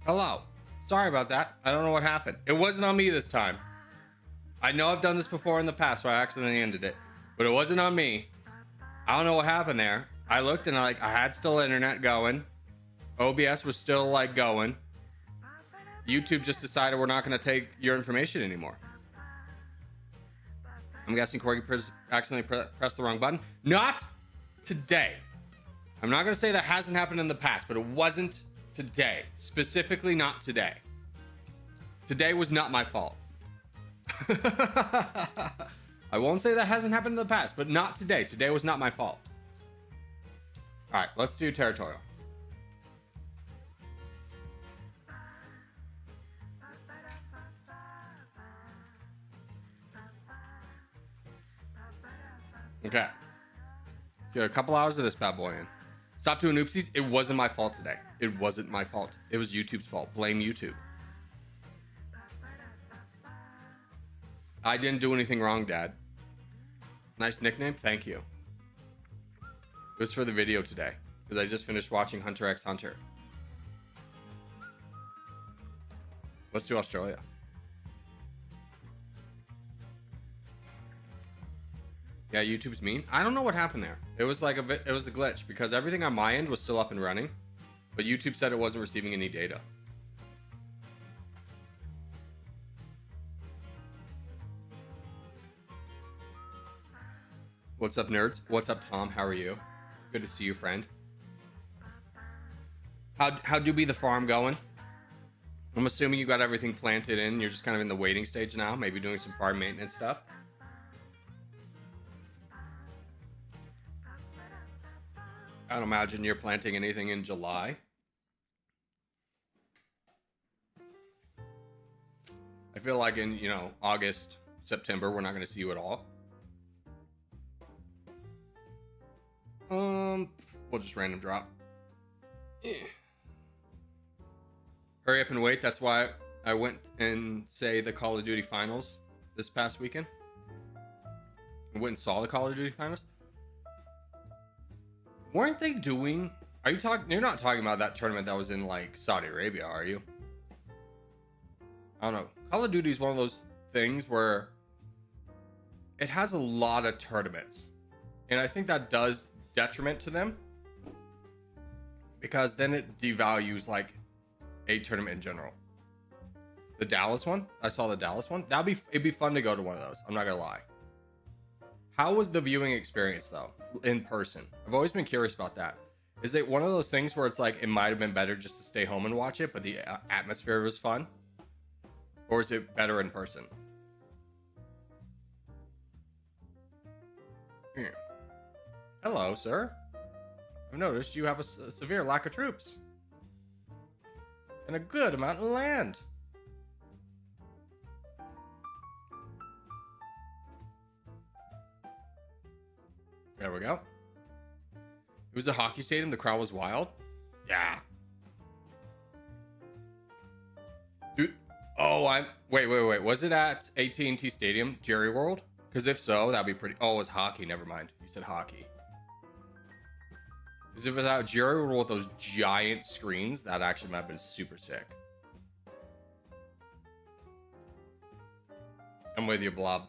Hello. Sorry about that. I don't know what happened. It wasn't on me this time. I know I've done this before in the past, so I accidentally ended it. But it wasn't on me. I don't know what happened there. I looked and I had still internet going. OBS was still like going. YouTube just decided we're not going to take your information anymore. I'm guessing Corgi accidentally pressed the wrong button. Not today. I'm not going to say that hasn't happened in the past, but it wasn't today. Specifically not today. Today was not my fault. I won't say that hasn't happened in the past, but not today. Today was not my fault. All right, let's do Territorial. Okay. Let's get a couple hours of this bad boy in. Stop doing oopsies. It wasn't my fault today. It wasn't my fault. It was YouTube's fault. Blame YouTube. I didn't do anything wrong, Dad. Nice nickname. Thank you. It was for the video today because I just finished watching Hunter x Hunter. Let's do Australia. Yeah, YouTube's mean. I don't know what happened there. It was like it was a glitch because everything on my end was still up and running, but YouTube said it wasn't receiving any data. What's up, nerds? What's up, Tom? How are you? Good to see you, friend. How'd you be the farm going? I'm assuming you got everything planted in. You're just kind of in the waiting stage now, maybe doing some farm maintenance stuff. I don't imagine you're planting anything in July. I feel like in, August, September, we're not going to see you at all. We'll just random drop. Hurry up and wait. That's why I went and say the Call of Duty finals this past weekend. I went and saw the Call of Duty finals. Weren't they doing... You're not talking about that tournament that was in, like, Saudi Arabia, are you? I don't know. Call of Duty is one of those things where it has a lot of tournaments. And I think that does detriment to them. Because then it devalues, like, a tournament in general. The Dallas one? I saw the Dallas one. It'd be fun to go to one of those. I'm not gonna lie. How was the viewing experience, though, in person? I've always been curious about that. Is it one of those things where it's like, it might have been better just to stay home and watch it, but the atmosphere was fun? Or is it better in person? Here. Hello, sir. I've noticed you have a severe lack of troops. And a good amount of land. There we go. It was the hockey stadium. The crowd was wild. Yeah. Dude. Oh, wait. Was it at AT&T Stadium, Jerry World? Because if so, that'd be pretty... Oh, it was hockey. Never mind. You said hockey. Because if it was at Jerry World with those giant screens, that actually might have been super sick. I'm with you, Blob.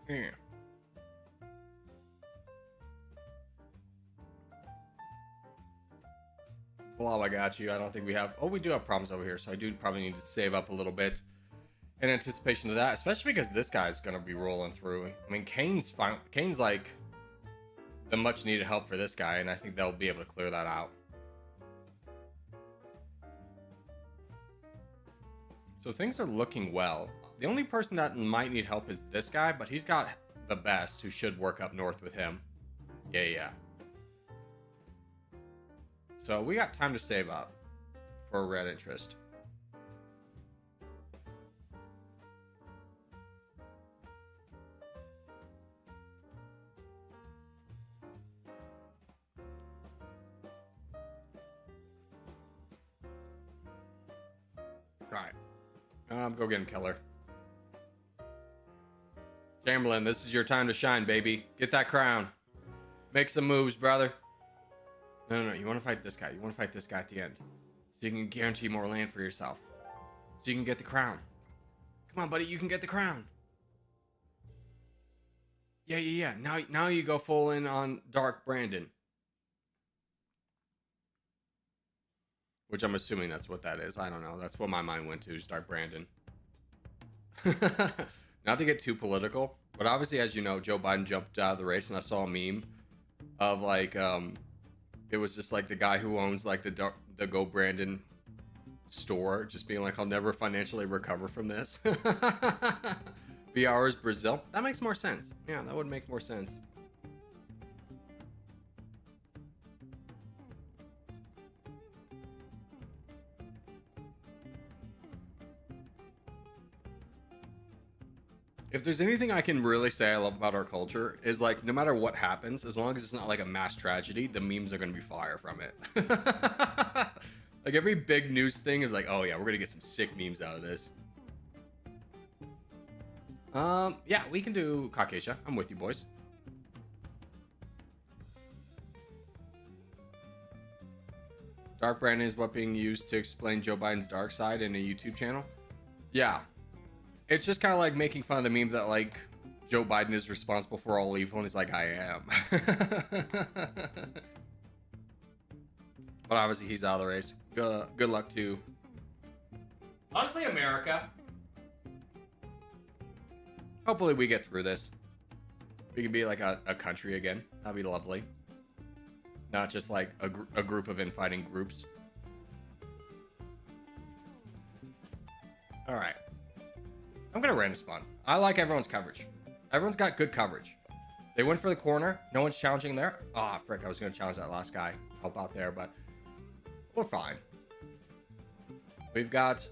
Here. Blob, I got you. I don't think we have... Oh, we do have problems over here, so I do probably need to save up a little bit in anticipation of that, especially because this guy's going to be rolling through. I mean, Kane's like the much needed help for this guy, and I think they'll be able to clear that out. So things are looking well. The only person that might need help is this guy, but he's got the best who should work up north with him. Yeah. So we got time to save up for red interest. All right. Go get him, killer. Chamberlain, this is your time to shine, baby. Get that crown. Make some moves, brother. No. You want to fight this guy. You want to fight this guy at the end. So you can guarantee more land for yourself. So you can get the crown. Come on, buddy. You can get the crown. Yeah. Now you go full in on Dark Brandon. Which I'm assuming that's what that is. I don't know. That's what my mind went to, is Dark Brandon. Not to get too political, but obviously, as you know, Joe Biden jumped out of the race, and I saw a meme of like, it was just like the guy who owns like the Go Brandon store, just being like, I'll never financially recover from this. BR's Brazil. That makes more sense. Yeah, that would make more sense. If there's anything I can really say I love about our culture, is like, no matter what happens, as long as it's not like a mass tragedy, the memes are going to be fire from it. Like every big news thing is like, oh yeah, we're going to get some sick memes out of this. Yeah, we can do Caucasia. I'm with you, boys. Dark Brandon is what being used to explain Joe Biden's dark side in a YouTube channel. Yeah. It's just kind of like making fun of the meme that like Joe Biden is responsible for all evil, and he's like, I am. But obviously he's out of the race. Good luck to, honestly, America. Hopefully we get through this. We can be like a country again. That'd be lovely. Not just like a group of infighting groups. All right. I'm going to random spawn. I like everyone's coverage. Everyone's got good coverage. They went for the corner. No one's challenging there. Ah, frick. I was going to challenge that last guy. Help out there, but we're fine. We've got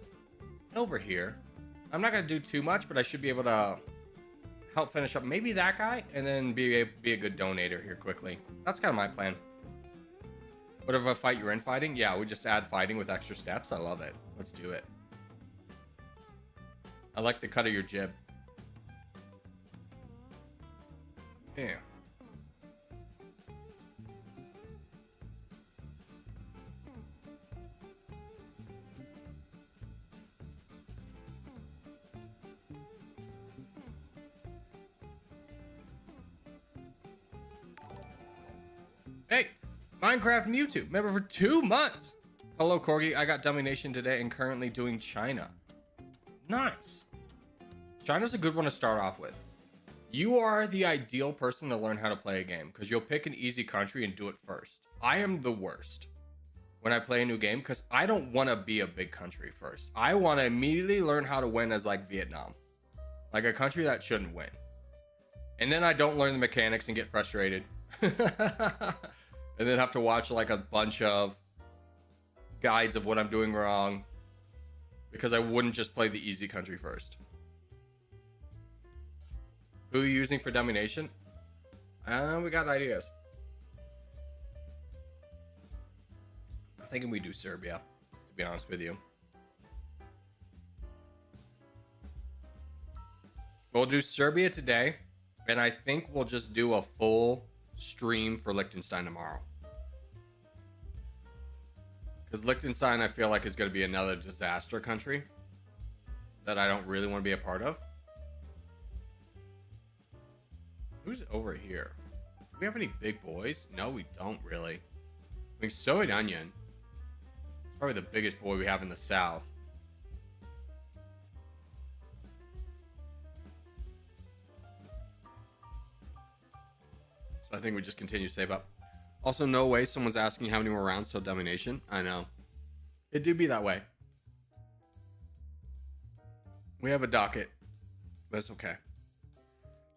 over here. I'm not going to do too much, but I should be able to help finish up maybe that guy and then be a good donator here quickly. That's kind of my plan. Whatever fight you're in fighting. Yeah, we just add fighting with extra steps. I love it. Let's do it. I like the cut of your jib. Yeah. Hey, Minecraft Mewtwo, member for 2 months. Hello, Corgi. I got Dummynation today and currently doing China. Nice. China's a good one to start off with. You are the ideal person to learn how to play a game because you'll pick an easy country and do it first. I am the worst when I play a new game because I don't want to be a big country first. I want to immediately learn how to win as like Vietnam, like a country that shouldn't win. And then I don't learn the mechanics and get frustrated. And then have to watch like a bunch of guides of what I'm doing wrong. Because I wouldn't just play the easy country first. Who are you using for Dummynation? We got ideas. I'm thinking we do Serbia, to be honest with you. We'll do Serbia today, and I think we'll just do a full stream for Liechtenstein tomorrow. Because Liechtenstein, I feel like, is going to be another disaster country that I don't really want to be a part of. Who's over here? Do we have any big boys? No, we don't really. I mean, Soy Onion. It's probably the biggest boy we have in the south. So I think we just continue to save up. Also, no way someone's asking how many more rounds till Dummynation. I know. It do be that way. We have a docket. That's okay.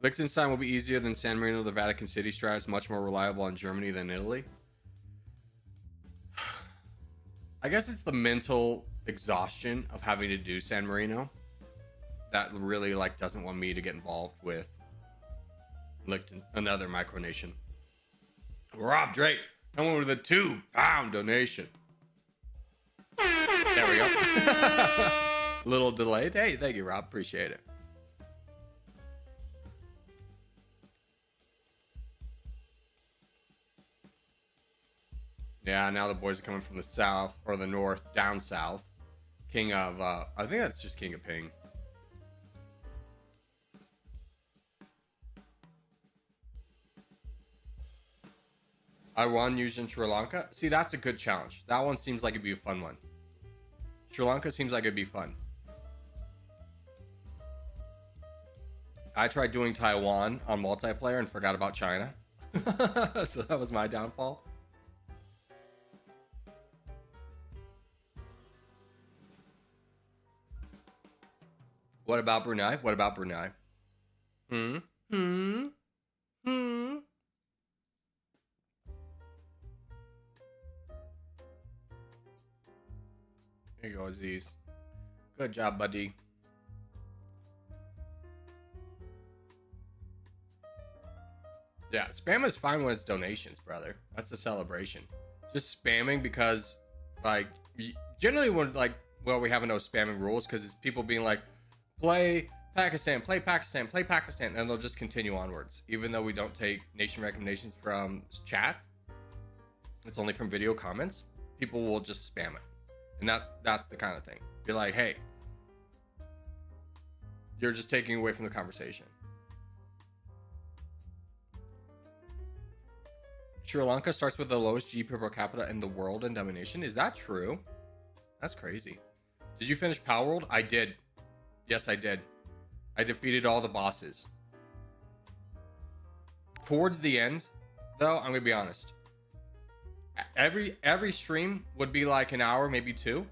Liechtenstein will be easier than San Marino. The Vatican City strat is much more reliable on Germany than Italy. I guess it's the mental exhaustion of having to do San Marino that really like doesn't want me to get involved with another micronation. Rob Drake, coming with a £2 donation. There we go. Little delayed. Hey, thank you, Rob. Appreciate it. Yeah, now the boys are coming from the south or the north, down south. King of, I think that's just King of Ping. I won using Sri Lanka. See, that's a good challenge. That one seems like it'd be a fun one. Sri Lanka seems like it'd be fun. I tried doing Taiwan on multiplayer and forgot about China. So that was my downfall. What about Brunei? What about Brunei? Hmm? Hmm? Hmm? Here you go, Aziz. Good job, buddy. Yeah, spam is fine when it's donations, brother. That's a celebration. Just spamming because, like, generally when, like, well, we have no spamming rules because it's people being like, play Pakistan, play Pakistan, play Pakistan, and they'll just continue onwards. Even though we don't take nation recommendations from chat, it's only from video comments. People will just spam it, and that's the kind of thing. Be like, hey, you're just taking away from the conversation. Sri Lanka starts with the lowest GDP per capita in the world in Dummynation. Is that true? That's crazy. Did you finish Power World? I did. Yes, I did. I defeated all the bosses. Towards the end, though, I'm gonna be honest. Every stream would be like an hour, maybe 2.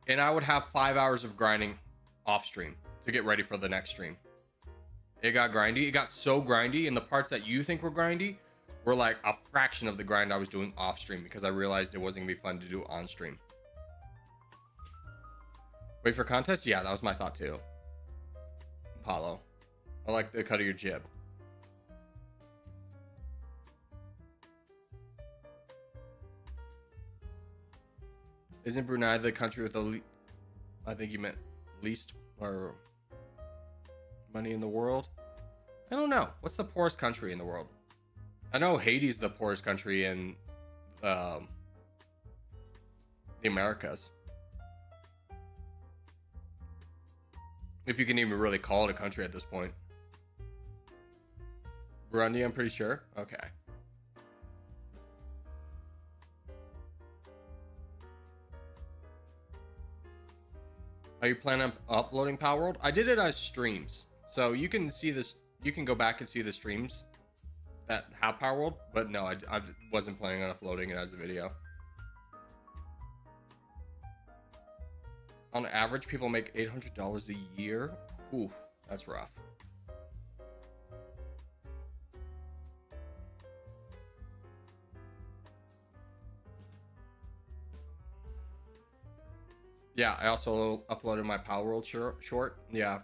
And I would have 5 hours of grinding off stream to get ready for the next stream. It got grindy. It got so grindy, and the parts that you think were grindy were like a fraction of the grind I was doing off stream because I realized it wasn't gonna be fun to do on stream. Wait for contest? Yeah, that was my thought too. Apollo. I like the cut of your jib. Isn't Brunei the country with the I think you meant least or money in the world? I don't know. What's the poorest country in the world? I know Haiti's the poorest country in the Americas. If you can even really call it a country at this point. Burundi, I'm pretty sure. Okay. Are you planning on uploading Power World? I did it as streams. So you can see this, you can go back and see the streams that have Power World, but no, I wasn't planning on uploading it as a video. On average, people make $800 a year. Ooh, that's rough. Yeah, I also uploaded my Power World short. Yeah.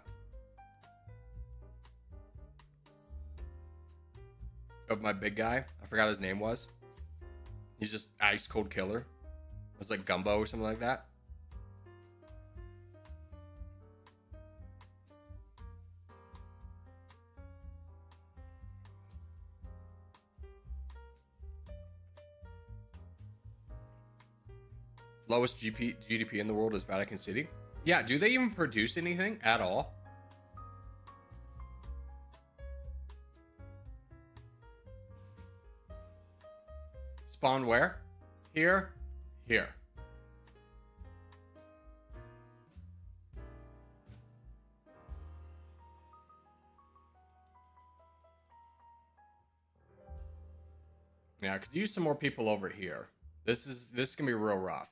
Of my big guy. I forgot his name was. He's just ice cold killer. It was like Gumbo or something like that. Lowest GDP in the world is Vatican City. Yeah, do they even produce anything at all? Spawn where? Here? Here. Yeah, I could use some more people over here. This can be real rough.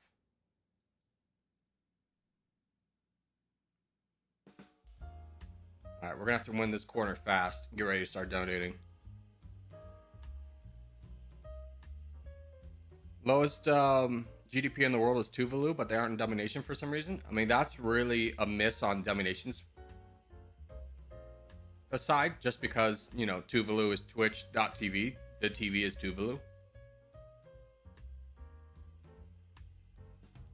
All right, we're gonna have to win this corner fast. Get ready to start donating. Lowest GDP in the world is Tuvalu, but they aren't in Dummynation for some reason. I mean, that's really a miss on Dummination's aside, just because, you know, Tuvalu is twitch.tv. The TV is Tuvalu.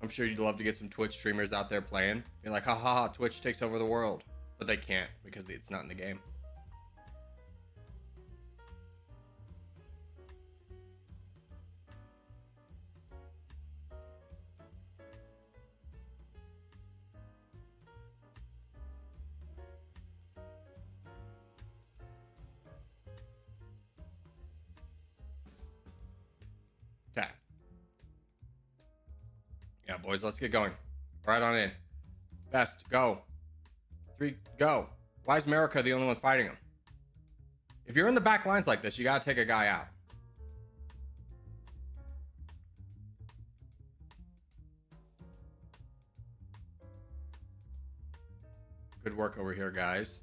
I'm sure you'd love to get some Twitch streamers out there playing. You're like, ha ha ha, Twitch takes over the world. But they can't because it's not in the game. Yeah, boys, let's get going. Right on in. Best, go. 3, go. Why is America the only one fighting him? If you're in the back lines like this, you gotta take a guy out. Good work over here, guys.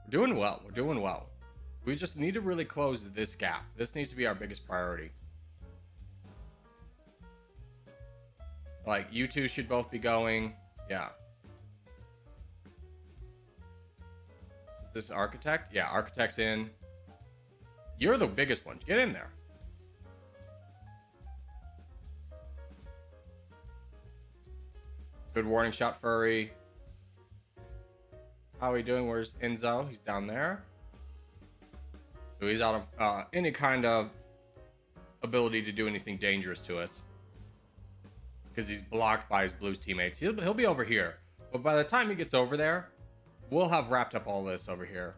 We're doing well. We're doing well. We just need to really close this gap. This needs to be our biggest priority. Like, you two should both be going. Yeah. Is this architect? Yeah, architect's in. You're the biggest one. Get in there. Good warning shot, Furry. How are we doing? Where's Enzo? He's down there. So he's out of any kind of ability to do anything dangerous to us. Because he's blocked by his Blues teammates. He'll be over here. But by the time he gets over there, we'll have wrapped up all this over here.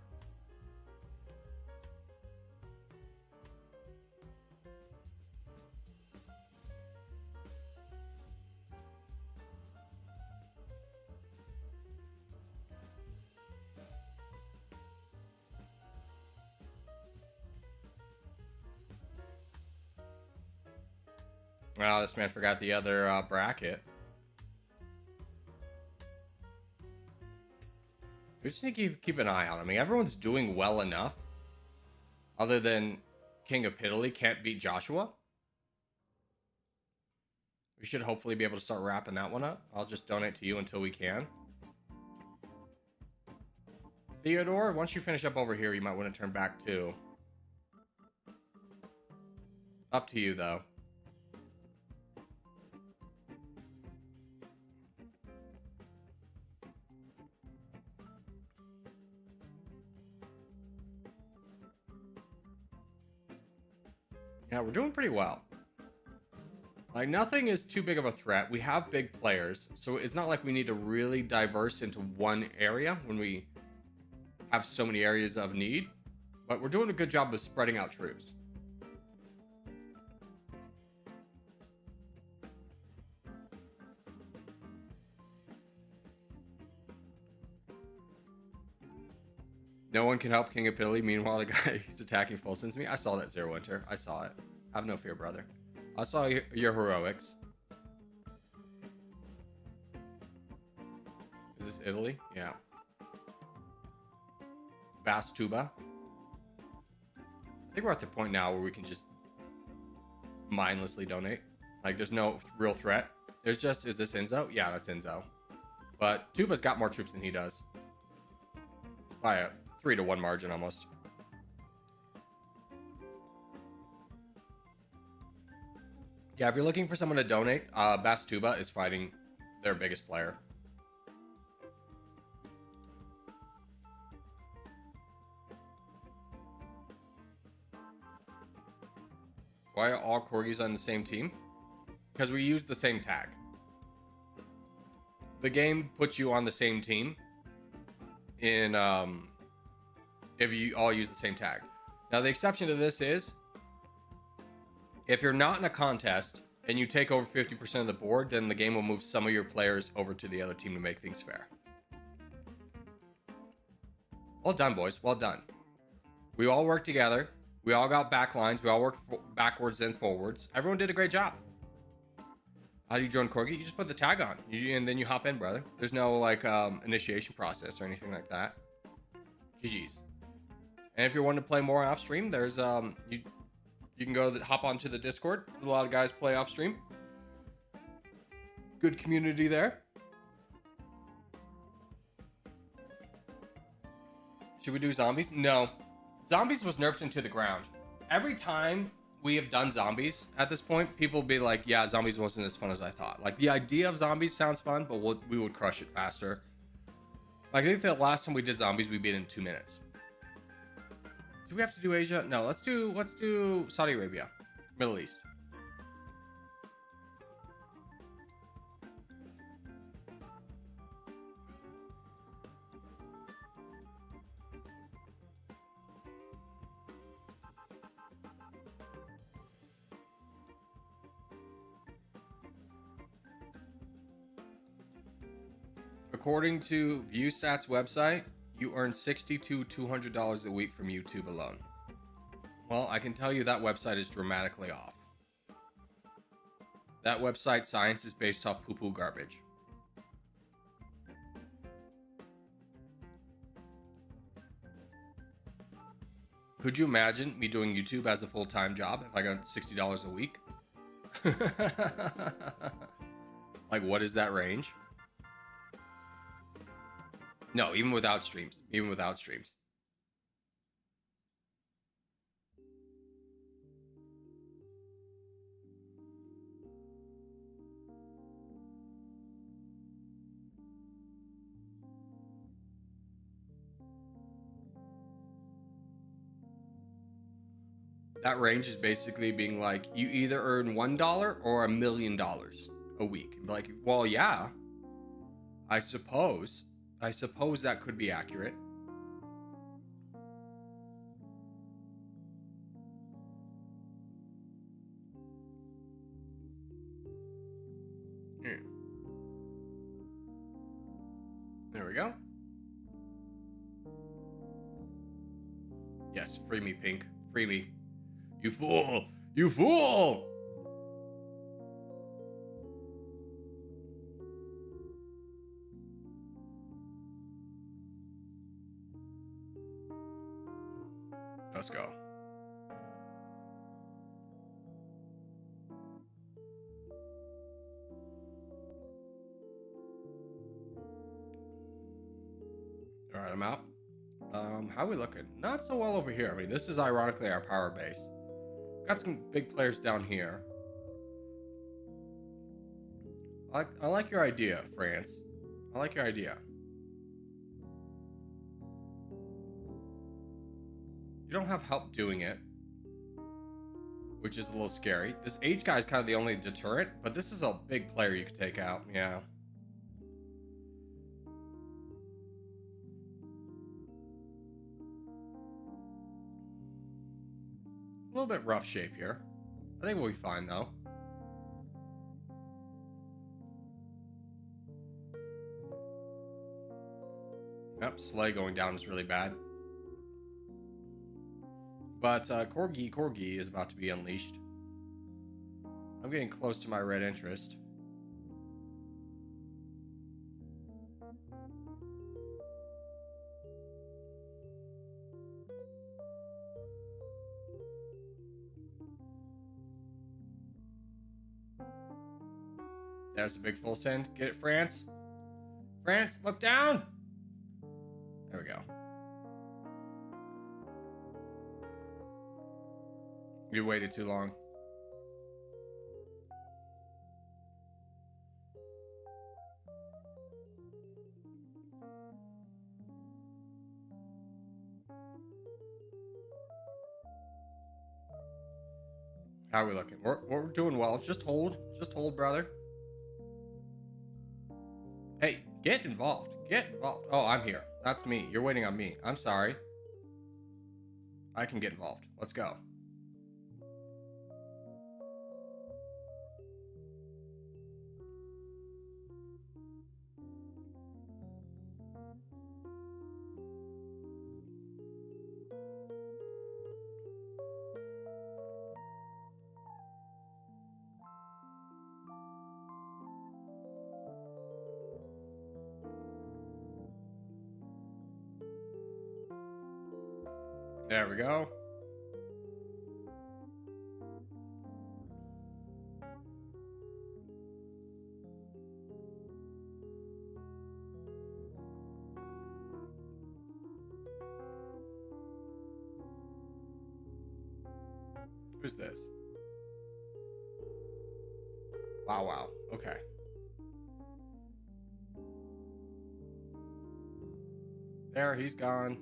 Oh, this man forgot the other bracket. We just need to keep an eye out. I mean, everyone's doing well enough. Other than King of Italy can't beat Joshua. We should hopefully be able to start wrapping that one up. I'll just donate to you until we can. Theodore, once you finish up over here, you might want to turn back too. Up to you, though. Yeah, we're doing pretty well. Like, nothing is too big of a threat. We have big players, so it's not like we need to really diverse into one area when we have so many areas of need. But we're doing a good job of spreading out troops. No one can help King of Italy. Meanwhile, the guy he's attacking full sends me. I saw that, Zero Winter. I saw it. Have no fear, brother. I saw your heroics. Is this Italy? Yeah. Bastuba. I think we're at the point now where we can just mindlessly donate. Like, there's no real threat. There's just, is this Enzo? Yeah, that's Enzo. But Tuba's got more troops than he does. By a 3-to-1 margin almost. Yeah, if you're looking for someone to donate, Bastuba is fighting their biggest player. Why are all Corgis on the same team? Because we use the same tag. The game puts you on the same team in if you all use the same tag. Now, the exception to this is if you're not in a contest and you take over 50% of the board, then the game will move some of your players over to the other team to make things fair. Well done, boys. Well done. We all worked together. We all got back lines. We all worked backwards and forwards. Everyone did a great job. How do you join Corgi? You just put the tag on, and then you hop in, brother. There's no like initiation process or anything like that. GG's. And if you're wanting to play more off stream, there's you can go hop onto the Discord. A lot of guys play off stream. Good community there. Should we do zombies? No. Zombies was nerfed into the ground. Every time we have done zombies at this point, people be like, yeah, zombies wasn't as fun as I thought. Like, the idea of zombies sounds fun, but we would crush it faster. Like, I think the last time we did zombies, we beat it in 2 minutes. Do we have to do Asia? No, let's do Saudi Arabia, Middle East. According to ViewStats website, you earn $60 to $200 a week from YouTube alone. Well, I can tell you that website is dramatically off. That website science is based off poo-poo garbage. Could you imagine me doing YouTube as a full-time job if I got $60 a week? Like, what is that range? No, even without streams. Even without streams. That range is basically being like, you either earn $1 or $1 million a week. Like, well, yeah, I suppose that could be accurate. There we go. Yes, free me, Pink. Free me. You fool! You fool! Let's go. All right, I'm out. How are we looking? Not so well over here. I mean, this is ironically our power base. Got some big players down here. I like your idea, France. I like your idea. You don't have help doing it, which is a little scary. This H guy is kind of the only deterrent, but this is a big player you could take out. Yeah. A little bit rough shape here. I think we'll be fine though. Yep, Slay going down is really bad. But Corgi is about to be unleashed. I'm getting close to my red interest. There's a big full send. Get it, France? France, look down! There we go. You waited too long. How are we looking? We're doing well. Just hold, brother. Hey, get involved. Get involved. Oh, I'm here. That's me. You're waiting on me. I'm sorry. I can get involved. Let's go. There we go. Who's this? Wow. Okay. There, he's gone.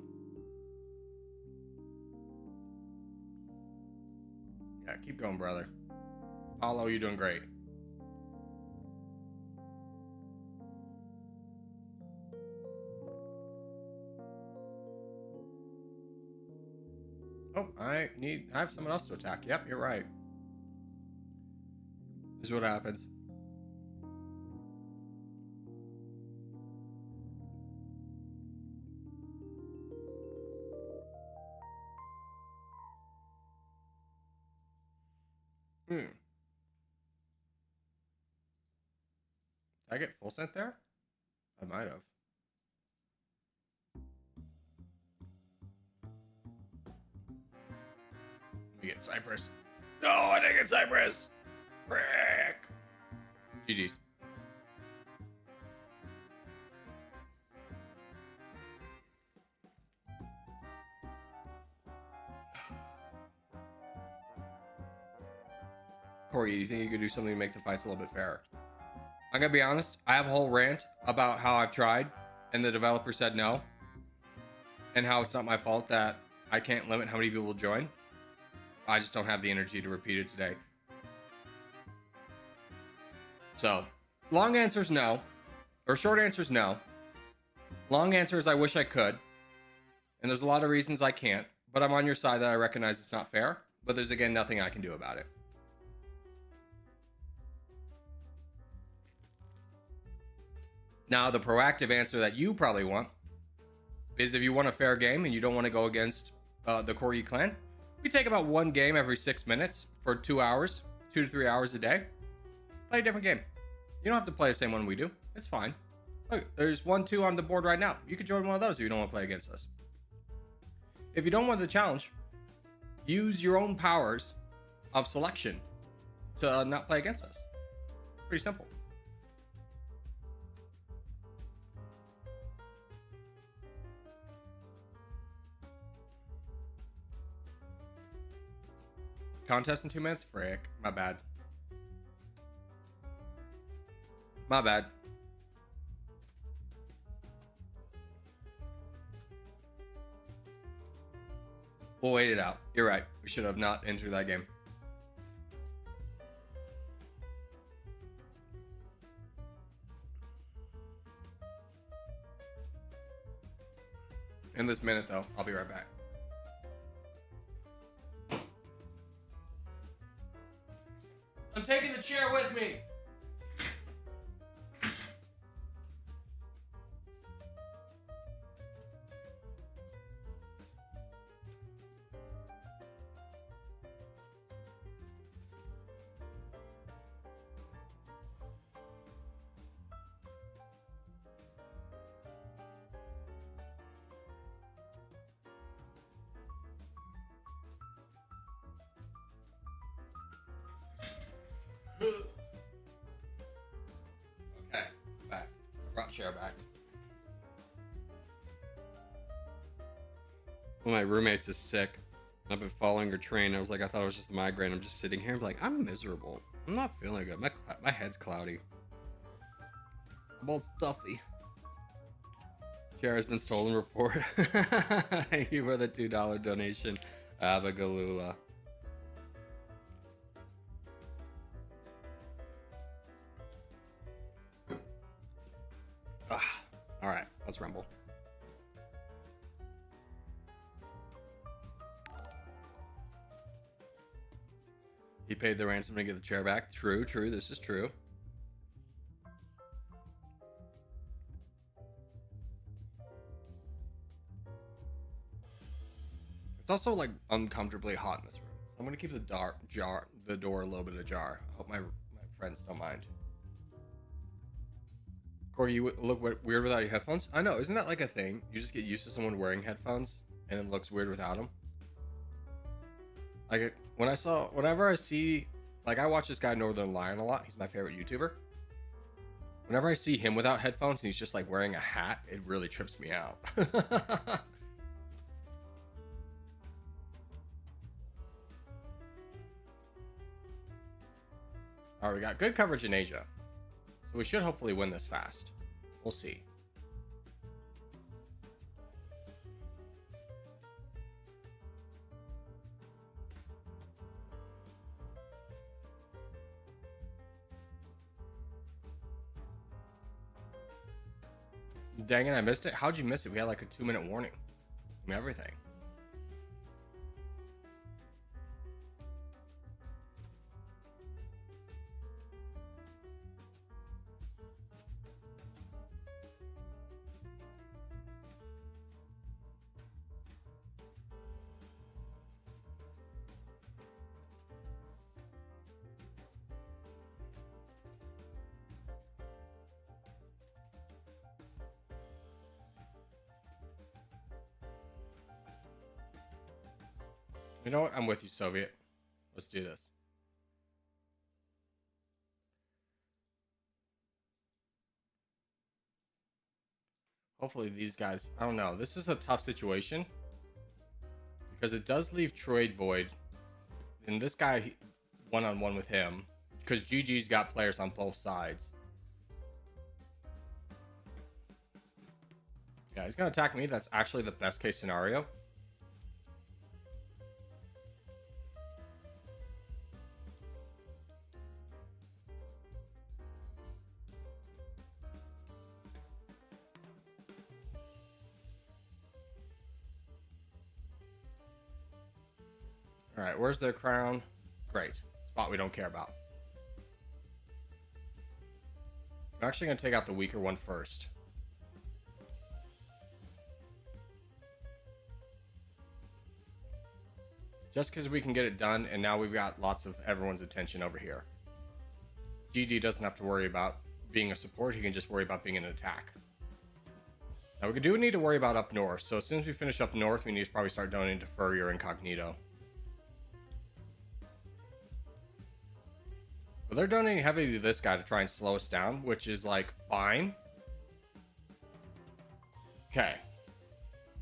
Yeah, keep going, brother. Paulo, you're doing great. Oh, I have someone else to attack. Yep, you're right. This is what happens. Did I get full sent there? I might have. Let me get Cypress. No, I didn't get Cypress. Frick. GG's. Corgi, do you think you could do something to make the fights a little bit fairer? I'm gonna be honest. I have a whole rant about how I've tried and the developer said no, and how it's not my fault that I can't limit how many people join. I just don't have the energy to repeat it today. So, long answer is no, or short answer is no. Long answer is I wish I could, and there's a lot of reasons I can't, but I'm on your side that I recognize it's not fair, but there's again nothing I can do about it. Now, the proactive answer that you probably want is if you want a fair game and you don't want to go against the Corgi clan, we take about one game every 6 minutes for 2 hours, 2 to 3 hours a day. Play a different game. You don't have to play the same one we do. It's fine. Look, there's 1, 2 on the board right now. You could join one of those if you don't want to play against us. If you don't want the challenge, use your own powers of selection to not play against us. Pretty simple. Contest in 2 minutes? Frick. My bad. My bad. We'll wait it out. You're right. We should have not entered that game. In this minute, though, I'll be right back. I'm taking the chair with me. Okay, back. Brought chair back. One of my roommates is sick. I've been following her train. I was like, I thought it was just a migraine. I'm just sitting here. I'm like, I'm miserable. I'm not feeling good. My head's cloudy. I'm all stuffy. Chair has been stolen. Report. Thank you for the $2 donation. Abagalula. All right, let's rumble. He paid the ransom to get the chair back. True, true. This is true. It's also like uncomfortably hot in this room. So I'm gonna keep the door a little bit ajar. I hope my friends don't mind. Corey, you look weird without your headphones? I know, isn't that like a thing? You just get used to someone wearing headphones and it looks weird without them. Like whenever I see, like I watch this guy Northern Lion a lot. He's my favorite YouTuber. Whenever I see him without headphones and he's just like wearing a hat, it really trips me out. All right, we got good coverage in Asia. So we should hopefully win this fast. We'll see. Dang it, I missed it. How'd you miss it? We had like a 2-minute warning from everything. You know what? I'm with you, Soviet. Let's do this. Hopefully these guys, I don't know. This is a tough situation because it does leave trade void. And this guy, one-on-one with him, because GG's got players on both sides. Yeah, he's going to attack me. That's actually the best case scenario. All right, where's their crown? Great. Spot we don't care about. I'm actually going to take out the weaker one first. Just because we can get it done, and now we've got lots of everyone's attention over here. GG doesn't have to worry about being a support, he can just worry about being an attack. Now we do need to worry about up north, so as soon as we finish up north, we need to probably start donating to Furrier Incognito. But they're donating heavily to this guy to try and slow us down, which is like fine. Okay.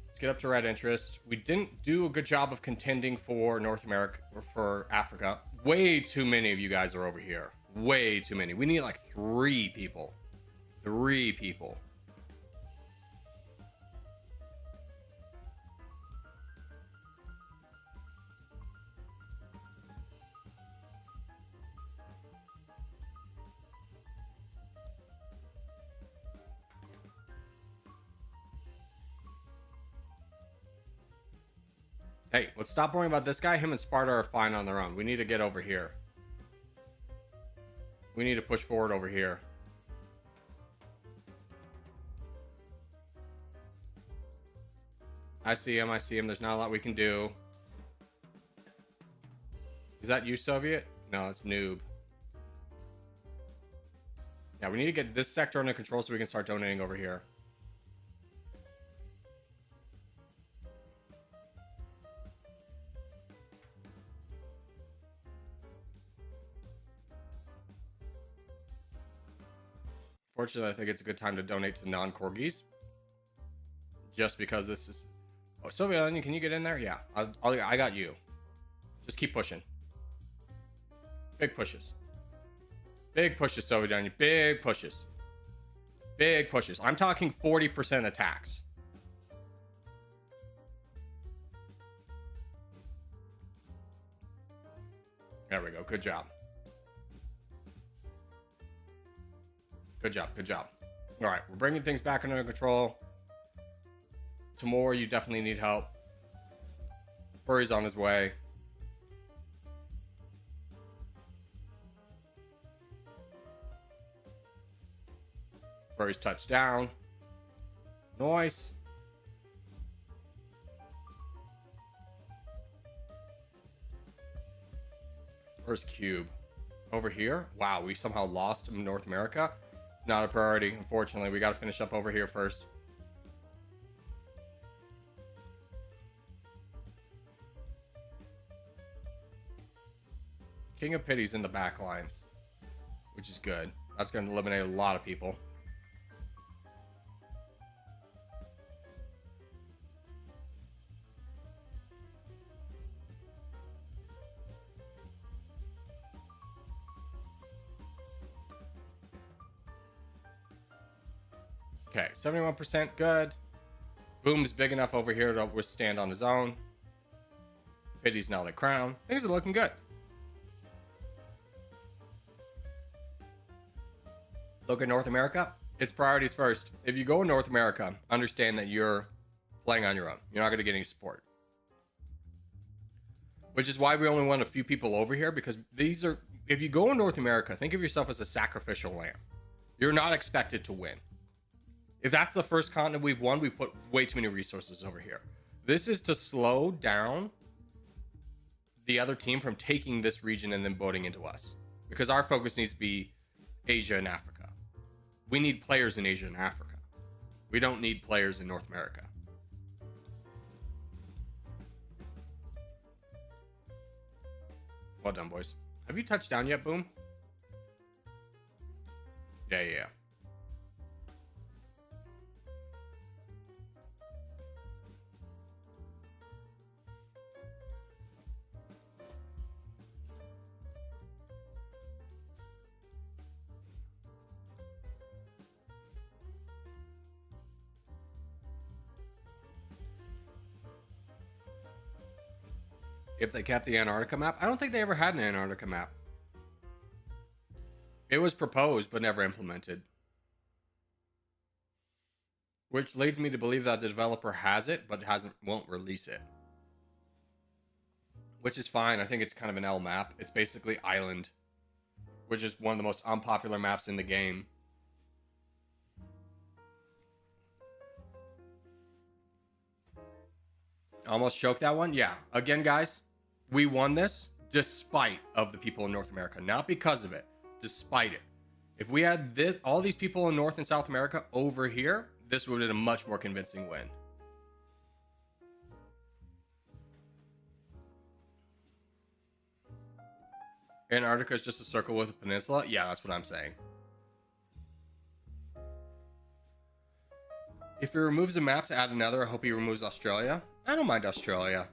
Let's get up to red interest. We didn't do a good job of contending for North America or for Africa. Way too many of you guys are over here. Way too many. We need like 3 people. 3 people. Hey, let's stop worrying about this guy. Him and Sparta are fine on their own. We need to get over here. We need to push forward over here. I see him. I see him. There's not a lot we can do. Is that you, Soviet? No, it's Noob. Yeah, we need to get this sector under control so we can start donating over here. Fortunately, I think it's a good time to donate to non-Corgis. Just because this is... Oh, Soviet Onion, can you get in there? Yeah, I got you. Just keep pushing. Big pushes. Big pushes, Soviet Onion. Big pushes. Big pushes. I'm talking 40% attacks. There we go. Good job. Good job. Good job. All right. We're bringing things back under control. Timor, you definitely need help. Furry's on his way. Furry's touchdown. Nice. Where's Cube? Over here? Wow, we somehow lost North America. It's not a priority, unfortunately. We got to finish up over here first. King of Pity's in the back lines, which is good. That's going to eliminate a lot of people. Okay, 71%, good. Boom's big enough over here to withstand on his own. Pity's now the crown. Things are looking good. Look at North America. It's priorities first. If you go in North America, understand that you're playing on your own. You're not going to get any support. Which is why we only want a few people over here, because these are... If you go in North America, think of yourself as a sacrificial lamb. You're not expected to win. If that's the first continent we've won, we put way too many resources over here. This is to slow down the other team from taking this region and then voting into us. Because our focus needs to be Asia and Africa. We need players in Asia and Africa. We don't need players in North America. Well done, boys. Have you touched down yet, Boom? Yeah. If they kept the Antarctica map, I don't think they ever had an Antarctica map. It was proposed, but never implemented. Which leads me to believe that the developer has it, but won't release it. Which is fine. I think it's kind of an L map. It's basically Island, which is one of the most unpopular maps in the game. Almost choked that one. Yeah. Again, guys, we won this despite of the people in North America, not because of it. Despite it. If we had all these people in North and South America over here, this would have been a much more convincing win. Antarctica is just a circle with a peninsula? Yeah, that's what I'm saying. If he removes a map to add another, I hope he removes Australia. I don't mind Australia.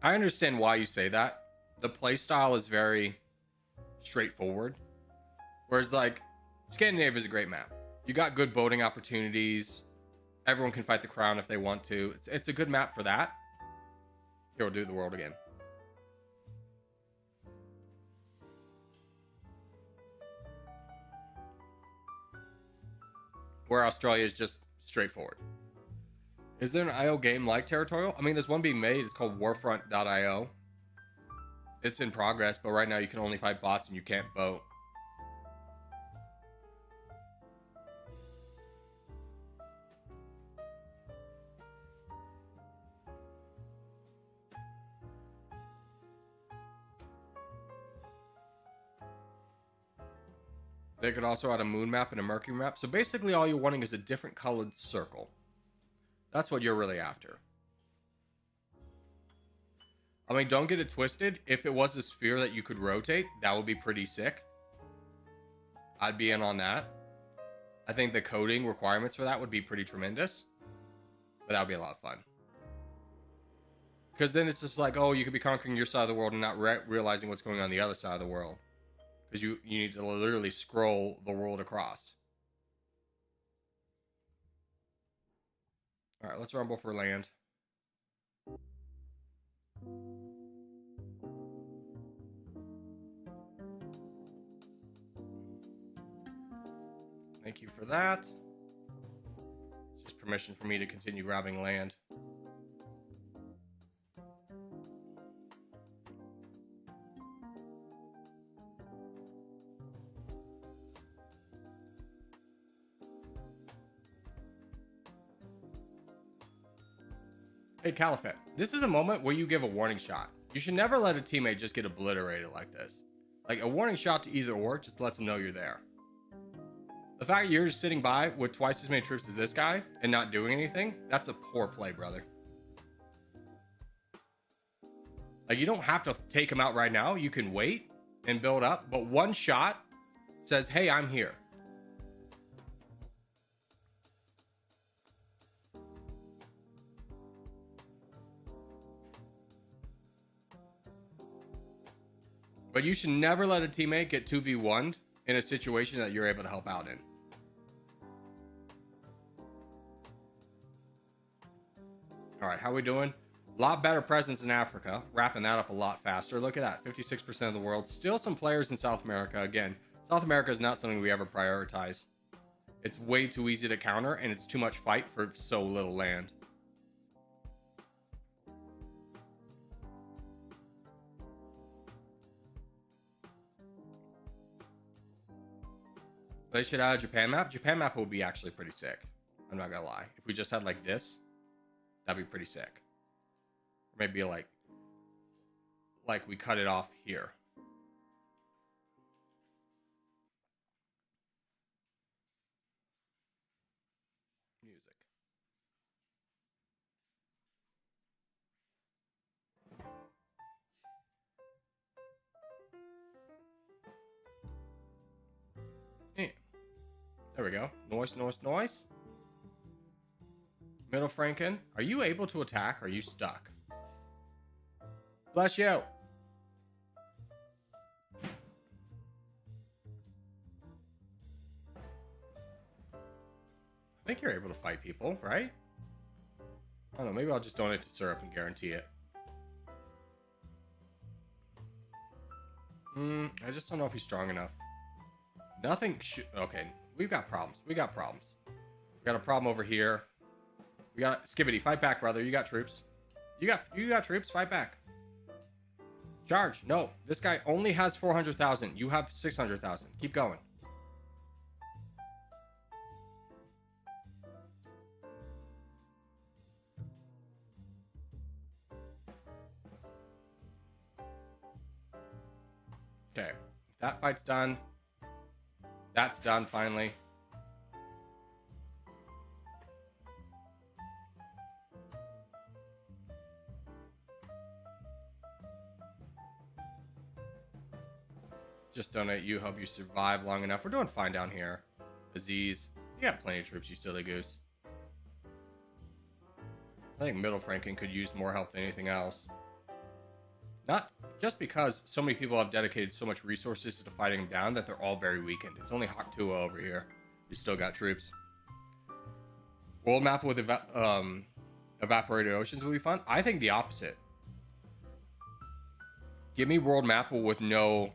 I understand why you say that. The playstyle is very straightforward. Whereas, like, Scandinavia is a great map. You got good boating opportunities. Everyone can fight the crown if they want to. It's a good map for that. Here, we'll do the world again. Where Australia is just straightforward. Is there an IO game like Territorial? I mean, there's one being made. It's called Warfront.io. It's in progress, but right now you can only fight bots and you can't boat. They could also add a moon map and a Mercury map. So basically all you're wanting is a different colored circle. That's what you're really after. I mean, don't get it twisted. If it was a sphere that you could rotate, that would be pretty sick. I'd be in on that. I think the coding requirements for that would be pretty tremendous. But that would be a lot of fun. Because then it's just like, oh, you could be conquering your side of the world and not realizing what's going on the other side of the world. Because you need to literally scroll the world across. All right, let's rumble for land. Thank you for that. It's just permission for me to continue grabbing land. Hey, Caliphate, this is a moment where you give a warning shot. You should never let a teammate just get obliterated like this. Like, a warning shot to either or just lets them know you're there. The fact you're just sitting by with twice as many troops as this guy and not doing anything, that's a poor play, brother. Like, you don't have to take him out right now. You can wait and build up, but one shot says, hey, I'm here. But you should never let a teammate get 2v1'd in a situation that you're able to help out in. All right, how are we doing? A lot better presence in Africa, wrapping that up a lot faster. Look at that, 56% of the world. Still some players in South America. Again, South America is not something we ever prioritize. It's way too easy to counter, and it's too much fight for so little land. They should add a Japan map. Japan map would be actually pretty sick. I'm not gonna lie. If we just had like this, that'd be pretty sick. Or maybe like we cut it off here. Music. There we go. Noise, noise, noise. Middle Franken, are you able to attack? Or are you stuck? Bless you. I think you're able to fight people, right? I don't know. Maybe I'll just donate to Syrup and guarantee it. I just don't know if he's strong enough. Nothing should... Okay, we've got problems. We got problems. We got a problem over here. We got... Skibbity, fight back, brother. You got troops. You got troops. Fight back. Charge. No, this guy only has 400,000. You have 600,000. Keep going. Okay, that fight's done. That's done finally. Just donate you. Hope you survive long enough. We're doing fine down here. Aziz, you got plenty of troops, you silly goose. I think Middle Franken could use more help than anything else. Not just because so many people have dedicated so much resources to fighting him down that they're all very weakened. It's only Hawk Tua over here. You still got troops. World map with evaporated oceans would be fun. I think the opposite. Give me world map with no,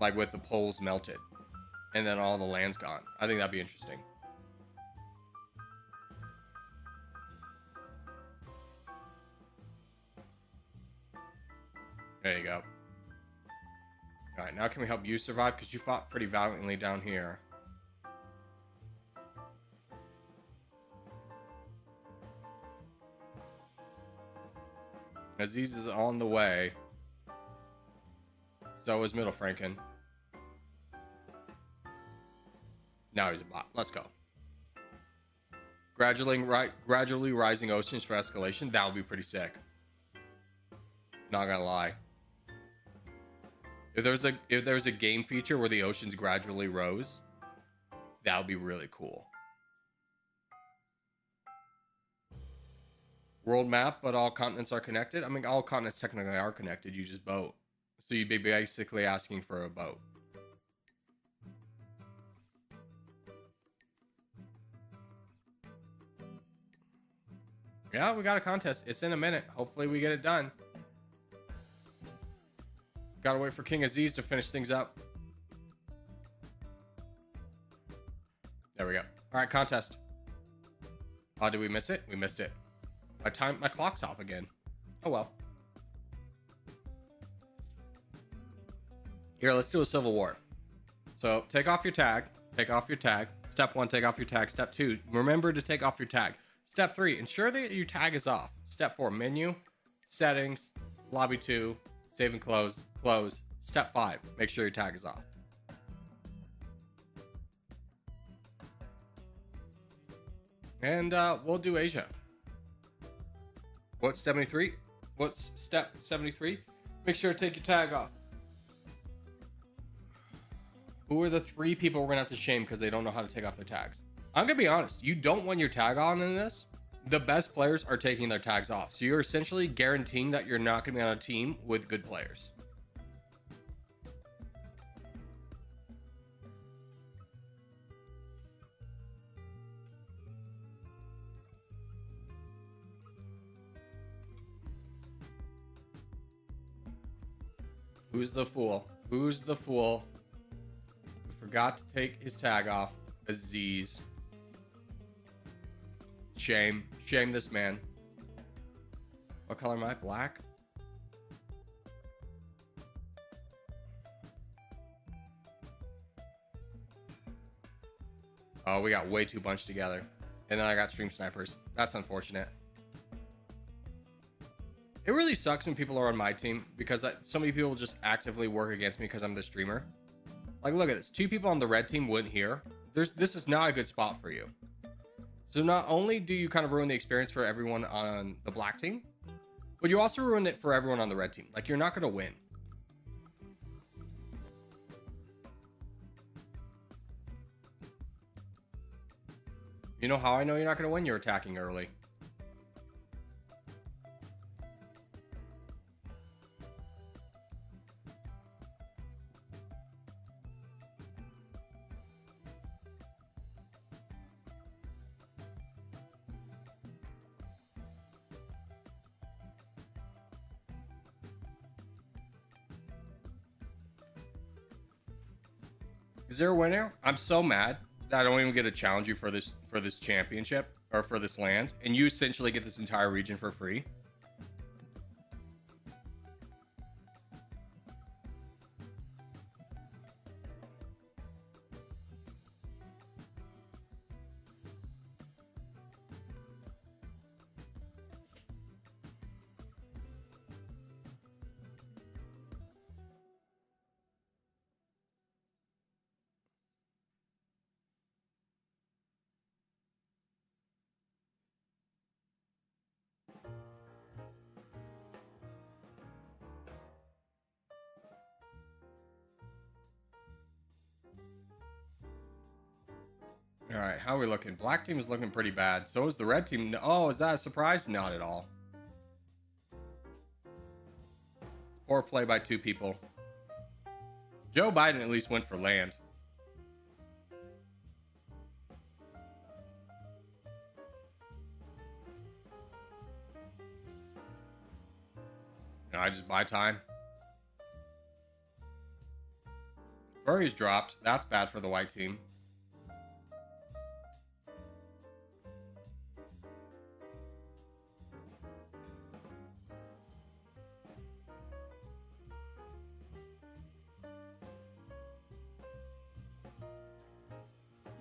like with the poles melted, and then all the land's gone. I think that'd be interesting. There you go. All right, now can we help you survive? Because you fought pretty valiantly down here. Aziz is on the way. So is Middle Franken. Now he's a bot. Let's go. Gradually rising oceans for escalation. That would be pretty sick. Not gonna lie. If there's a game feature where the oceans gradually rose, that would be really cool. World map, but all continents are connected. I mean, all continents technically are connected. You just boat. So you'd be basically asking for a boat. Yeah, we got a contest. It's in a minute. Hopefully we get it done. Gotta wait for King Aziz to finish things up. There we go. All right, contest. Oh, did we miss it? We missed it. My clock's off again. Oh well. Here, let's do a civil war. So take off your tag. Take off your tag. Step 1, take off your tag. Step 2, remember to take off your tag. Step 3, ensure that your tag is off. Step 4, menu, settings, lobby 2, save and close, close. Step 5, make sure your tag is off. And we'll do Asia. What's 73? What's step 73? Make sure to take your tag off. Who are the 3 people we're gonna have to shame because they don't know how to take off their tags? I'm gonna be honest, you don't want your tag on in this. The best players are taking their tags off. So you're essentially guaranteeing that you're not gonna be on a team with good players. Who's the fool? Who's the fool? Who forgot to take his tag off? Aziz. Shame. Shame this man. What color am I? Black? Oh, we got way too bunched together. And then I got stream snipers. That's unfortunate. It really sucks when people are on my team because so many people just actively work against me because I'm the streamer. Like, look at this. 2 people on the red team went here. This is not a good spot for you. So not only do you kind of ruin the experience for everyone on the black team, but you also ruin it for everyone on the red team. Like, you're not going to win. You know how I know you're not going to win? You're attacking early. Is there a winner? I'm so mad that I don't even get to challenge you for this championship or for this land, and you essentially get this entire region for free. All right, how are we looking? Black team is looking pretty bad. So is the red team. Oh, is that a surprise? Not at all. Poor play by two people. Joe Biden at least went for land. No, I just buy time. Furry's dropped. That's bad for the white team.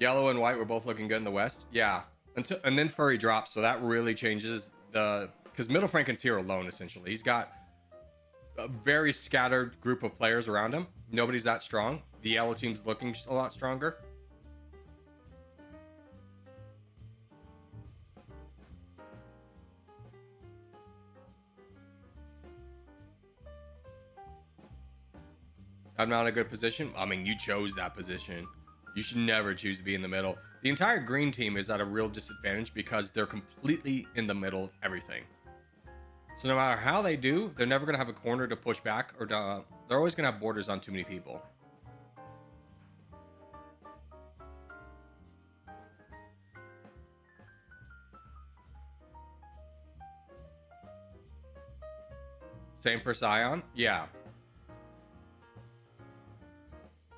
Yellow and white were both looking good in the West. Yeah. And then Furry drops, so that really changes the... Because Middle Franken's here alone, essentially. He's got a very scattered group of players around him. Nobody's that strong. The yellow team's looking a lot stronger. I'm not in a good position. I mean, you chose that position. You should never choose to be in the middle. The entire green team is at a real disadvantage because they're completely in the middle of everything. So no matter how they do, they're never going to have a corner to push back, or they're always going to have borders on too many people. Same for Scion? Yeah.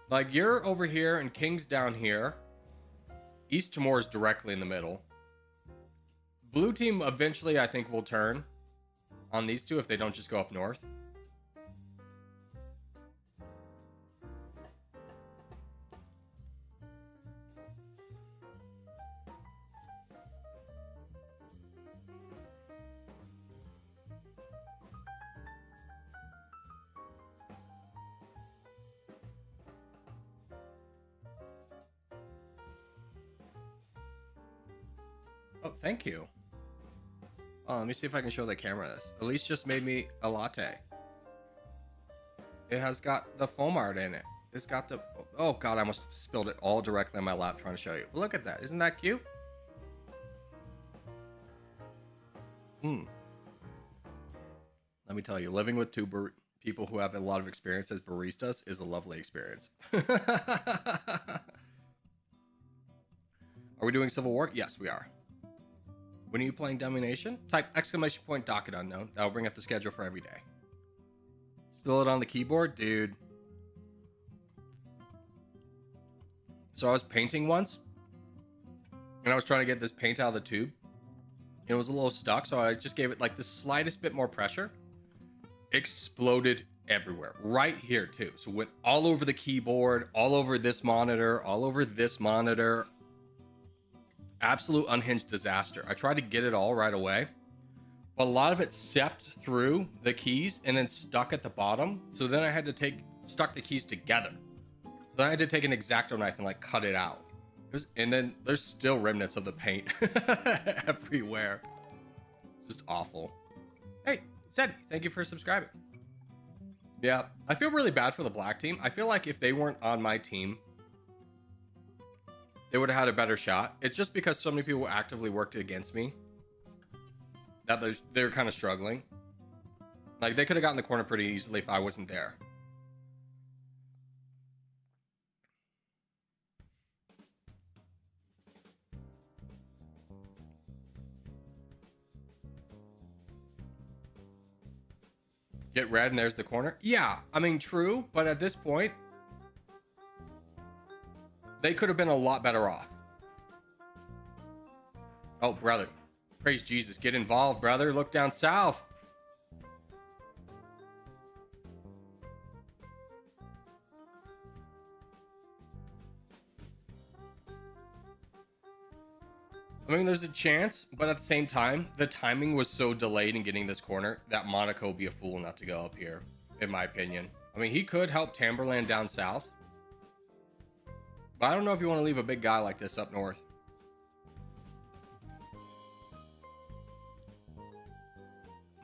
Like, you're over here and King's down here. East Timor is directly in the middle. Blue team eventually, I think, will turn on these two if they don't just go up north. Oh, thank you. Oh, let me see if I can show the camera this. Elise just made me a latte. It has got the foam art in it. It's got the... Oh, God, I almost spilled it all directly on my lap trying to show you. Look at that. Isn't that cute? Let me tell you, living with two people who have a lot of experience as baristas is a lovely experience. Are we doing Civil War? Yes, we are. When are you playing Dummynation? Type exclamation point docket unknown. That'll bring up the schedule for every day. Spill it on the keyboard? Dude. So I was painting once. And I was trying to get this paint out of the tube. And it was a little stuck. So I just gave it like the slightest bit more pressure. Exploded everywhere. Right here too. So it went all over the keyboard. All over this monitor. All over this monitor. Absolute unhinged disaster. I tried to get it all right away, but a lot of it seeped through the keys and then stuck at the bottom. So then I had to stuck the keys together. So then I had to take an X-Acto knife and like cut it out. And then there's still remnants of the paint everywhere. Just awful. Hey, Zed, thank you for subscribing. Yeah, I feel really bad for the black team. I feel like if they weren't on my team, they would have had a better shot. It's just because so many people actively worked against me that they're kind of struggling. Like, they could have gotten the corner pretty easily if I wasn't there. Get red and there's the corner. Yeah, I mean, true, but at this point, they could have been a lot better off. Oh, brother. Praise Jesus. Get involved, brother. Look down south. I mean, there's a chance, but at the same time, the timing was so delayed in getting this corner that Monaco would be a fool not to go up here, in my opinion. I mean, he could help Tamberland down south, but I don't know if you want to leave a big guy like this up north.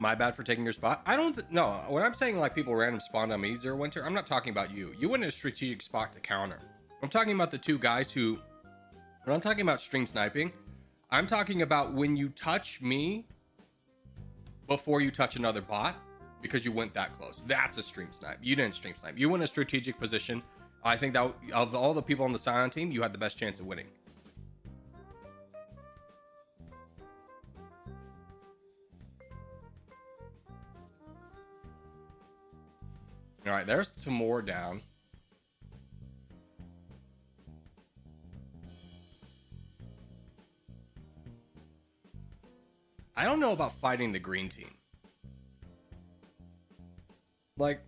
My bad for taking your spot. I don't no, when I'm saying like people random spawned on me 0 winter, I'm not talking about you. You went in a strategic spot to counter. I'm talking about the two guys who, when I'm talking about stream sniping, I'm talking about when you touch me before you touch another bot because you went that close. That's a stream snipe. You didn't stream snipe. You went in a strategic position. I think that of all the people on the Scion team, you had the best chance of winning. All right, there's two more down. I don't know about fighting the green team. Like,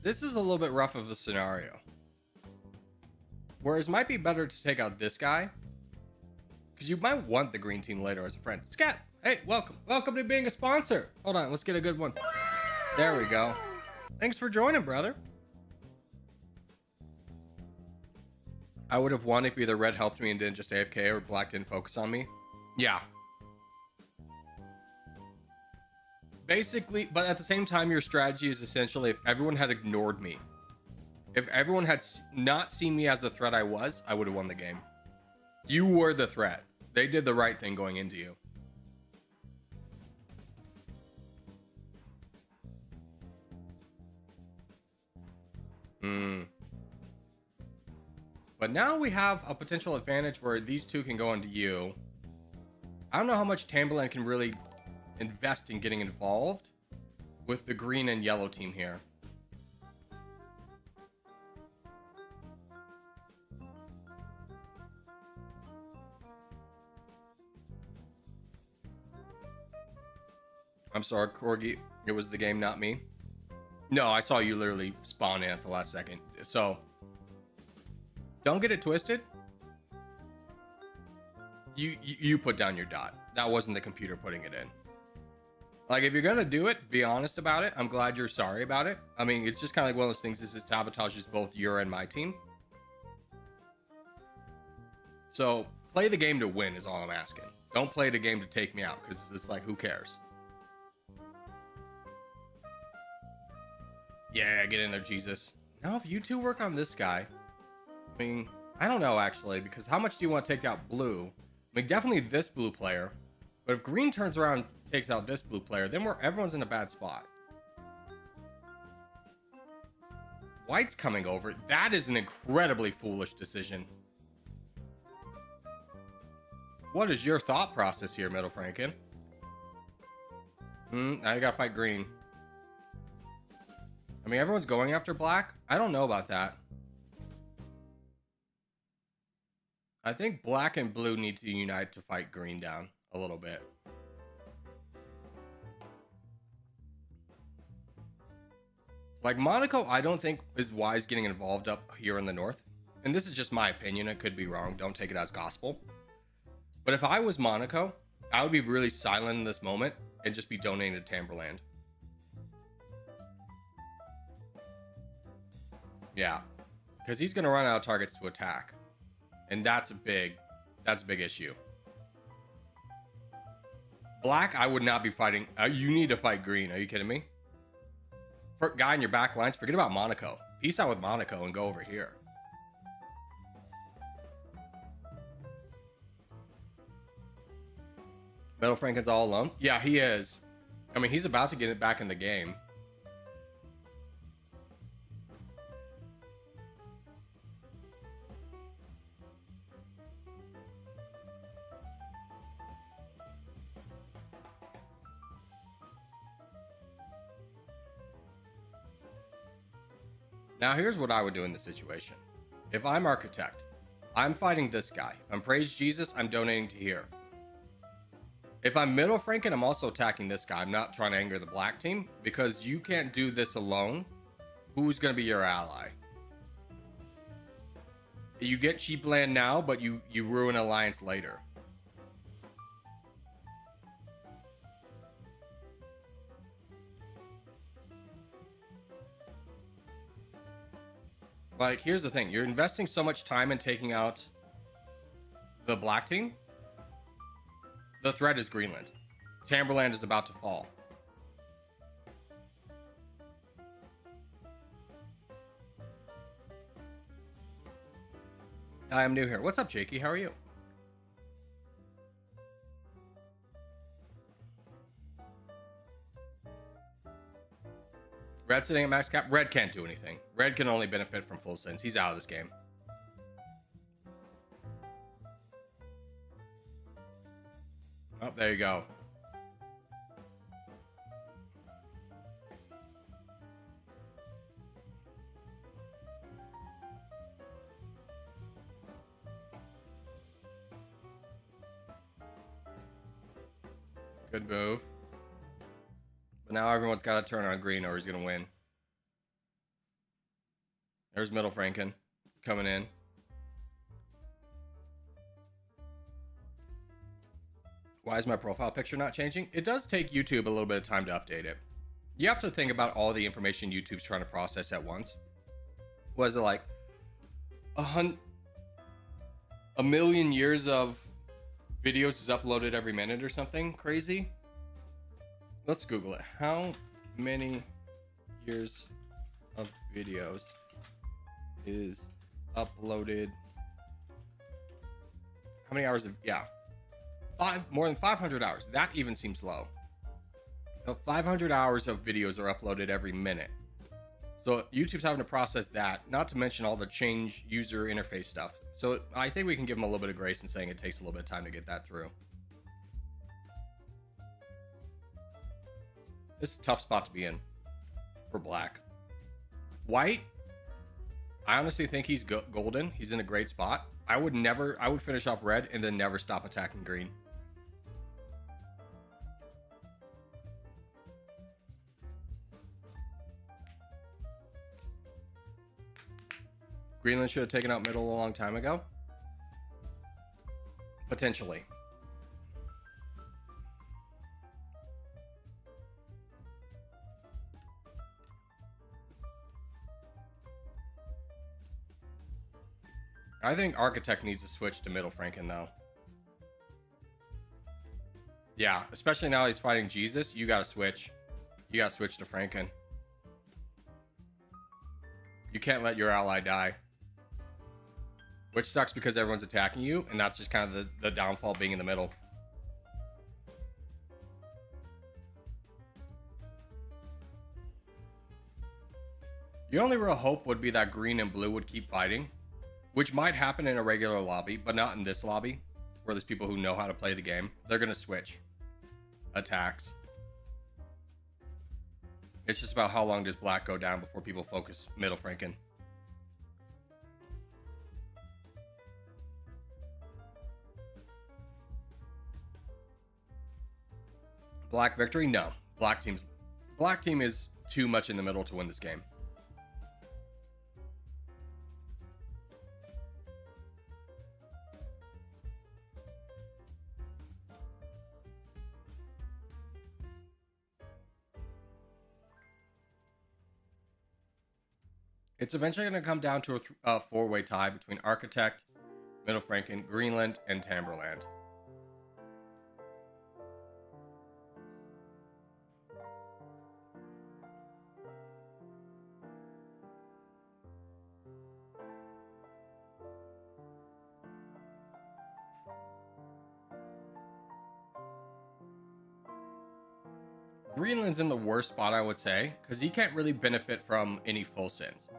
this is a little bit rough of a scenario. Whereas it might be better to take out this guy, because you might want the green team later as a friend. Scat, hey, welcome. Welcome to being a sponsor. Hold on, let's get a good one. There we go. Thanks for joining, brother. I would have won if either red helped me and didn't just AFK or black didn't focus on me. Yeah. Basically, but at the same time, your strategy is essentially if everyone had ignored me. If everyone had not seen me as the threat I was, I would have won the game. You were the threat. They did the right thing going into you. But now we have a potential advantage where these two can go into you. I don't know how much Tamberland can really invest in getting involved with the green and yellow team here. I'm sorry, Corgi. It was the game, not me. No, I saw you literally spawn in at the last second. So, don't get it twisted. You put down your dot. That wasn't the computer putting it in. Like, if you're gonna do it, be honest about it. I'm glad you're sorry about it. I mean, it's just kind of like one of those things. This is sabotages both your and my team. So, play the game to win is all I'm asking. Don't play the game to take me out, because it's like, who cares? Yeah, get in there, Jesus. Now, if you two work on this guy, I mean, I don't know, actually, because how much do you want to take out blue? I mean, definitely this blue player. But if green turns around and takes out this blue player, then everyone's in a bad spot. White's coming over. That is an incredibly foolish decision. What is your thought process here, Middle Franken? Now you gotta fight green. I mean, everyone's going after black. I don't know about that. I think black and blue need to unite to fight green down a little bit. Like, Monaco, I don't think is wise getting involved up here in the north. And this is just my opinion. It could be wrong. Don't take it as gospel. But if I was Monaco, I would be really silent in this moment and just be donating to Tamberland. Yeah, because he's going to run out of targets to attack. And that's a big issue. Black, I would not be fighting. You need to fight green. Are you kidding me? For guy in your back lines, forget about Monaco. Peace out with Monaco and go over here. Middle Franken's all alone? Yeah, he is. I mean, he's about to get it back in the game. Now, here's what I would do in this situation. If I'm Architect, I'm fighting this guy. If I'm Praise Jesus, I'm donating to here. If I'm Middle Franken, I'm also attacking this guy. I'm not trying to anger the black team because you can't do this alone. Who's going to be your ally? You get cheap land now, but you ruin alliance later. Like, here's the thing. You're investing so much time in taking out the black team. The threat is Greenland. Tamberland is about to fall. I am new here. What's up, Jakey? How are you? Red sitting at max cap. Red can't do anything. Red can only benefit from full sends. He's out of this game. Oh, there you go. Good move. But now everyone's got to turn on green or he's going to win. There's Middle Franken coming in. Why is my profile picture not changing? It does take YouTube a little bit of time to update it. You have to think about all the information YouTube's trying to process at once. Was it like a million years of videos is uploaded every minute or something crazy? Let's Google it. How many years of videos is uploaded? How many hours of, yeah. More than 500 hours. That even seems low. 500 hours of videos are uploaded every minute. So YouTube's having to process that, not to mention all the change user interface stuff. So I think we can give them a little bit of grace in saying it takes a little bit of time to get that through. This is a tough spot to be in for black. White, I honestly think he's golden. He's in a great spot. I would finish off red and then never stop attacking green. Greenland should have taken out middle a long time ago. Potentially. I think Architect needs to switch to Middle Franken, though. Yeah, especially now he's fighting Jesus. You gotta switch. You gotta switch to Franken. You can't let your ally die. Which sucks because everyone's attacking you, and that's just kind of the downfall being in the middle. Your only real hope would be that green and blue would keep fighting, which might happen in a regular lobby, but not in this lobby, where there's people who know how to play the game. They're going to switch attacks. It's just about how long does black go down before people focus Middle Franken. Black victory? No. Black team is too much in the middle to win this game. It's eventually going to come down to a four-way tie between Architect, Middle Franken, Greenland, and Tamberland. Greenland's in the worst spot, I would say, because he can't really benefit from any full sends.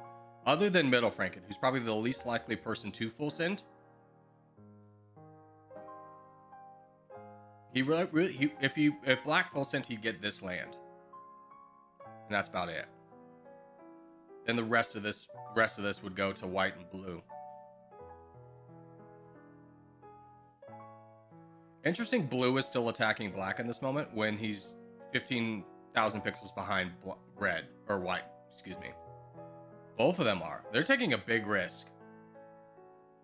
Other than Middle Franken, who's probably the least likely person to full send. If Black full sent, he'd get this land. And that's about it. Then the rest of this would go to white and blue. Interesting, blue is still attacking black in this moment when he's 15,000 pixels behind red or white, excuse me. Both of them are. They're taking a big risk.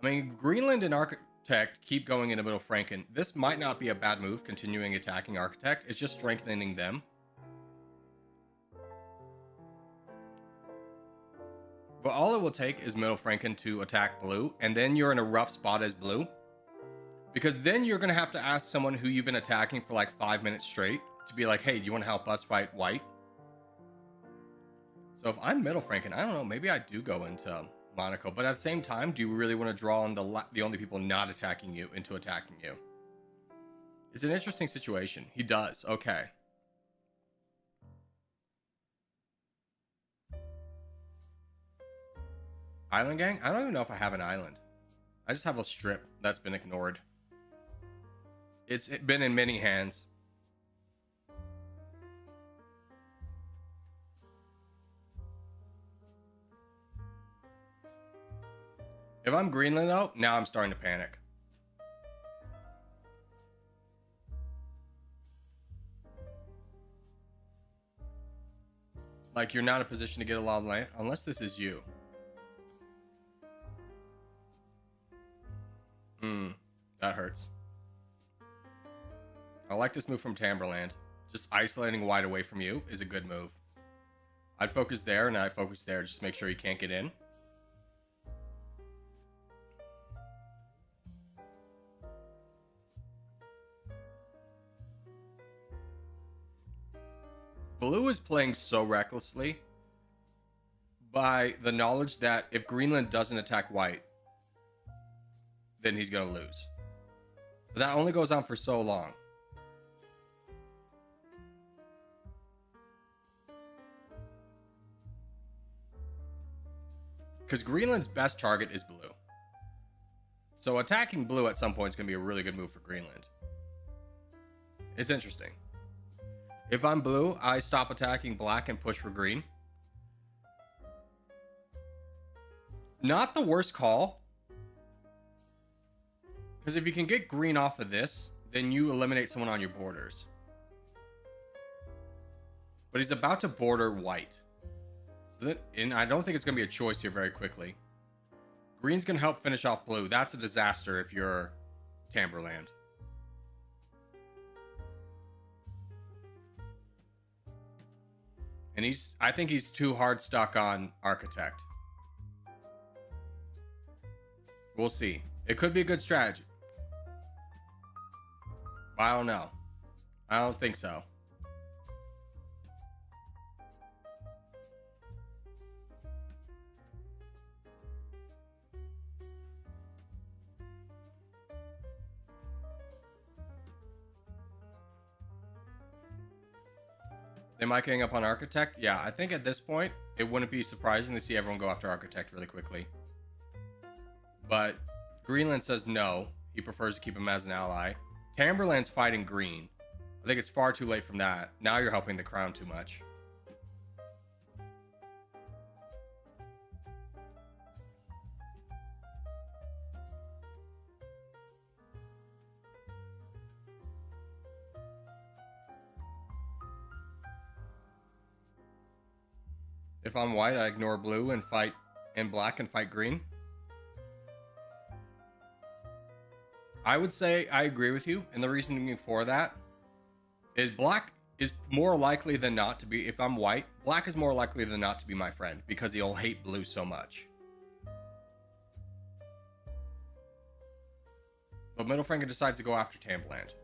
I mean, Greenland and Architect keep going into Middle Franken. This might not be a bad move, continuing attacking Architect. It's just strengthening them. But all it will take is Middle Franken to attack blue, and then you're in a rough spot as blue. Because then you're going to have to ask someone who you've been attacking for like 5 minutes straight to be like, hey, do you want to help us fight white? So if I'm Middle Franken, I don't know, maybe I do go into Monaco. But at the same time, do you really want to draw on the only people not attacking you into attacking you? It's an interesting situation. He does. Okay. Island gang? I don't even know if I have an island. I just have a strip that's been ignored. It's been in many hands. If I'm Greenland though, now I'm starting to panic. Like, you're not in a position to get a lot of land unless this is you. That hurts. I like this move from Tamberland. Just isolating white away from you is a good move. I'd focus there and I'd focus there. Just make sure he can't get in. Blue is playing so recklessly by the knowledge that if Greenland doesn't attack white, then he's going to lose. But that only goes on for so long. Because Greenland's best target is blue. So attacking blue at some point is going to be a really good move for Greenland. It's interesting. If I'm blue, I stop attacking black and push for green. Not the worst call. Because if you can get green off of this, then you eliminate someone on your borders. But he's about to border white. And I don't think it's going to be a choice here very quickly. Green's going to help finish off blue. That's a disaster if you're Tamberland. And I think he's too hard stuck on Architect. We'll see. It could be a good strategy. But I don't know. I don't think so. Am I getting up on Architect? Yeah, I think at this point, it wouldn't be surprising to see everyone go after Architect really quickly. But Greenland says no. He prefers to keep him as an ally. Tamberland's fighting green. I think it's far too late from that. Now you're helping the crown too much. If I'm white, I ignore blue and fight in black and fight green. I would say I agree with you, and the reasoning for that is black is more likely than not to be, if I'm white, black is more likely than not to be my friend because he'll hate blue so much. But Middle Franken decides to go after Tamberland.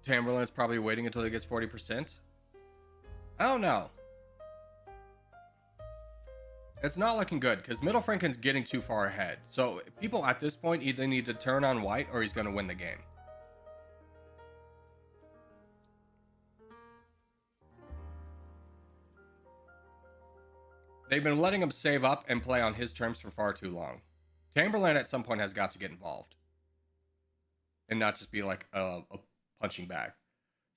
Tamberland's probably waiting until he gets 40%. I don't know. It's not looking good because Middle Franken's getting too far ahead. So people at this point either need to turn on white or he's going to win the game. They've been letting him save up and play on his terms for far too long. Tamberland at some point has got to get involved. And not just be like a punching bag.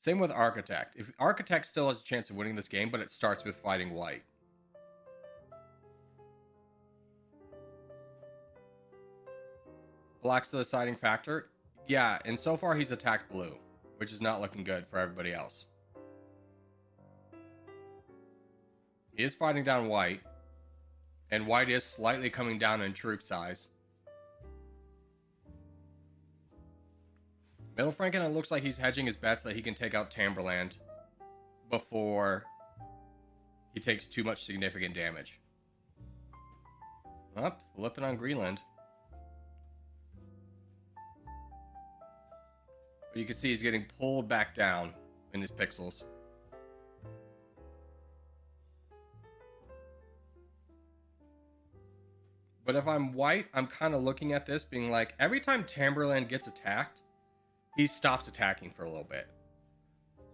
Same with Architect. If Architect still has a chance of winning this game, but it starts with fighting white. Black's the deciding factor. Yeah, and so far he's attacked blue, which is not looking good for everybody else. He is fighting down white, and white is slightly coming down in troop size. Middle Franken, it looks like he's hedging his bets that he can take out Tamberland before he takes too much significant damage. Up, flipping on Greenland. But you can see he's getting pulled back down in his pixels. But if I'm white, I'm kind of looking at this being like, every time Tamberland gets attacked, he stops attacking for a little bit.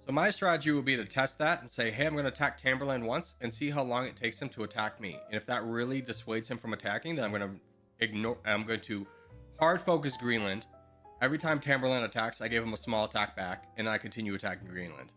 So my strategy would be to test that and say, hey, I'm going to attack Tamberland once and see how long it takes him to attack me. And if that really dissuades him from attacking, then I'm going to hard focus Greenland. Every time Tamberland attacks, I give him a small attack back, and I continue attacking Greenland.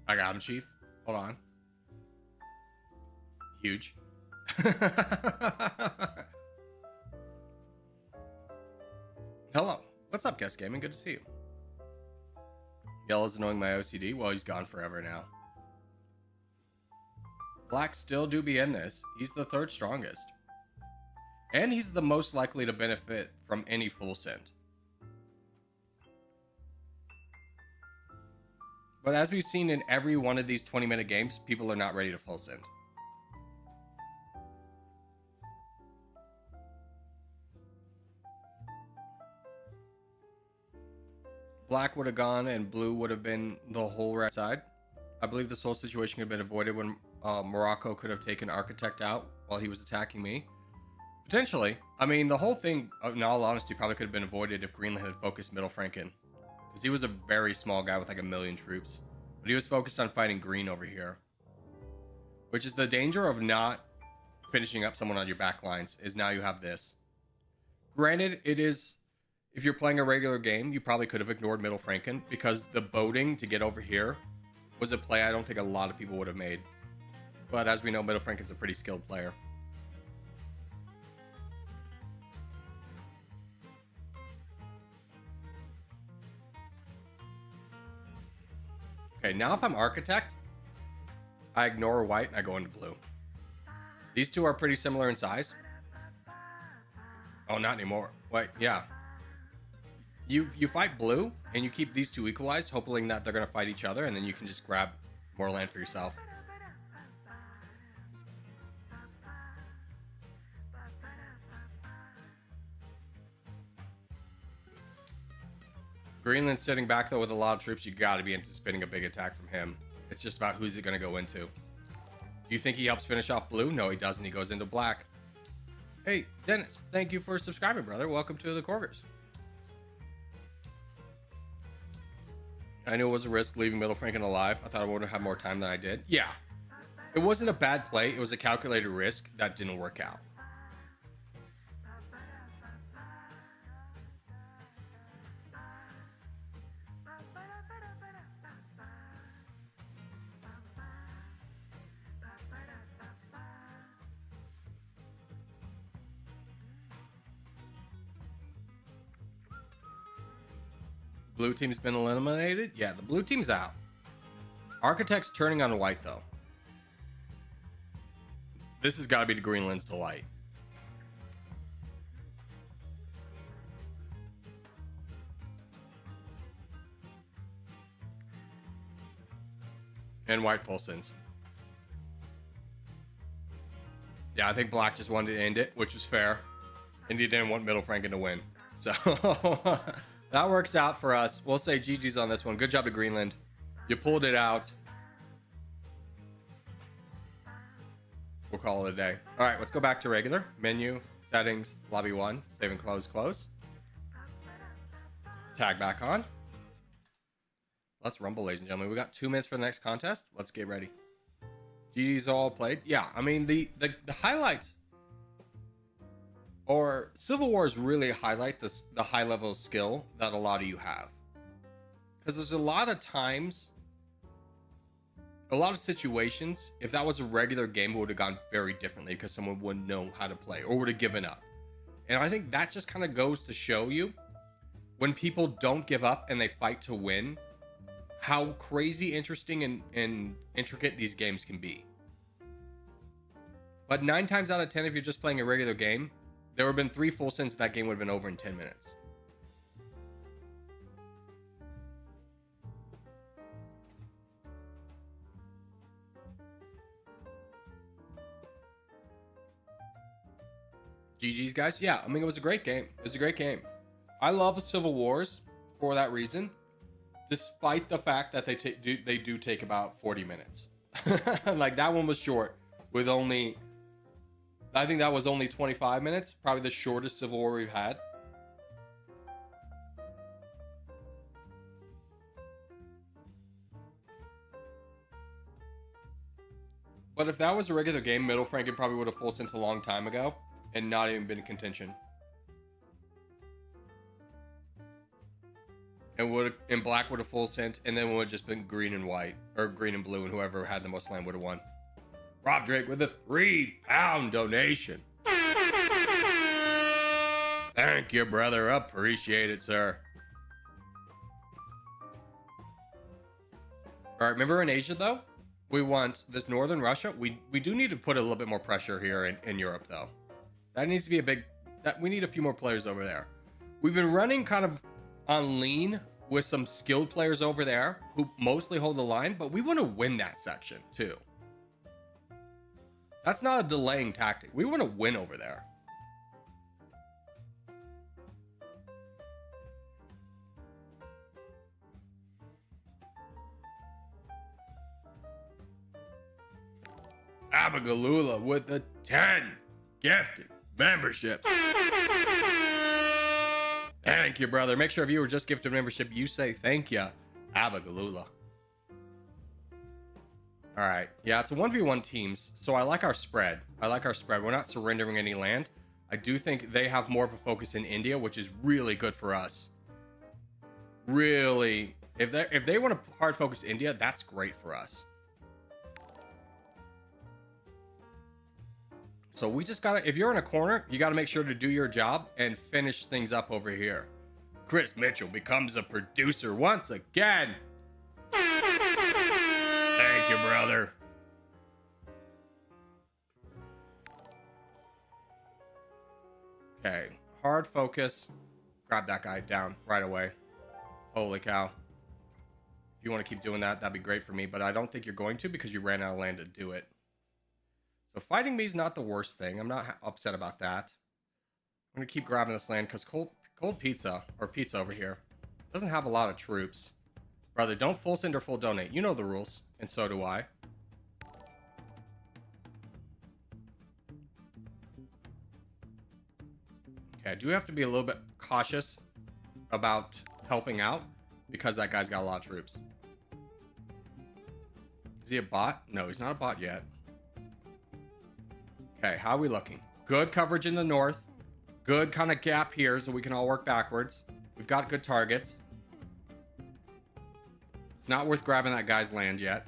I got him, Chief. Hold on. Huge. Hello. What's up, Guest Gaming? Good to see you. Yellow's annoying my OCD. Well, he's gone forever now. Black still do be in this. He's the third strongest. And he's the most likely to benefit from any full send. But as we've seen in every one of these 20-minute games, people are not ready to full send. Black would have gone and blue would have been the whole right side. I believe this whole situation could have been avoided when Morocco could have taken Architect out while he was attacking me. Potentially. I mean, the whole thing, in all honesty, probably could have been avoided if Greenland had focused Middle Franken. Because he was a very small guy with like 1 million troops. But he was focused on fighting green over here. Which is the danger of not finishing up someone on your back lines, is now you have this. Granted, it is... If you're playing a regular game, you probably could have ignored Middle Franken, because the boating to get over here was a play I don't think a lot of people would have made. But as we know, Middle Franken's a pretty skilled player. Okay, now if I'm Architect, I ignore white and I go into blue. These two are pretty similar in size. Oh, not anymore. Wait, yeah. You fight blue and you keep these two equalized, hoping that they're going to fight each other, and then you can just grab more land for yourself. Greenland's sitting back, though, with a lot of troops. You got to be anticipating a big attack from him. It's just about who's it going to go into. Do you think he helps finish off blue? No, he doesn't. He goes into black. Hey, Dennis, thank you for subscribing, brother. Welcome to the Corgers. I knew it was a risk leaving Middle Franken alive. I thought I would have had more time than I did. Yeah. It wasn't a bad play. It was a calculated risk that didn't work out. Blue team's been eliminated? Yeah, the blue team's out. Architect's turning on white, though. This has got to be the Greenland's delight. And white full sends. Yeah, I think black just wanted to end it, which was fair. India didn't want Middle Franken to win. So that works out for us. We'll say GG's on this one. Good job to Greenland. You pulled it out. We'll call it a day. All right, let's go back to regular. Menu, settings, lobby 1, save and close, close. Tag back on. Let's rumble, ladies and gentlemen. We got 2 minutes for the next contest. Let's get ready. GG's all played. Yeah, I mean, the highlights or Civil Wars really highlight the high level of skill that a lot of you have. Because there's a lot of times, a lot of situations, if that was a regular game, it would have gone very differently because someone wouldn't know how to play or would have given up. And I think that just kind of goes to show you when people don't give up and they fight to win, how crazy interesting and intricate these games can be. But 9 times out of 10, if you're just playing a regular game, there would have been 3 full sends that game would have been over in 10 minutes. GG's, guys. Yeah, I mean, it was a great game. It was a great game. I love Civil Wars for that reason, despite the fact that they do take about 40 minutes. Like, that one was short with only, I think that was only 25 minutes, probably the shortest Civil War we've had. But if that was a regular game, Middle Franken probably would have full sent a long time ago and not even been in contention. And black would have full sent, and then would have just been green and white, or green and blue, and whoever had the most land would have won. Rob Drake with a £3 donation. Thank you, brother. Appreciate it, sir. All right, remember in Asia, though, we want this northern Russia. We do need to put a little bit more pressure here in Europe, though. That needs to be a big... we need a few more players over there. We've been running kind of on lean with some skilled players over there who mostly hold the line, but we want to win that section, too. That's not a delaying tactic. We want to win over there. Abigalula with the 10 gifted memberships. Thank you, brother. Make sure if you were just gifted membership, you say thank you, Abigalula. All right. Yeah, it's a 1v1 teams, so I like our spread. We're not surrendering any land. I do think they have more of a focus in India, which is really good for us. Really, if they want to hard focus India, that's great for us. So we just gotta, if you're in a corner, you gotta make sure to do your job and finish things up over here. Chris Mitchell becomes a producer once again. Thank you, brother. Okay, hard focus. Grab that guy down right away. Holy cow. If you want to keep doing that, that'd be great for me, but I don't think you're going to because you ran out of land to do it. So fighting me is not the worst thing. I'm not upset about that. I'm going to keep grabbing this land because cold pizza, or pizza over here, doesn't have a lot of troops. Brother, don't full send or full donate. You know the rules, and so do I. Okay, I do have to be a little bit cautious about helping out because that guy's got a lot of troops. Is he a bot? No, he's not a bot yet. Okay, how are we looking? Good coverage in the north. Good kind of gap here so we can all work backwards. We've got good targets. It's not worth grabbing that guy's land yet.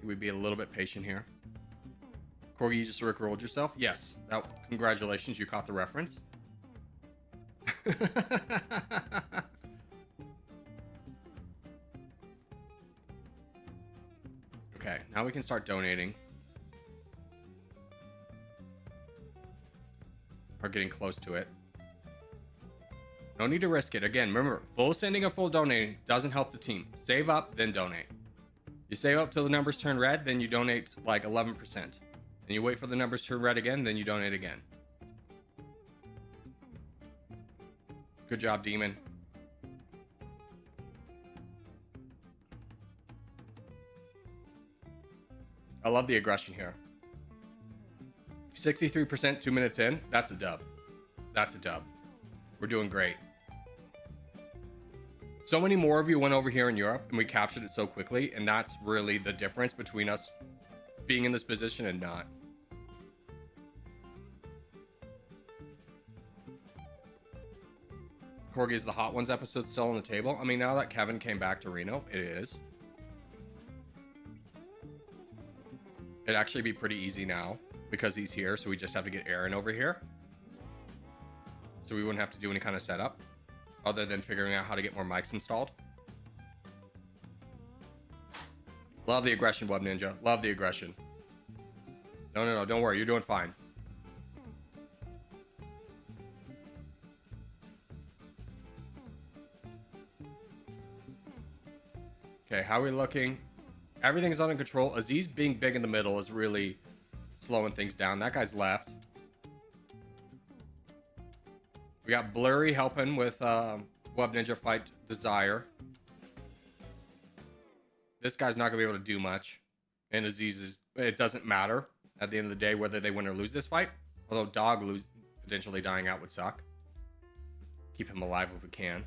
We'd be a little bit patient here. Corgi, you just rickrolled yourself? Yes. Oh, congratulations, you caught the reference. Okay, now we can start donating. Or getting close to it. No need to risk it. Again, remember, full sending or full donating doesn't help the team. Save up, then donate. You save up till the numbers turn red, then you donate like 11%. And you wait for the numbers to turn red again, then you donate again. Good job, Demon. I love the aggression here. 63% 2 minutes in. That's a dub. That's a dub. We're doing great. So many more of you went over here in Europe and we captured it so quickly, and that's really the difference between us being in this position and not. Corgi's the Hot Ones episode still on the table. I mean, now that Kevin came back to Reno, it is. It'd actually be pretty easy now because he's here, so we just have to get Aaron over here. So we wouldn't have to do any kind of setup other than figuring out how to get more mics installed. Love the aggression, Web Ninja. Love the aggression. No, don't worry. You're doing fine. Okay, how are we looking? Everything's under control. Aziz being big in the middle is really slowing things down. That guy's left. We got Blurry helping with Web Ninja fight Desire. This guy's not gonna be able to do much. And Aziz is, it doesn't matter at the end of the day whether they win or lose this fight. Although Dog potentially dying out would suck. Keep him alive if we can.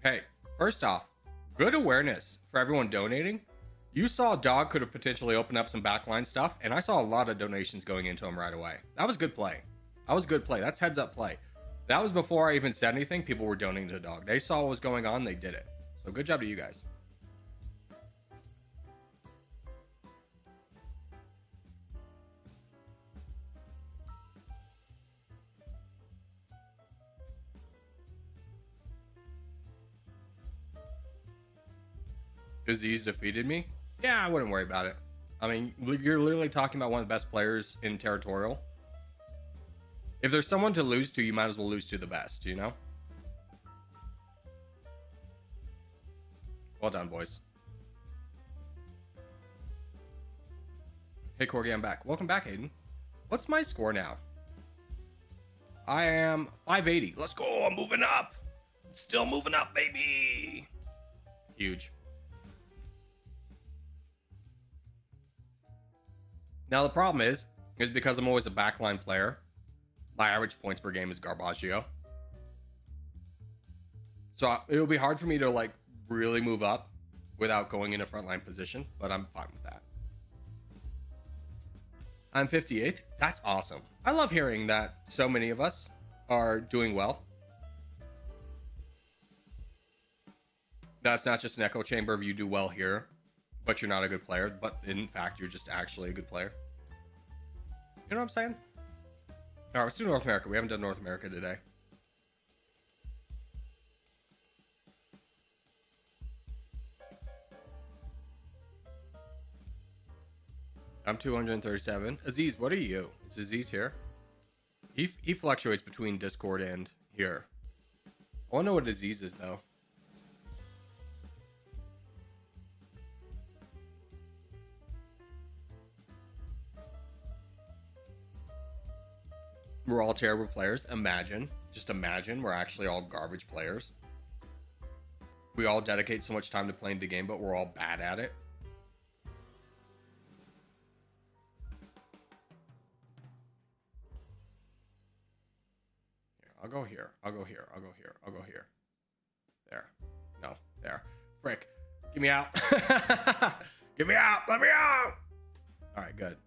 Hey, first off, good awareness for everyone donating. You saw Dog could have potentially opened up some backline stuff, and I saw a lot of donations going into him right away. That was good play. That was good play. That's heads up play. That was before I even said anything. People were donating to Dog. They saw what was going on. They did it. So good job to you guys. Aziz defeated me? Yeah, I wouldn't worry about it. I mean, you're literally talking about one of the best players in Territorial. If there's someone to lose to, you might as well lose to the best, you know? Well done, boys. Hey, Corgi, I'm back. Welcome back, Aiden. What's my score now? I am 580. Let's go. I'm moving up. Still moving up, baby. Huge. Now, the problem is because I'm always a backline player, my average points per game is Garbaggio. So it'll be hard for me to, like, really move up without going in a frontline position, but I'm fine with that. I'm 58th. That's awesome. I love hearing that so many of us are doing well. That's not just an echo chamber of you do well here, but you're not a good player, but in fact, you're just actually a good player. You know what I'm saying? All right, let's do North America. We haven't done North America today. I'm 237. Aziz, what are you? Is Aziz here? He fluctuates between Discord and here. I want to know what Aziz is, though. We're all terrible players. Imagine. Just imagine we're actually all garbage players. We all dedicate so much time to playing the game, but we're all bad at it. I'll go here. I'll go here. I'll go here. I'll go here. There. No. There. Frick. Get me out. Get me out. Let me out. All right. Good.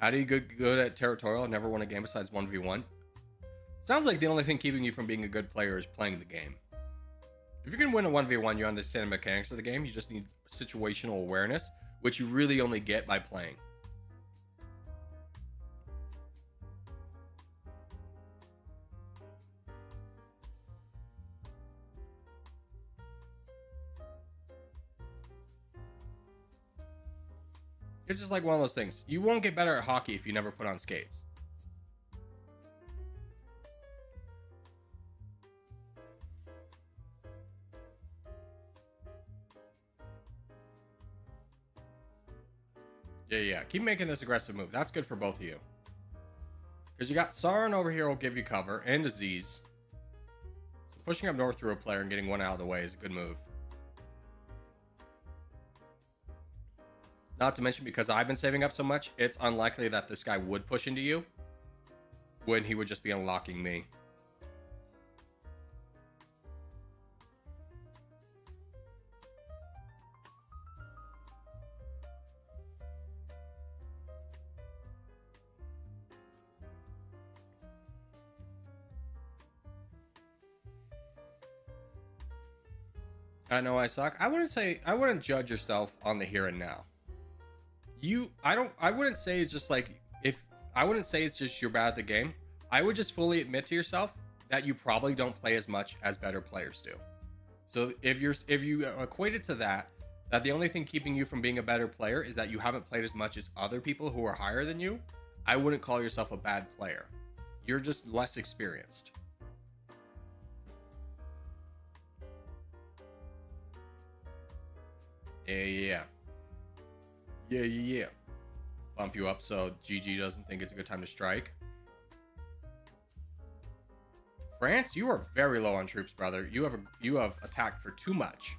How do you get good at Territorial and never won a game besides 1v1? Sounds like the only thing keeping you from being a good player is playing the game. If you're going to win a 1v1, you understand the mechanics of the game. You just need situational awareness, which you really only get by playing. It's just like one of those things. You won't get better at hockey if you never put on skates. Yeah. Keep making this aggressive move. That's good for both of you. Because you got Sauron over here will give you cover, and Aziz. So pushing up north through a player and getting one out of the way is a good move. Not to mention, because I've been saving up so much, it's unlikely that this guy would push into you when he would just be unlocking me. I know I suck. I wouldn't judge yourself on the here and now. I wouldn't say it's just like, I wouldn't say it's just you're bad at the game. I would just fully admit to yourself that you probably don't play as much as better players do. So if you equate it to that the only thing keeping you from being a better player is that you haven't played as much as other people who are higher than you, I wouldn't call yourself a bad player. You're just less experienced. Yeah. Bump you up so GG doesn't think it's a good time to strike. France, you are very low on troops, brother. You have attacked for too much.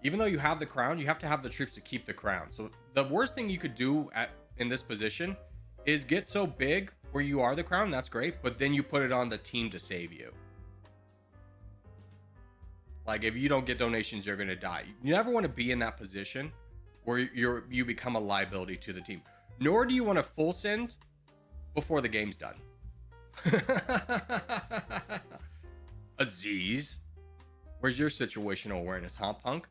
Even though you have the crown, you have to have the troops to keep the crown. So the worst thing you could do in this position is get so big where you are the crown. That's great, but then you put it on the team to save you. Like, if you don't get donations, you're gonna die. You never want to be in that position where you become a liability to the team. Nor do you want to full send before the game's done. Aziz, where's your situational awareness, huh, punk?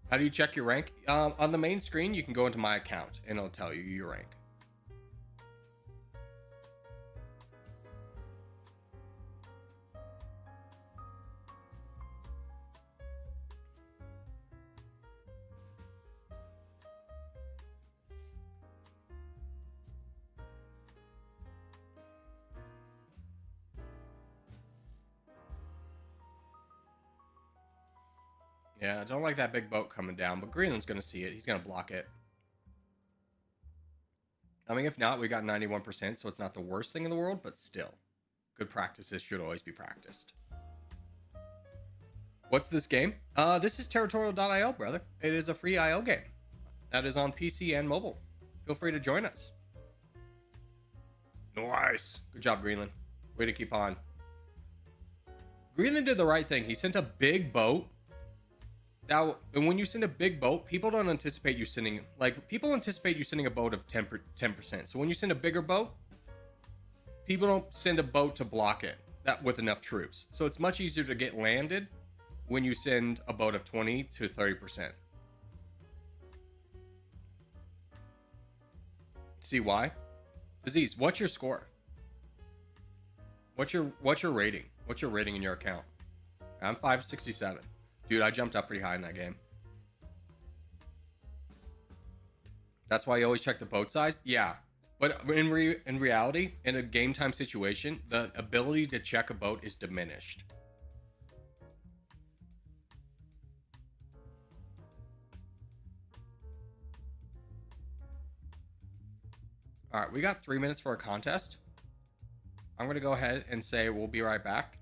How do you check your rank? On the main screen, you can go into my account and it'll tell you your rank. Yeah, I don't like that big boat coming down, but Greenland's going to see it. He's going to block it. I mean, if not, we got 91%, so it's not the worst thing in the world, but still. Good practices should always be practiced. What's this game? This is Territorial.io, brother. It is a free IO game. That is on PC and mobile. Feel free to join us. Nice. Good job, Greenland. Way to keep on. Greenland did the right thing. He sent a big boat. Now, and when you send a big boat, people don't anticipate you sending, like, people anticipate you sending a boat of 10%. So when you send a bigger boat, people don't send a boat to block it with enough troops. So it's much easier to get landed when you send a boat of 20 to 30%. See why? Aziz, what's your score? What's your rating? What's your rating in your account? I'm 567. Dude, I jumped up pretty high in that game. That's why you always check the boat size? Yeah. But in reality, in a game time situation, the ability to check a boat is diminished. All right, we got 3 minutes for a contest. I'm going to go ahead and say we'll be right back.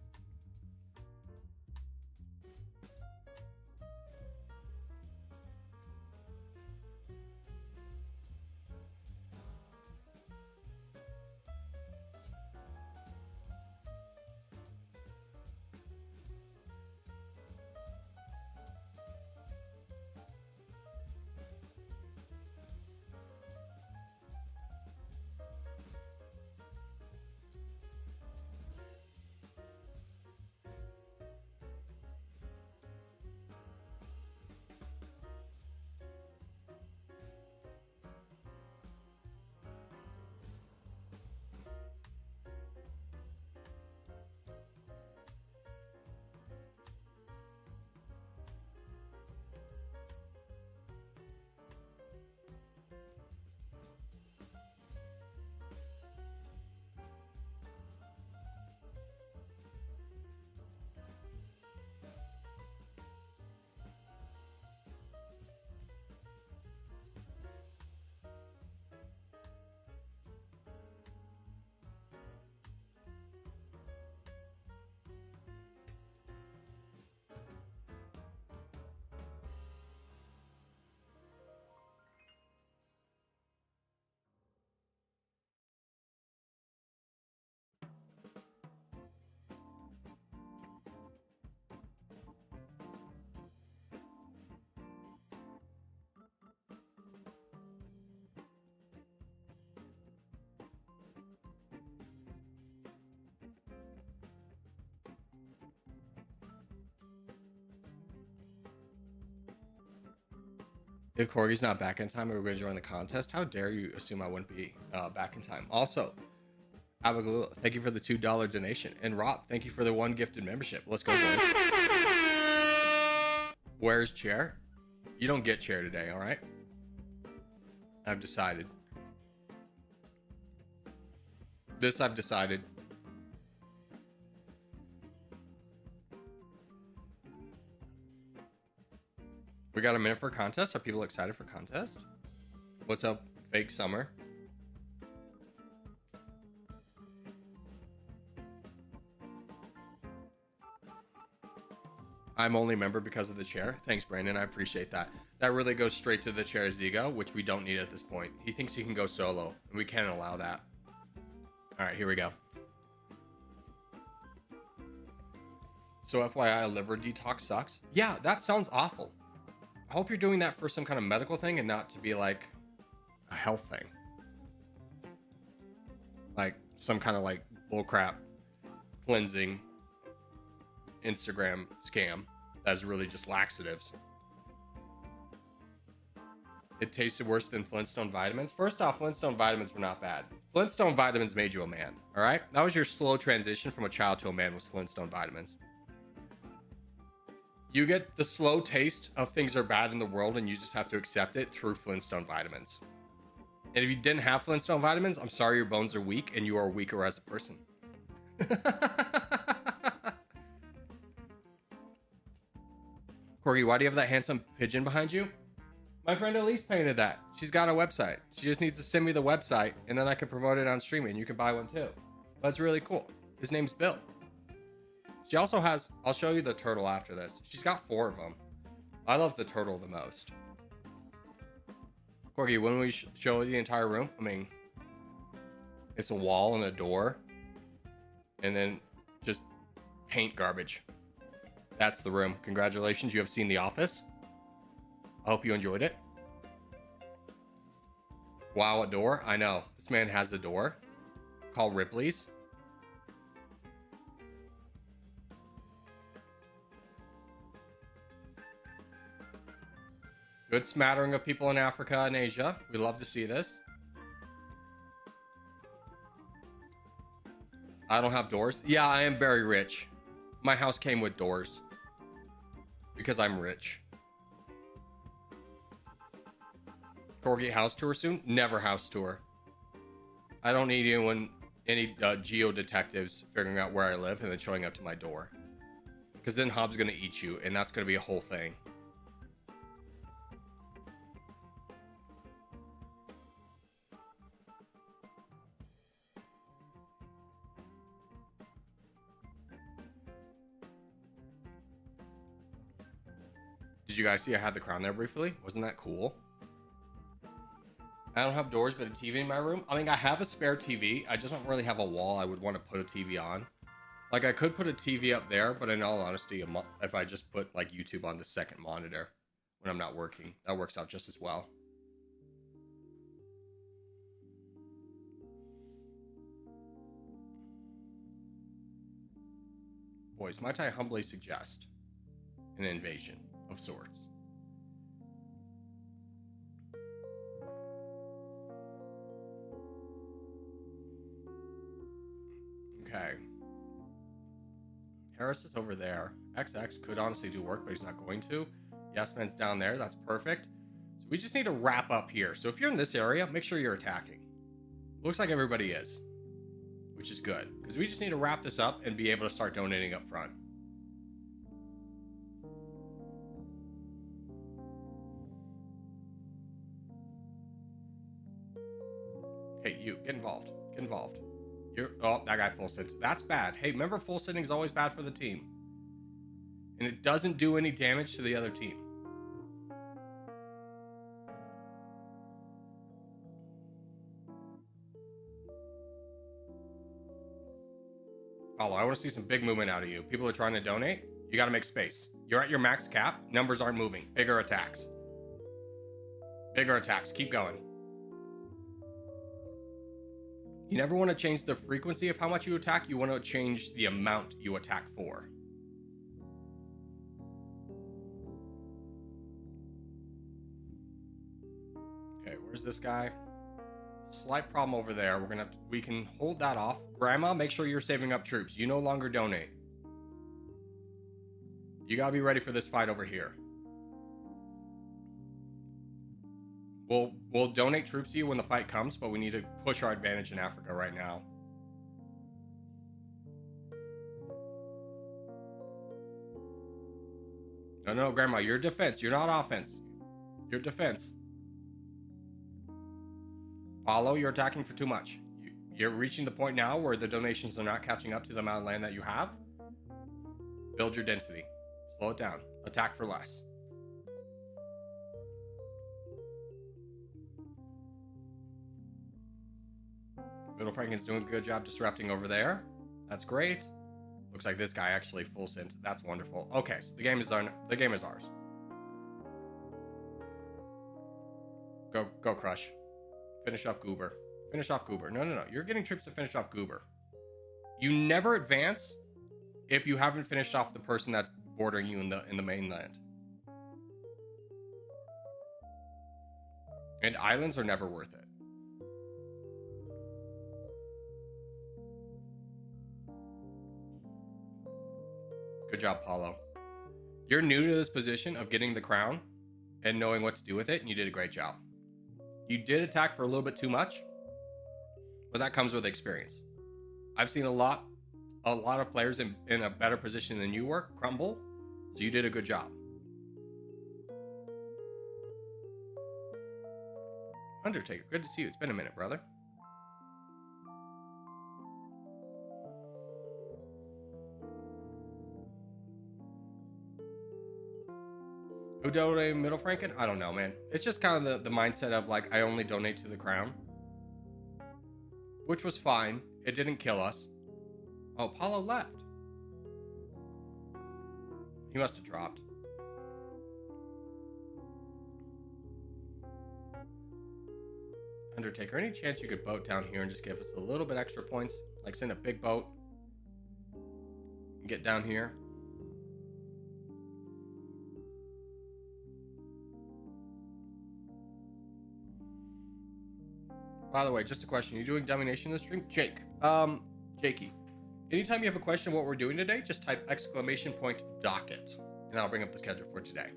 If Corgi's not back in time, we're going to join the contest. How dare you assume I wouldn't be back in time? Also, Abigail, thank you for the $2 donation. And Rob, thank you for the 1 gifted membership. Let's go, boys. Where's chair? You don't get chair today, all right? I've decided. This I've decided. We got a minute for a contest. Are people excited for contest? What's up, fake summer? I'm only a member because of the chair. Thanks, Brandon. I appreciate that. That really goes straight to the chair's ego, which we don't need at this point. He thinks he can go solo, and we can't allow that. All right, here we go. So FYI, liver detox sucks. Yeah, that sounds awful. I hope you're doing that for some kind of medical thing and not to be like a health thing. Like some kind of like bullcrap cleansing Instagram scam that is really just laxatives. It tasted worse than Flintstone vitamins. First off, Flintstone vitamins were not bad. Flintstone vitamins made you a man, all right? That was your slow transition from a child to a man, was Flintstone vitamins. You get the slow taste of things are bad in the world and you just have to accept it through Flintstone vitamins. And if you didn't have Flintstone vitamins, I'm sorry, your bones are weak and you are weaker as a person. Corgi, why do you have that handsome pigeon behind you? My friend Elise painted that. She's got a website. She just needs to send me the website and then I can promote it on streaming. You can buy one too. That's really cool. His name's Bill. She also has, I'll show you the turtle after this. She's got 4 of them. I love the turtle the most. Corgi, when we show the entire room, I mean, it's a wall and a door and then just paint garbage. That's the room. Congratulations, you have seen The Office. I hope you enjoyed it. Wow, a door? I know. This man has a door called Ripley's. Good smattering of people in Africa and Asia. We love to see this. I don't have doors. Yeah, I am very rich. My house came with doors. Because I'm rich. Corgi house tour soon? Never house tour. I don't need any geo detectives figuring out where I live and then showing up to my door. Because then Hobbs gonna eat you and that's gonna be a whole thing. Did you guys see I had the crown there briefly? Wasn't that cool? I don't have doors, but a TV in my room. I mean, I have a spare TV. I just don't really have a wall I would want to put a TV on. Like, I could put a TV up there, but in all honesty, if I just put, like, YouTube on the second monitor when I'm not working, that works out just as well. Boys, might I humbly suggest an invasion of sorts? Okay. Harris is over there. XX could honestly do work, but he's not going to. Yes Man's down there. That's perfect. So we just need to wrap up here. So if you're in this area, make sure you're attacking. Looks like everybody is, which is good, because we just need to wrap this up and be able to start donating up front. Hey, you, get involved. Get involved. Oh, that guy full sit. That's bad. Hey, remember full sitting is always bad for the team. And it doesn't do any damage to the other team. Follow, I want to see some big movement out of you. People are trying to donate. You got to make space. You're at your max cap. Numbers aren't moving. Bigger attacks. Bigger attacks. Keep going. You never want to change the frequency of how much you attack. You want to change the amount you attack for. Where's this guy? Slight problem over there. We're gonna have to, we can hold that off. Grandma, make sure you're saving up troops. You no longer donate. You gotta be ready for this fight over here. We'll donate troops to you when the fight comes, but we need to push our advantage in Africa right now. No, Grandma, you're defense. You're not offense. You're defense. Paulo, you're attacking for too much. You're reaching the point now where the donations are not catching up to the amount of land that you have. Build your density. Slow it down. Attack for less. Little Franken's doing a good job disrupting over there. That's great. Looks like this guy actually full sent. That's wonderful. Okay, so the game is ours. Go Crush. Finish off Goober. Finish off Goober. No. You're getting troops to finish off Goober. You never advance if you haven't finished off the person that's bordering you in the mainland. And islands are never worth it. Good job, Paulo. You're new to this position of getting the crown and knowing what to do with it, and you did a great job. You did attack for a little bit too much, but that comes with experience. I've seen a lot of players in a better position than you were crumble, so you did a good job. Undertaker, good to see you. It's been a minute, brother. Who donated Middle Franken? I don't know, man. It's just kind of the mindset of like, I only donate to the crown. Which was fine. It didn't kill us. Oh, Paulo left. He must have dropped. Undertaker, any chance you could boat down here and just give us a little bit extra points? Like send a big boat. And get down here. By the way, just a question. You doing Dummynation this stream? Jake. Jakey. Anytime you have a question of what we're doing today, just type !docket. And I'll bring up the schedule for today.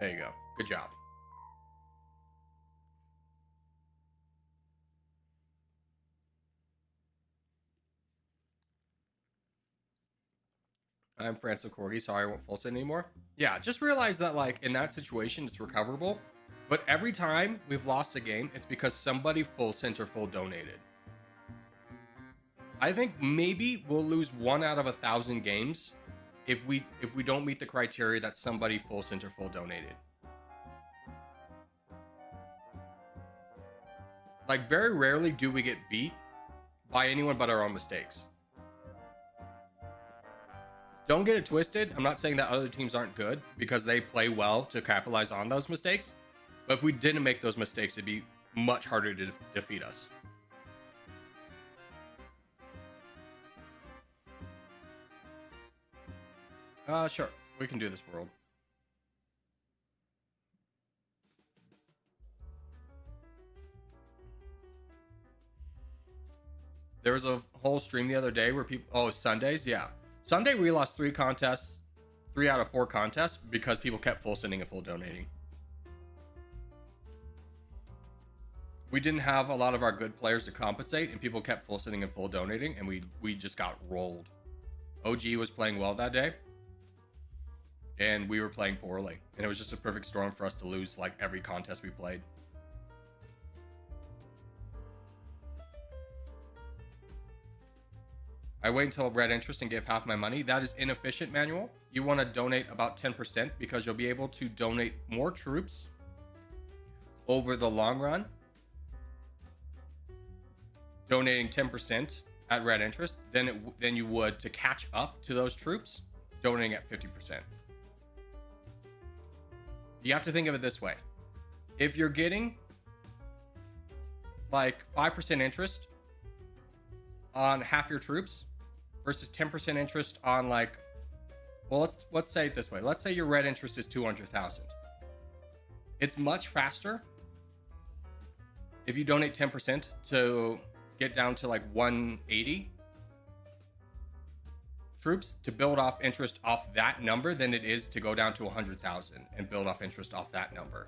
There you go. Good job. I'm Francis Corgi, sorry I won't full send anymore. Yeah, just realize that like in that situation it's recoverable, but every time we've lost a game, it's because somebody full sent or full donated. I think maybe we'll lose 1 out of 1,000 games if we don't meet the criteria that somebody full sent or full donated. Like very rarely do we get beat by anyone but our own mistakes. Don't get it twisted. I'm not saying that other teams aren't good because they play well to capitalize on those mistakes. But if we didn't make those mistakes, it'd be much harder to defeat us. Sure. We can do this world. There was a whole stream the other day where people... Oh, Sundays? Yeah. Sunday we lost 3 contests, 3 out of 4 contests because people kept full sending and full donating. We didn't have a lot of our good players to compensate and people kept full sending and full donating and we just got rolled. OG was playing well that day and we were playing poorly and it was just a perfect storm for us to lose like every contest we played. I wait until red interest and give half my money. That is inefficient, Manuel. You want to donate about 10% because you'll be able to donate more troops over the long run. Donating 10% at red interest than you would to catch up to those troops donating at 50%. You have to think of it this way. If you're getting like 5% interest on half your troops versus 10% interest on like, well, let's say it this way. Let's say your red interest is 200,000. It's much faster if you donate 10% to get down to like 180 troops to build off interest off that number than it is to go down to 100,000 and build off interest off that number.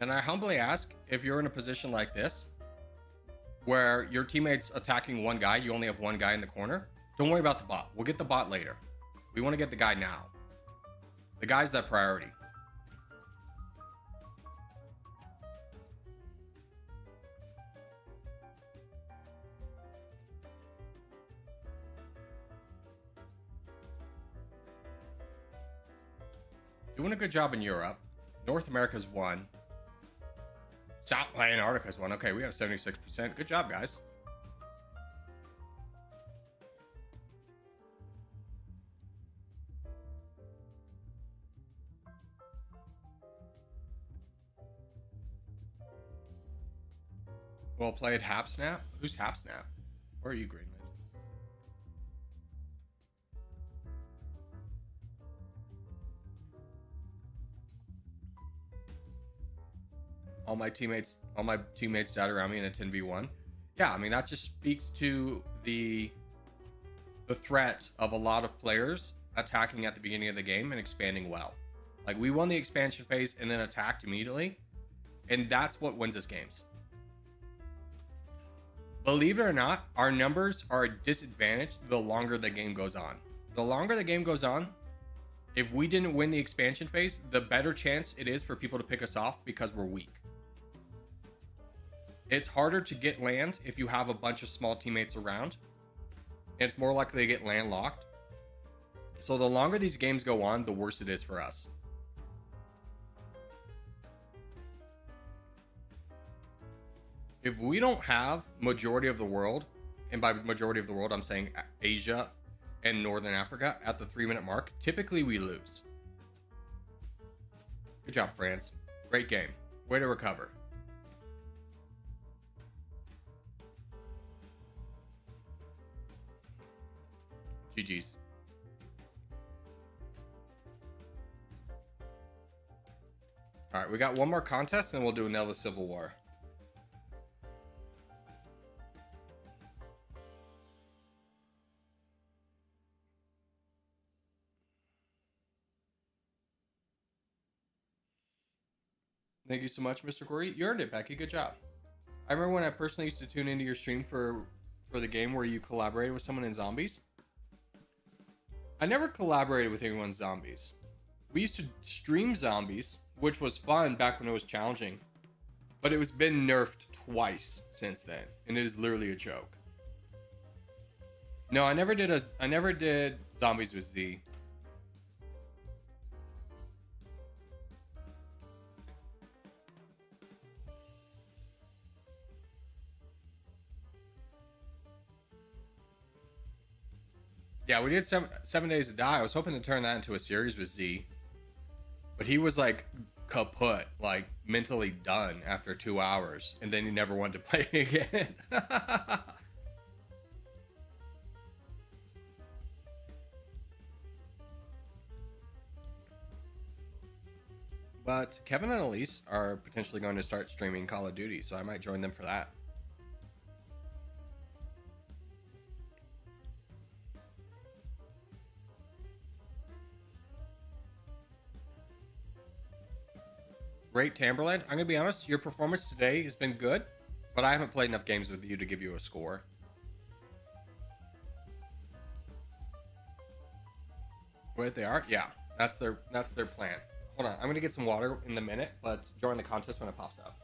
And I humbly ask, if you're in a position like this, where your teammate's attacking one guy, you only have one guy in the corner, don't worry about the bot. We'll get the bot later. We want to get the guy now. The guy's that priority. Doing a good job in Europe. North America's won. South Antarctica's won. Okay, we have 76%. Good job, guys. Well played, Hap Snap. Who's Hap Snap? Where are you, Greenland? All my teammates died around me in a 10v1. Yeah, I mean, that just speaks to the threat of a lot of players attacking at the beginning of the game and expanding well. Like, we won the expansion phase and then attacked immediately, and that's what wins us games. Believe it or not, our numbers are a disadvantage the longer the game goes on. The longer the game goes on, if we didn't win the expansion phase, the better chance it is for people to pick us off because we're weak. It's harder to get land if you have a bunch of small teammates around. And it's more likely to get landlocked. So the longer these games go on, the worse it is for us. If we don't have majority of the world, and by majority of the world, I'm saying Asia and Northern Africa at the 3-minute mark, typically we lose. Good job, France. Great game. Way to recover. GG's. All right, we got one more contest and we'll do another Civil War. Thank you so much, Mr. Corey. You earned it, Becky. Good job. I remember when I personally used to tune into your stream for the game where you collaborated with someone in Zombies. I never collaborated with anyone's Zombies. We used to stream Zombies, which was fun back when it was challenging, but it was been nerfed twice since then, and it is literally a joke. No, I never did Zombies with Z. Yeah, we did 7 Days to Die. I was hoping to turn that into a series with Z, but he was like kaput, like mentally done after 2 hours, and then he never wanted to play again. But Kevin and Elise are potentially going to start streaming Call of Duty, so I might join them for that. Great, Tamberland. I'm going to be honest, your performance today has been good, but I haven't played enough games with you to give you a score. Wait, they are? Yeah, that's their plan. Hold on, I'm going to get some water in a minute, but join the contest when it pops up.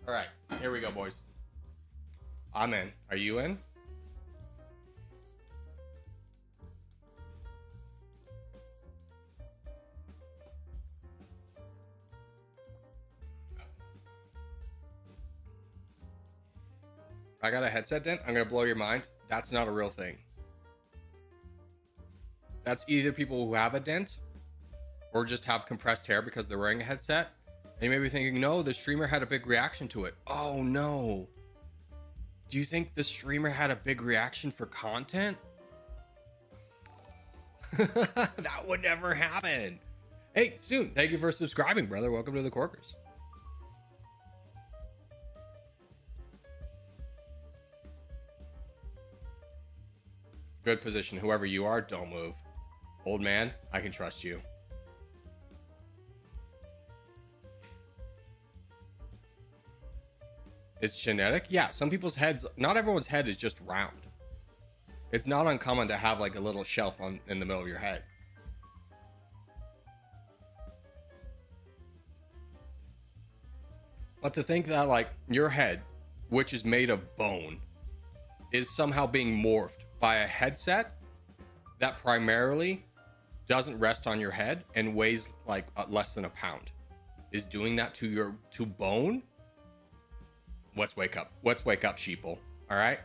All right, here we go, boys. I'm in. Are you in? I got a headset dent. I'm gonna blow your mind. That's not a real thing. That's either people who have a dent or just have compressed hair because they're wearing a headset. And you may be thinking, no, the streamer had a big reaction to it. Oh no. Do you think the streamer had a big reaction for content? That would never happen. Hey, soon. Thank you for subscribing, brother. Welcome to the Corkers. Good position. Whoever you are, don't move. Old man, I can trust you. It's genetic? Yeah, some people's heads, not everyone's head is just round. It's not uncommon to have like a little shelf in the middle of your head. But to think that like your head, which is made of bone, is somehow being morphed by a headset that primarily doesn't rest on your head and weighs like less than a pound, is doing that to bone. Let's wake up. Let's wake up, sheeple. All right.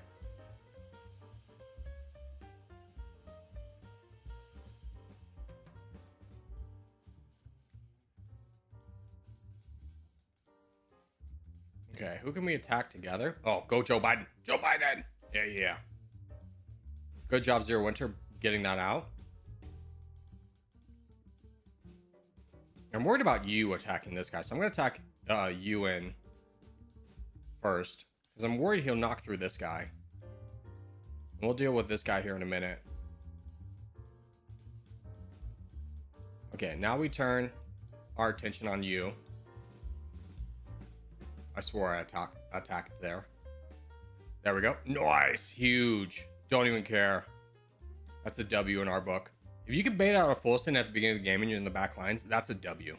Okay, who can we attack together? Oh, go Joe Biden. Joe Biden. Yeah. Good job, Zero Winter, getting that out. I'm worried about you attacking this guy, so I'm going to attack you in first, because I'm worried he'll knock through this guy. And we'll deal with this guy here in a minute. Okay, now we turn our attention on you. I swore I attacked there. There we go. Nice. Huge. Don't even care. That's a W in our book. If you can bait out a full stint at the beginning of the game and you're in the back lines, that's a W.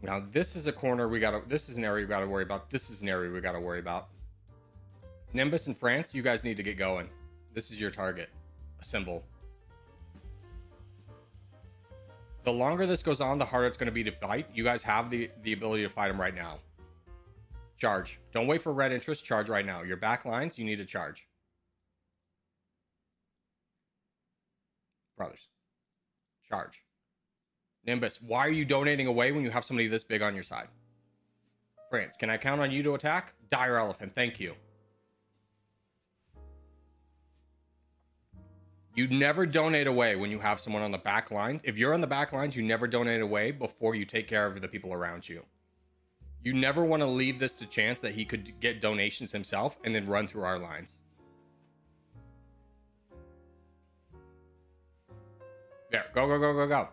Now this is a corner this is an area we gotta worry about. This is an area we gotta worry about. Nimbus in France, you guys need to get going. This is your target. Assemble. The longer this goes on, the harder it's going to be to fight. You guys have the ability to fight them right now. Charge. Don't wait for red interest. Charge right now. Your back lines, you need to charge. Brothers. Charge. Nimbus, why are you donating away when you have somebody this big on your side? France, can I count on you to attack? Dire Elephant, thank you. You never donate away when you have someone on the back lines. If you're on the back lines, you never donate away before you take care of the people around you. You never want to leave this to chance that he could get donations himself and then run through our lines. There, go.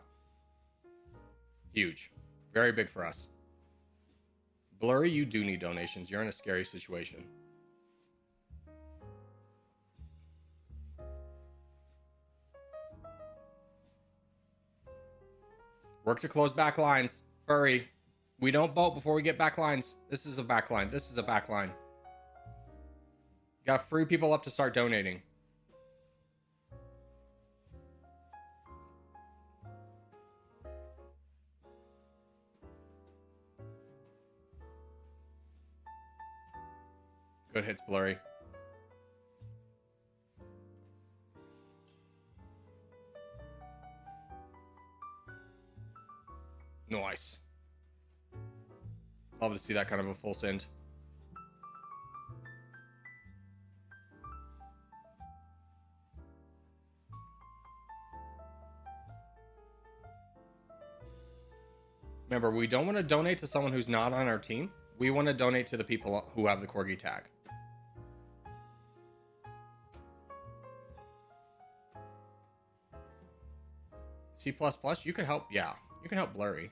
Huge. Very big for us. Blurry, you do need donations. You're in a scary situation. Work to close back lines. Furry. We don't bolt before we get back lines. This is a back line. This is a back line. You gotta free people up to start donating. Good hits, Blurry. Nice. Love to see that kind of a full send. Remember, we don't want to donate to someone who's not on our team. We want to donate to the people who have the Corgi tag. C++, you can help. Yeah, you can help Blurry.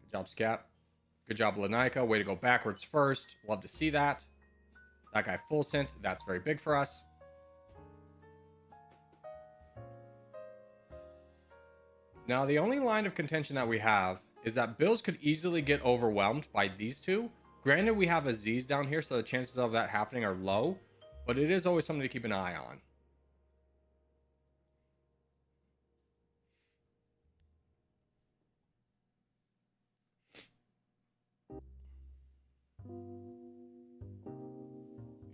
Good job, Scat. Good job, Lanaika. Way to go backwards first. Love to see that. That guy full sent. That's very big for us. Now, the only line of contention that we have is that Bills could easily get overwhelmed by these two. Granted, we have Aziz down here, so the chances of that happening are low, but it is always something to keep an eye on.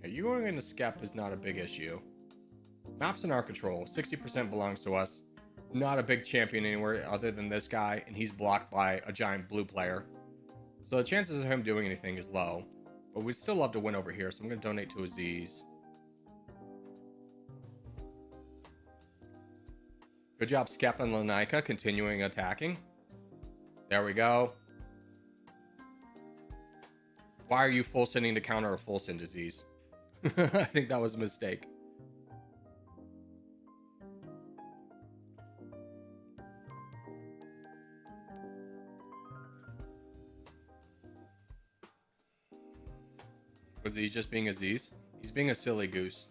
Yeah, you going into Skep is not a big issue. Map's in our control. 60% belongs to us. Not a big champion anywhere other than this guy, and he's blocked by a giant blue player. So the chances of him doing anything is low. But we'd still love to win over here, so I'm going to donate to Aziz. Good job, Skep and Lanika continuing attacking. There we go. Why are you full sending to counter a full send, Aziz? I think that was a mistake. Was he just being Aziz? He's being a silly goose.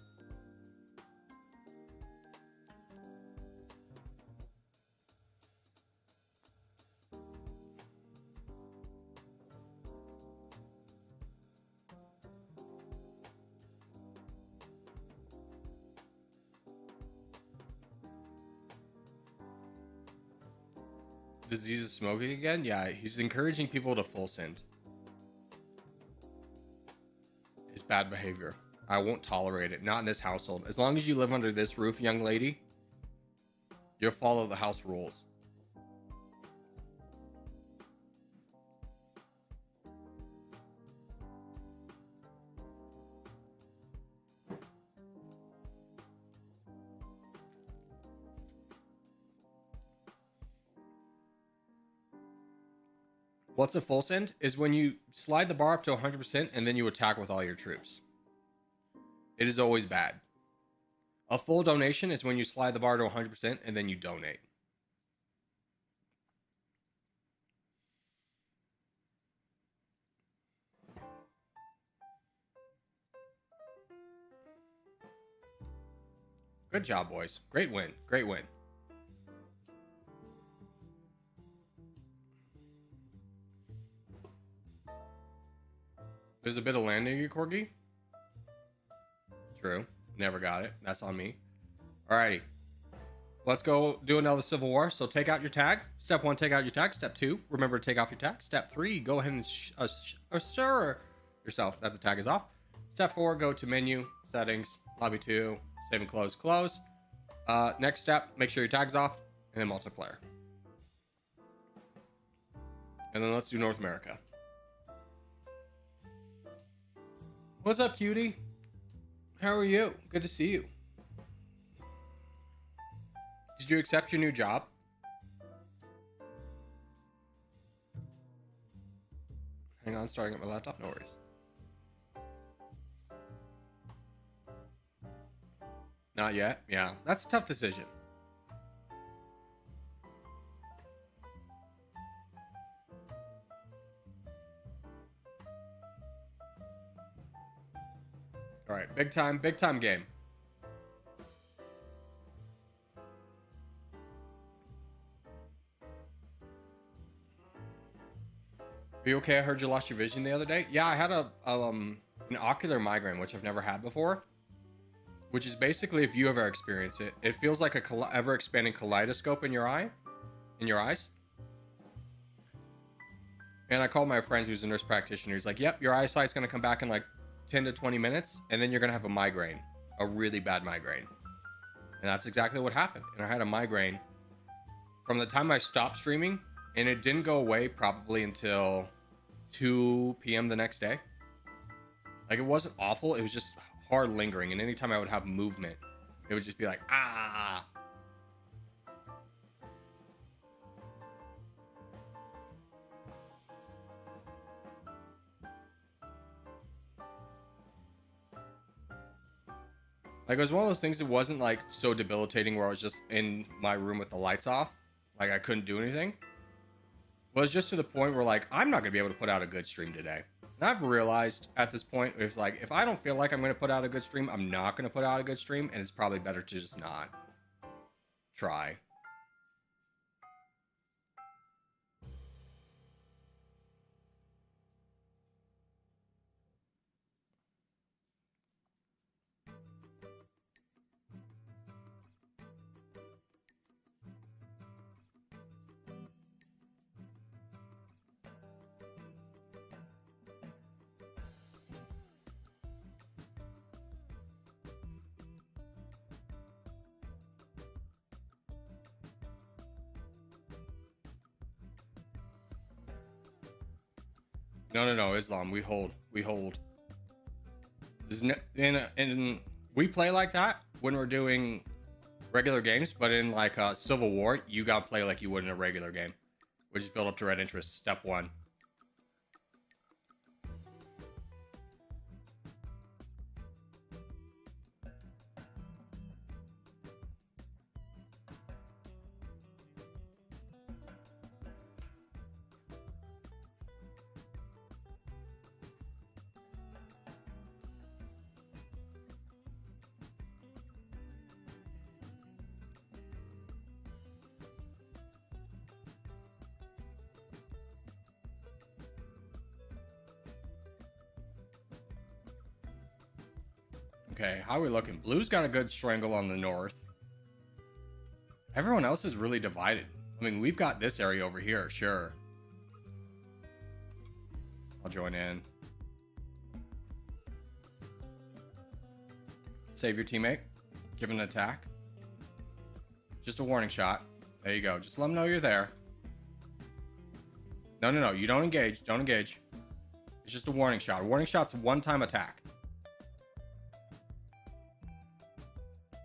Aziz is smoking again? Yeah, he's encouraging people to full send. It's bad behavior. I won't tolerate it. Not in this household. As long as you live under this roof, young lady, you'll follow the house rules. What's a full send? Is when you slide the bar up to 100% and then you attack with all your troops. It is always bad. A full donation is when you slide the bar to 100% and then you donate. Good job, boys. Great win. Great win. There's a bit of land near you, Corgi. True. Never got it. That's on me. Alrighty. Let's go do another Civil War. So take out your tag. Step 1, take out your tag. Step 2, remember to take off your tag. Step 3, go ahead and assure yourself that the tag is off. Step 4, go to menu, settings, lobby 2, save and close, close. Next step, make sure your tag's off, and then multiplayer. And then let's do North America. What's up, cutie? How are you? Good to see you. Did you accept your new job? Hang on, starting up my laptop. No worries. Not yet. Yeah, that's a tough decision. All right, big time game. Are you okay? I heard you lost your vision the other day. Yeah, I had an ocular migraine, which I've never had before. Which is basically, if you ever experience it, it feels like a ever-expanding kaleidoscope in your eyes. And I called my friend who's a nurse practitioner. He's like, "Yep, your eyesight's gonna come back in like 10 to 20 minutes, and then you're gonna have a migraine, a really bad migraine." And that's exactly what happened. And I had a migraine from the time I stopped streaming, and it didn't go away probably until 2 p.m. the next day. Like, it wasn't awful, it was just hard lingering, and anytime I would have movement, it would just be like, ah. Like, it was one of those things that wasn't like so debilitating where I was just in my room with the lights off, like I couldn't do anything. It was just to the point where, like, I'm not gonna be able to put out a good stream today. And I've realized at this point, if I don't feel like I'm gonna put out a good stream, I'm not gonna put out a good stream, and it's probably better to just not try. No, Islam. We hold. We hold. And we play like that when we're doing regular games, but in like Civil War, you gotta play like you would in a regular game, which is build up to red interest. Step one. Okay, how are we looking? Blue's got a good strangle on the north. Everyone else is really divided. I mean, we've got this area over here, sure. I'll join in. Save your teammate. Give an attack. Just a warning shot. There you go. Just let them know you're there. No. You don't engage. Don't engage. It's just a warning shot. A warning shot's a one-time attack.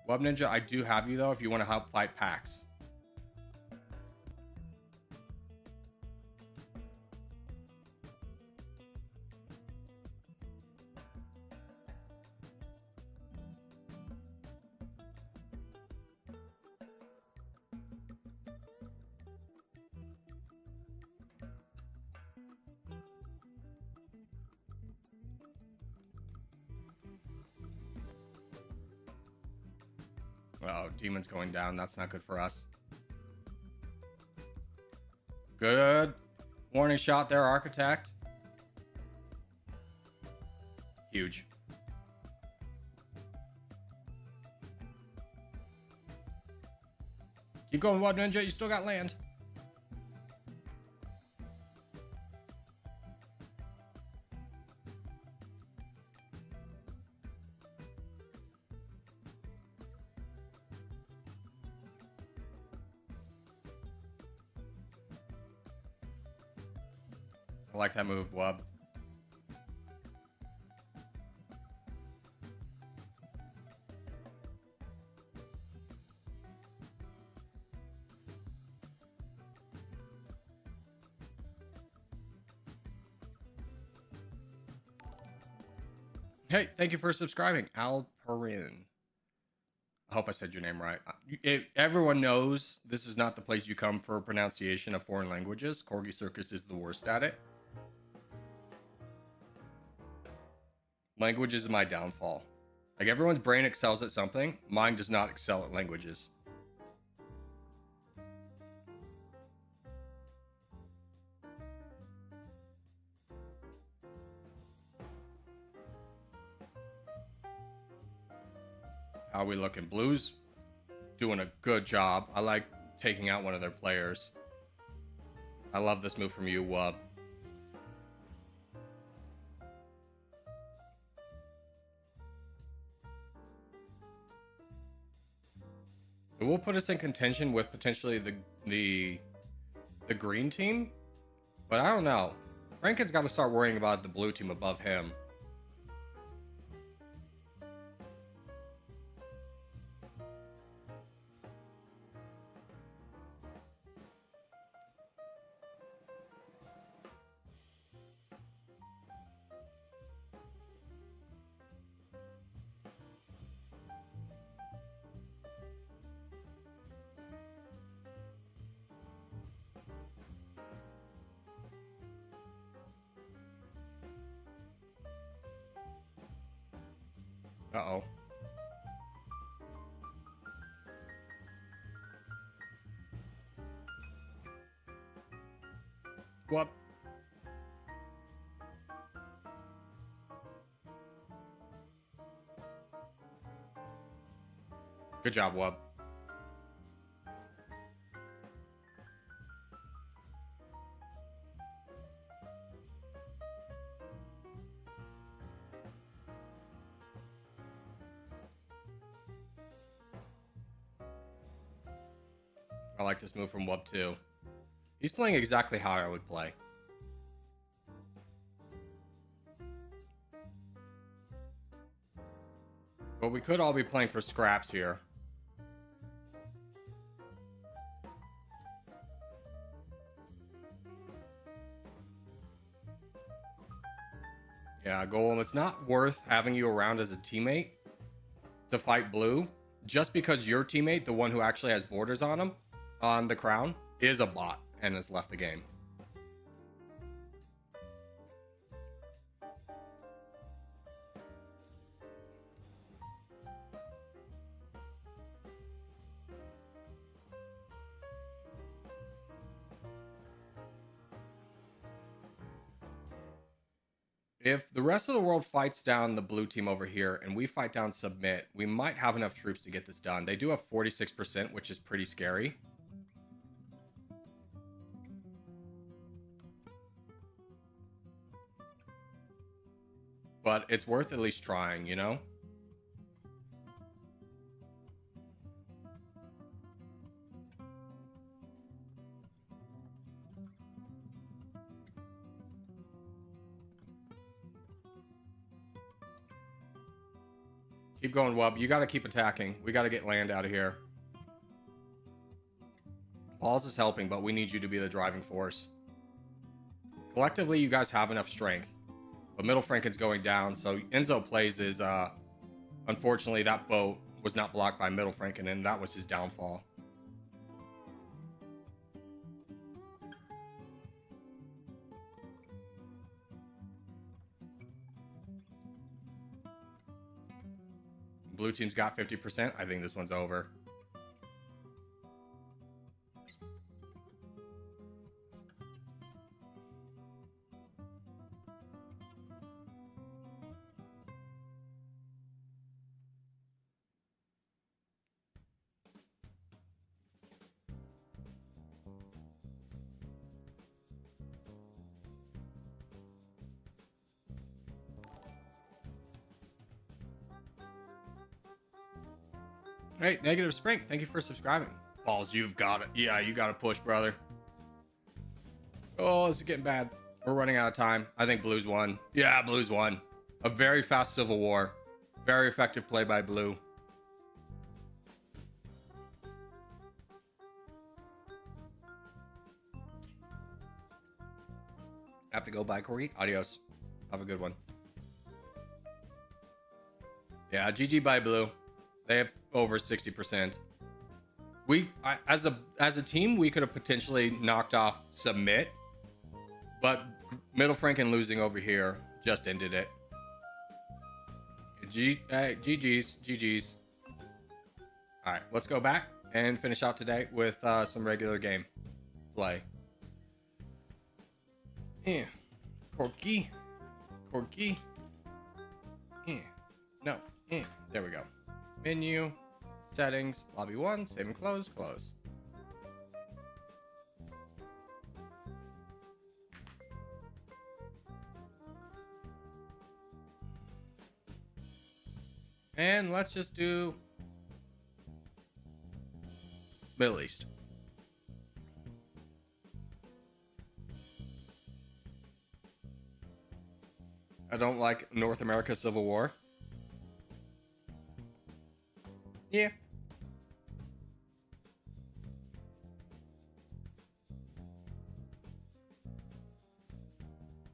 Web Ninja, I do have you though if you want to help fight packs. Oh, demon's going down. That's not good for us. Good. Warning shot there, Architect. Huge. Keep going, Web Ninja. You still got land. I like that move, Wub. Hey, thank you for subscribing, Alperin. I hope I said your name right. Everyone knows this is not the place you come for pronunciation of foreign languages. Corgi Circus is the worst at it. Language is my downfall. Like, everyone's brain excels at something. Mine does not excel at languages. How are we looking? Blue's doing a good job. I like taking out one of their players. I love this move from you, Wub. It will put us in contention with potentially the green team, but I don't know. Rankin's got to start worrying about the blue team above him. Uh-oh. What? Good job, Wub. I like this move from Wub too. He's playing exactly how I would play. But we could all be playing for scraps here. Yeah, Golem, it's not worth having you around as a teammate to fight blue, just because your teammate, the one who actually has borders on him, on the crown, is a bot and has left the game. If the rest of the world fights down the blue team over here and we fight down submit, we might have enough troops to get this done. They do have 46%, which is pretty scary. But it's worth at least trying, you know? Keep going, Wub. You got to keep attacking. We got to get land out of here. Balls is helping, but we need you to be the driving force. Collectively, you guys have enough strength. But Middle Franken's going down, so Enzo plays is, unfortunately, that boat was not blocked by Middle Franken, and that was his downfall. Blue team's got 50%. I think this one's over. Hey, Negative Spring, thank you for subscribing. Balls, you've got it. Yeah, you got to push, brother. Oh, this is getting bad. We're running out of time. I think Blue's won. Yeah, Blue's won. A very fast Civil War. Very effective play by Blue. Have to go, bye, Corgi. Adios. Have a good one. Yeah, GG by Blue. They have over 60%. As a team, we could have potentially knocked off Submit, but Middle Franken losing over here just ended it. GG's. All right, let's go back and finish out today with some regular game play. Yeah, Corgi. Yeah, no. Yeah, there we go. Menu, settings, lobby 1, save and close. And let's just do Middle East. I don't like North America Civil War. Yeah.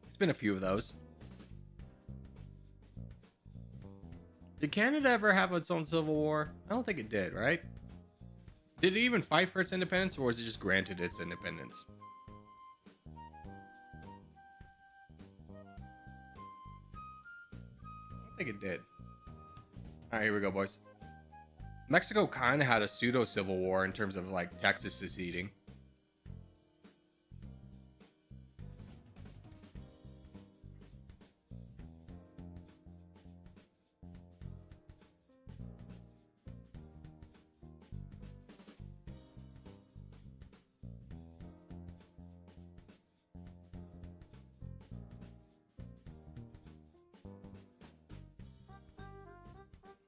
It's been a few of those. Did Canada ever have its own civil war? I don't think it did, right? Did it even fight for its independence, or was it just granted its independence? I don't think it did. All right, here we go, boys. Mexico kind of had a pseudo civil war in terms of like Texas seceding.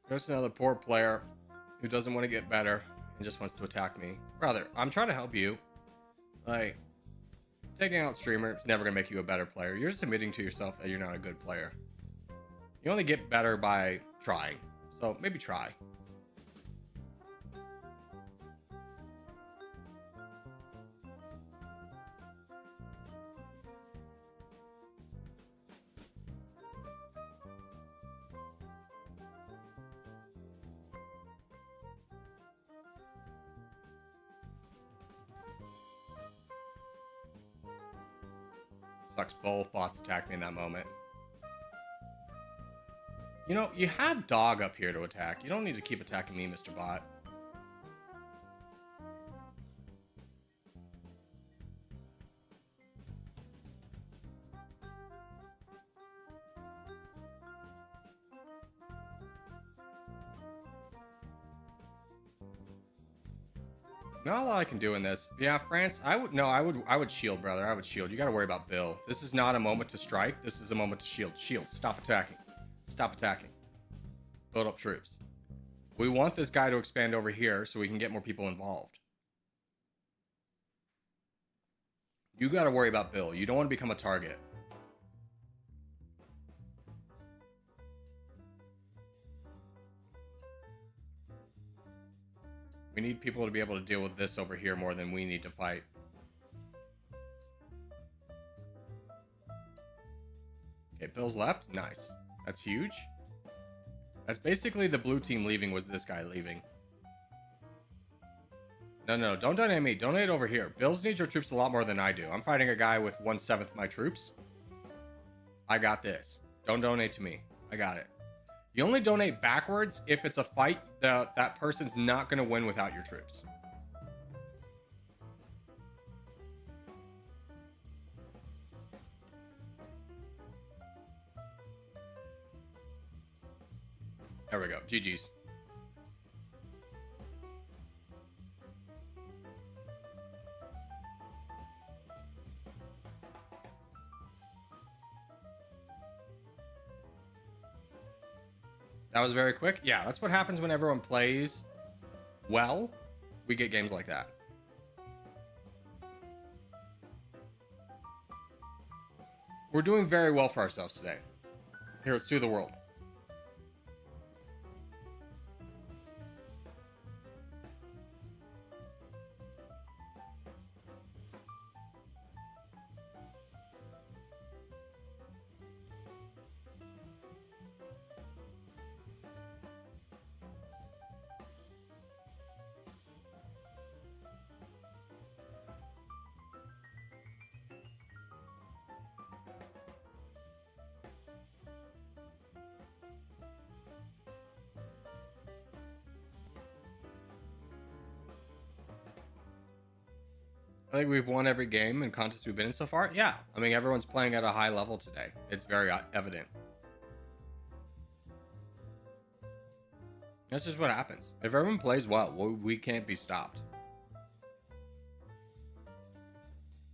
There's another poor player who doesn't want to get better and just wants to attack me. Brother, I'm trying to help you. Like, taking out streamer is never going to make you a better player. You're just admitting to yourself that you're not a good player. You only get better by trying. So maybe try. Sucks, both bots attacked me in that moment. You know, you have dog up here to attack. You don't need to keep attacking me, Mr. Bot. Not a lot I can do in this. Yeah, France, I would shield, brother. I would shield. You gotta worry about Bill. This is not a moment to strike. This is a moment to shield. Shield. Stop attacking. Stop attacking. Build up troops. We want this guy to expand over here so we can get more people involved. You gotta worry about Bill. You don't want to become a target. We need people to be able to deal with this over here more than we need to fight. Okay, Bill's left. Nice. That's huge. That's basically the blue team leaving was this guy leaving. No, don't donate me. Donate over here. Bills needs your troops a lot more than I do. I'm fighting a guy with 1/7 my troops. I got this. Don't donate to me. I got it. You only donate backwards if it's a fight that person's not going to win without your troops. There we go. GG's. That was very quick. Yeah, that's what happens when everyone plays well. We get games like that. We're doing very well for ourselves today. Here, let's do the world. I think we've won every game and contest we've been in so far. Yeah, I mean, everyone's playing at a high level today. It's very evident. That's just what happens. If everyone plays well, we can't be stopped.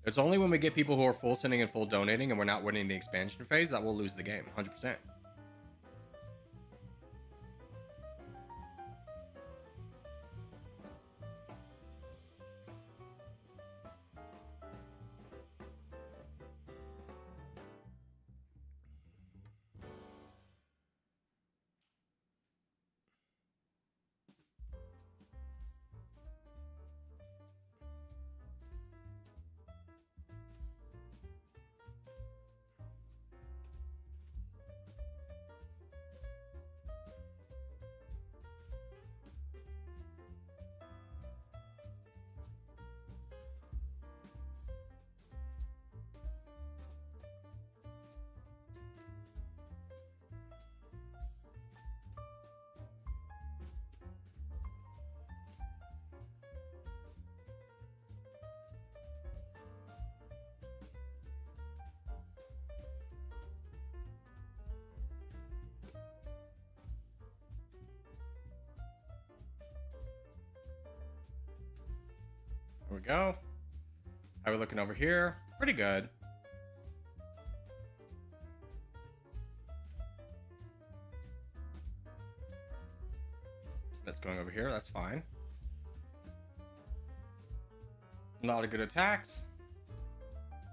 It's only when we get people who are full sending and full donating and we're not winning the expansion phase that we'll lose the game, 100%. There we go. How are we looking over here? Pretty good. That's going over here. That's fine. A lot of good attacks.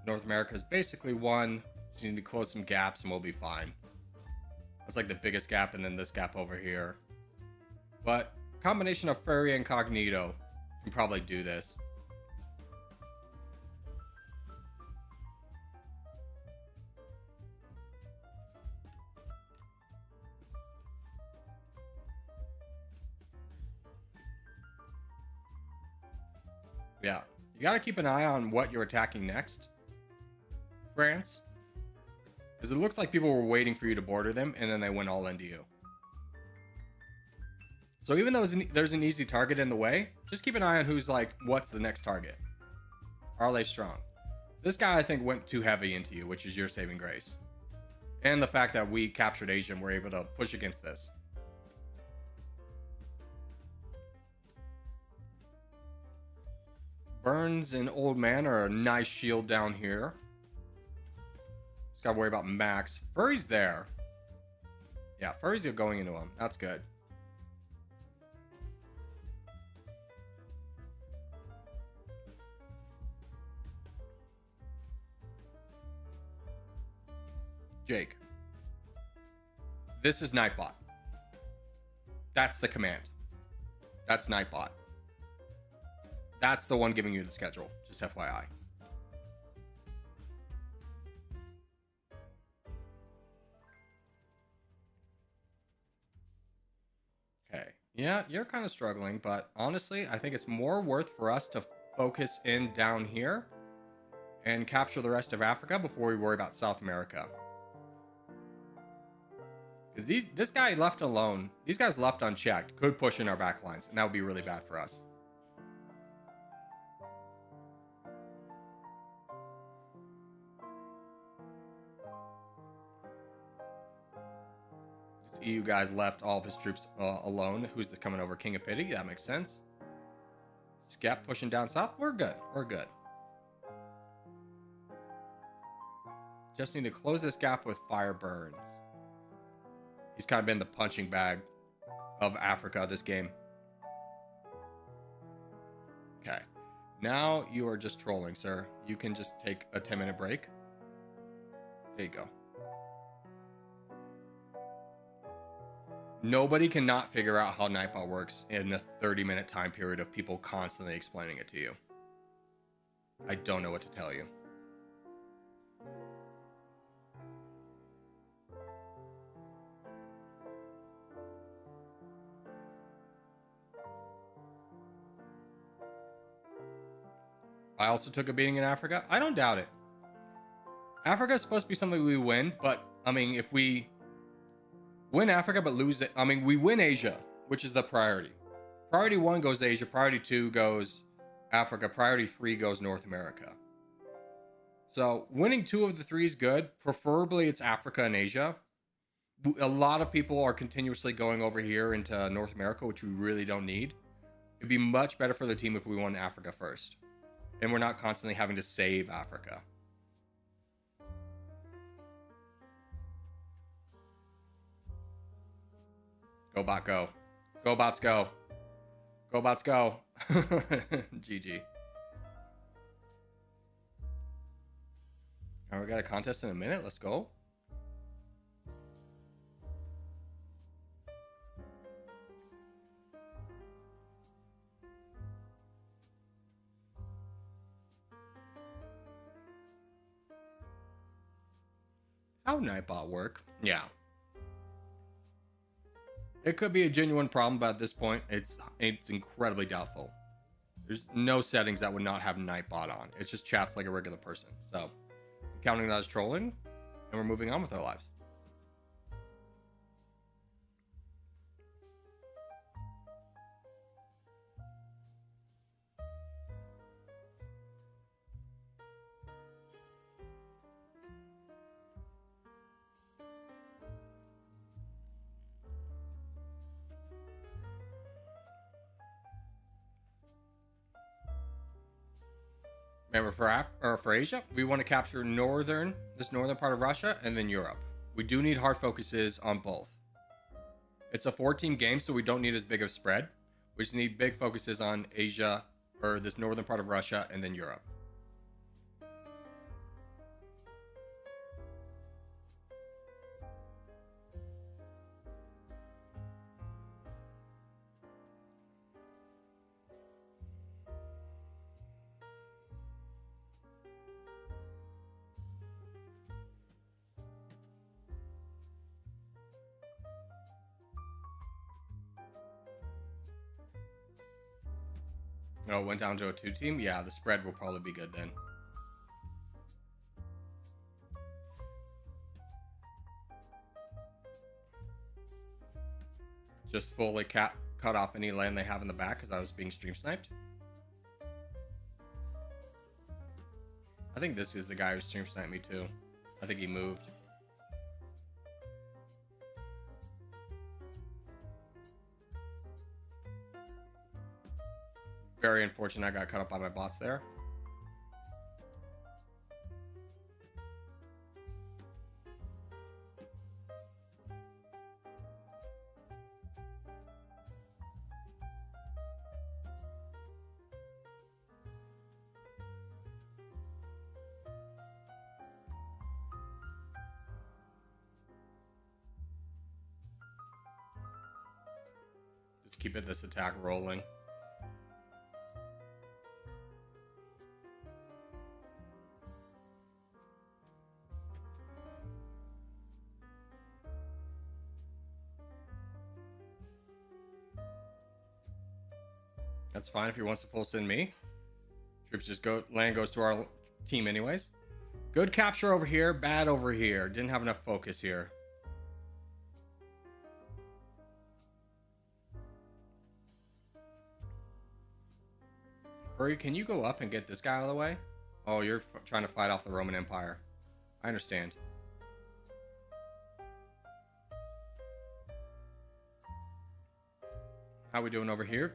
North America is basically won. Just need to close some gaps and we'll be fine. That's like the biggest gap, and then this gap over here. But combination of Furry Incognito can probably do this. Yeah, you got to keep an eye on what you're attacking next, France. Because it looks like people were waiting for you to border them, and then they went all into you. So even though there's an easy target in the way, just keep an eye on who's like, what's the next target? Are they strong? This guy, I think, went too heavy into you, which is your saving grace. And the fact that we captured Asia and were able to push against this. Burns and Old Man are a nice shield down here. Just gotta worry about Max. Furry's there. Yeah, Furry's going into him. That's good. Jake. This is Nightbot. That's the command. That's Nightbot. That's the one giving you the schedule, just FYI. Okay. Yeah, you're kind of struggling, but honestly, I think it's more worth for us to focus in down here and capture the rest of Africa before we worry about South America. Because this guy left alone, these guys left unchecked, could push in our back lines, and that would be really bad for us. These EU guys left all of his troops alone. Who's coming over? King of Pity? That makes sense. Skep pushing down south. We're good. We're good. Just need to close this gap with Fire Burns. He's kind of been the punching bag of Africa this game. Okay. Now you are just trolling, sir. You can just take a 10-minute break. There you go. Nobody cannot figure out how Nightbot works in a 30-minute time period of people constantly explaining it to you. I don't know what to tell you. I also took a beating in Africa. I don't doubt it. Africa is supposed to be something we win, but I mean, if we win Africa but lose it, I mean, we win Asia, which is the priority. Priority 1 goes Asia, priority 2 goes Africa, priority 3 goes North America. So winning 2 of the 3 is good. Preferably it's Africa and Asia. A lot of people are continuously going over here into North America, which we really don't need. It'd be much better for the team if we won Africa first. And we're not constantly having to save Africa. Go bot go. Go bots go. Go bots go. GG. Alright, we got a contest in a minute. Let's go. How Nightbot work? Yeah. It could be a genuine problem, but at this point, it's incredibly doubtful. There's no settings that would not have Nightbot on. It just chats like a regular person. So, I'm counting that as trolling, and we're moving on with our lives. Remember, for Asia, we want to capture this northern part of Russia, and then Europe. We do need hard focuses on both. It's a 4-team game, so we don't need as big of a spread. We just need big focuses on Asia, or this northern part of Russia, and then Europe. Oh, it went down to a 2-team? Yeah, the spread will probably be good then. Just fully cut off any land they have in the back because I was being stream sniped. I think this is the guy who stream sniped me too. I think he moved. Very unfortunate I got cut up by my bots there. Just keep this attack rolling. That's fine if he wants to full send me. Troops just go, land goes to our team anyways. Good capture over here, bad over here. Didn't have enough focus here. Furry, can you go up and get this guy out of the way? Oh, you're trying to fight off the Roman Empire. I understand. How we doing over here?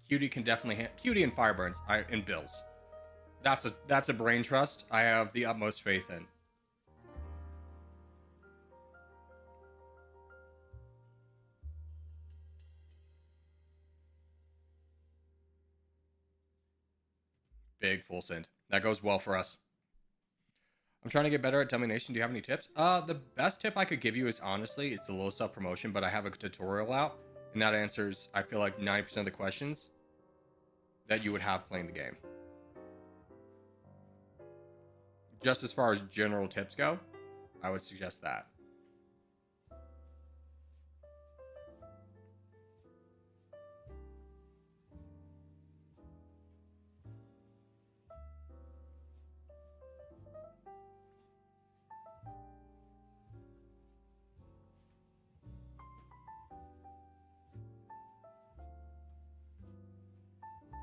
Cutie can definitely Cutie and Fireburns and Bills. That's a brain trust I have the utmost faith in. Big full send. That goes well for us. I'm trying to get better at Dummynation. Do you have any tips? The best tip I could give you is honestly, it's the low sub promotion, but I have a tutorial out, and that answers, I feel like 90% of the questions that you would have playing the game. Just as far as general tips go, I would suggest that.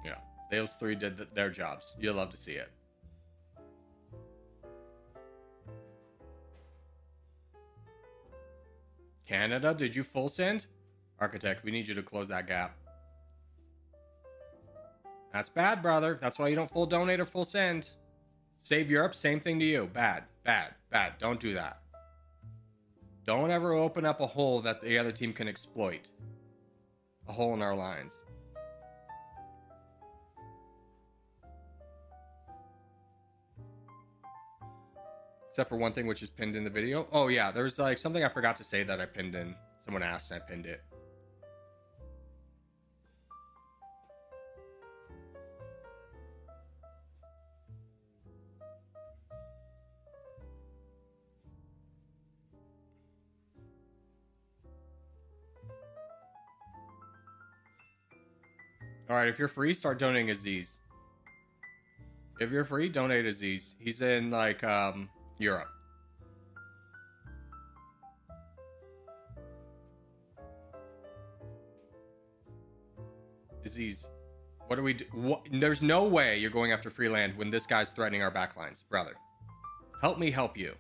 Yeah, those three did their jobs. You'll love to see it. Canada, did you full send? Architect, we need you to close that gap. That's bad, brother. That's why you don't full donate or full send. Save Europe, same thing to you. Bad, bad, bad. Don't do that. Don't ever open up a hole that the other team can exploit. A hole in our lines. Except for one thing, which is pinned in the video. Oh, yeah. There's like something I forgot to say that I pinned in. Someone asked and I pinned it. Alright, if you're free, start donating Aziz. If you're free, donate Aziz. He's in, like, Europe. Aziz, what do we do? There's no way you're going after free land when this guy's threatening our backlines. Brother, help me help you.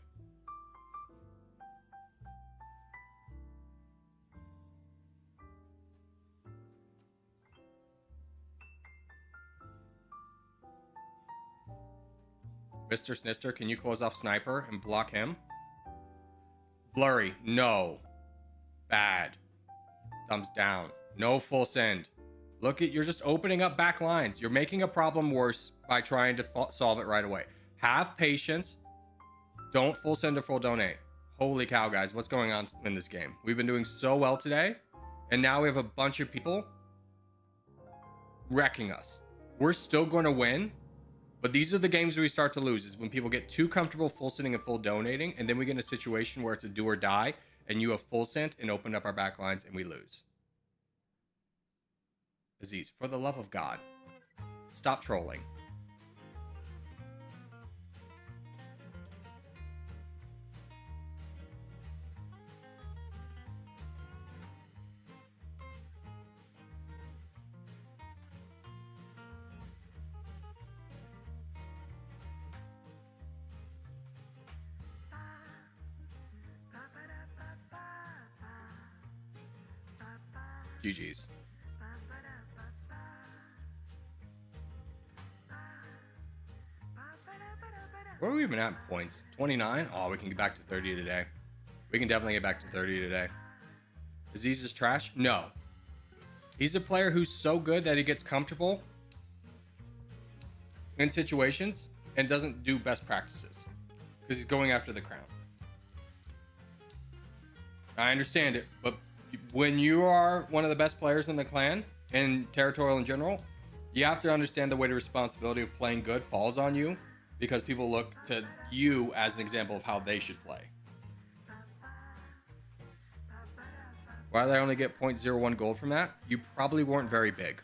Mr. Snister, can you close off Sniper and block him? Blurry, no. Bad. Thumbs down. No full send. Look at, you're just opening up back lines. You're making a problem worse by trying to solve it right away. Have patience. Don't full send or full donate. Holy cow, guys. What's going on in this game? We've been doing so well today, and now we have a bunch of people wrecking us. We're still going to win. But these are the games we start to lose, is when people get too comfortable full sending and full donating, and then we get in a situation where it's a do or die, and you have full sent and opened up our back lines, and we lose. Aziz, for the love of God. Stop trolling. GG's. Where are we even at points? 29? Oh, we can get back to 30 today. We can definitely get back to 30 today. Aziz is trash? No. He's a player who's so good that he gets comfortable in situations and doesn't do best practices because he's going after the crown. I understand it, but when you are one of the best players in the clan and Territorial in general, you have to understand the weight of responsibility of playing good falls on you because people look to you as an example of how they should play. Why did I only get 0.01 gold from that? You probably weren't very big.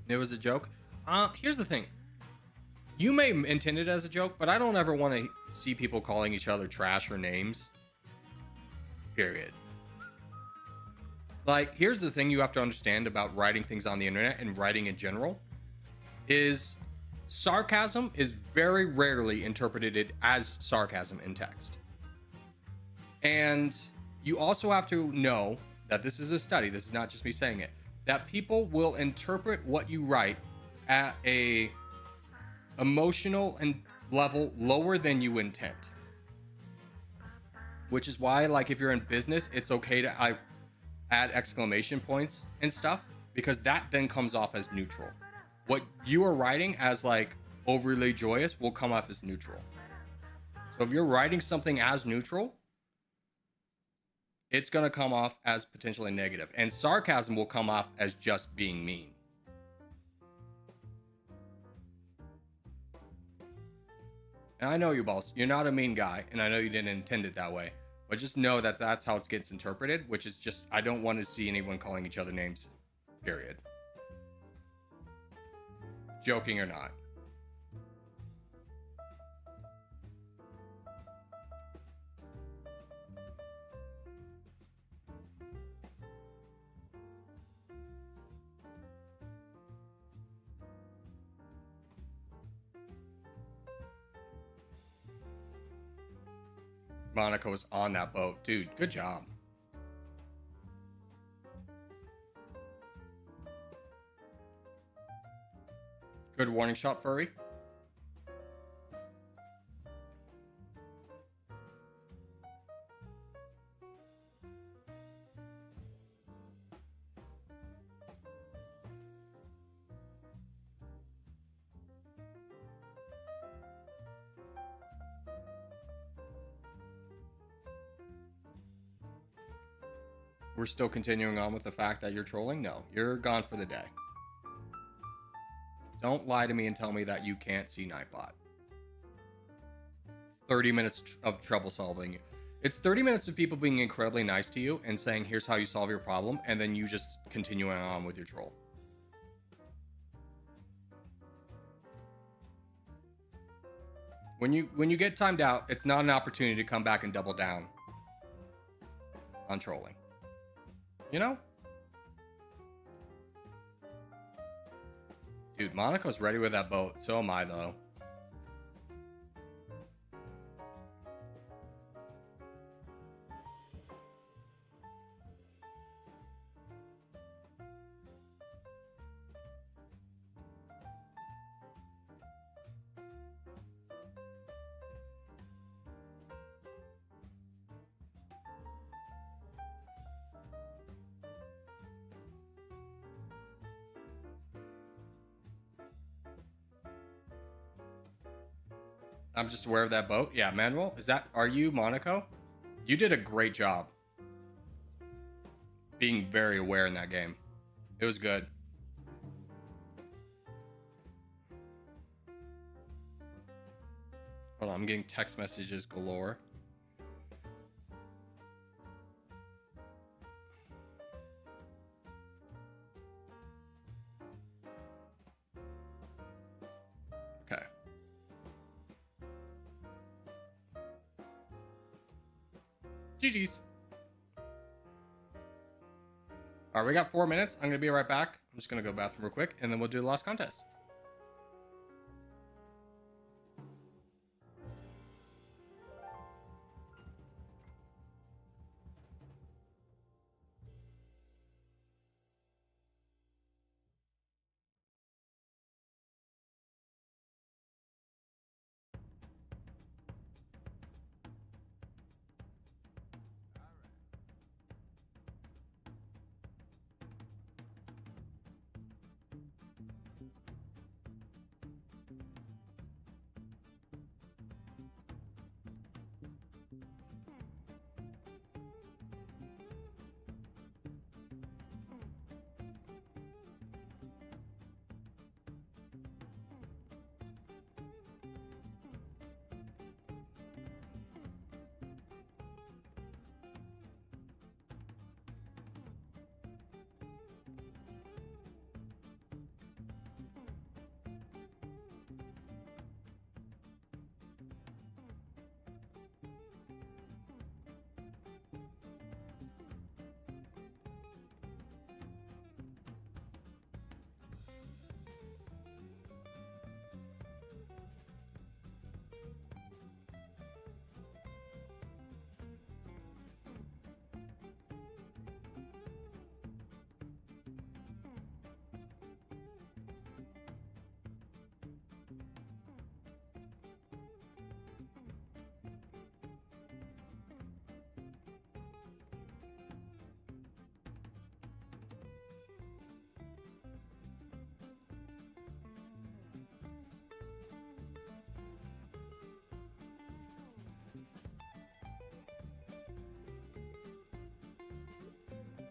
It was a joke. Here's the thing. You may intend it as a joke, but I don't ever want to see people calling each other trash or names. Period. Like, here's the thing you have to understand about writing things on the internet and writing in general is sarcasm is very rarely interpreted as sarcasm in text. And you also have to know that this is a study. This is not just me saying it. That people will interpret what you write at a emotional and level lower than you intend. Which is why, like, if you're in business, it's okay to add exclamation points and stuff, because that then comes off as neutral. What you are writing as like overly joyous will come off as neutral. So if you're writing something as neutral, it's going to come off as potentially negative. And sarcasm will come off as just being mean. And I know you, boss. You're not a mean guy, and I know you didn't intend it that way. But just know that that's how it gets interpreted, which is just, I don't want to see anyone calling each other names, period. Joking or not. Monaco was on that boat. Dude, good job. Good warning shot, Furry. We're still continuing on with the fact that you're trolling? No, you're gone for the day. Don't lie to me and tell me that you can't see Nightbot. 30 minutes of trouble solving. It's 30 minutes of people being incredibly nice to you and saying, here's how you solve your problem, and then you just continuing on with your troll. When you get timed out, it's not an opportunity to come back and double down on trolling. You know? Dude, Monaco's ready with that boat. So am I, though. I'm just aware of that boat. Yeah, Manuel, are you Monaco? You did a great job being very aware in that game. It was good. Hold on, I'm getting text messages galore. GG's. All right, we got 4 minutes. I'm gonna be right back. I'm just gonna go to the bathroom real quick, and then we'll do the last contest.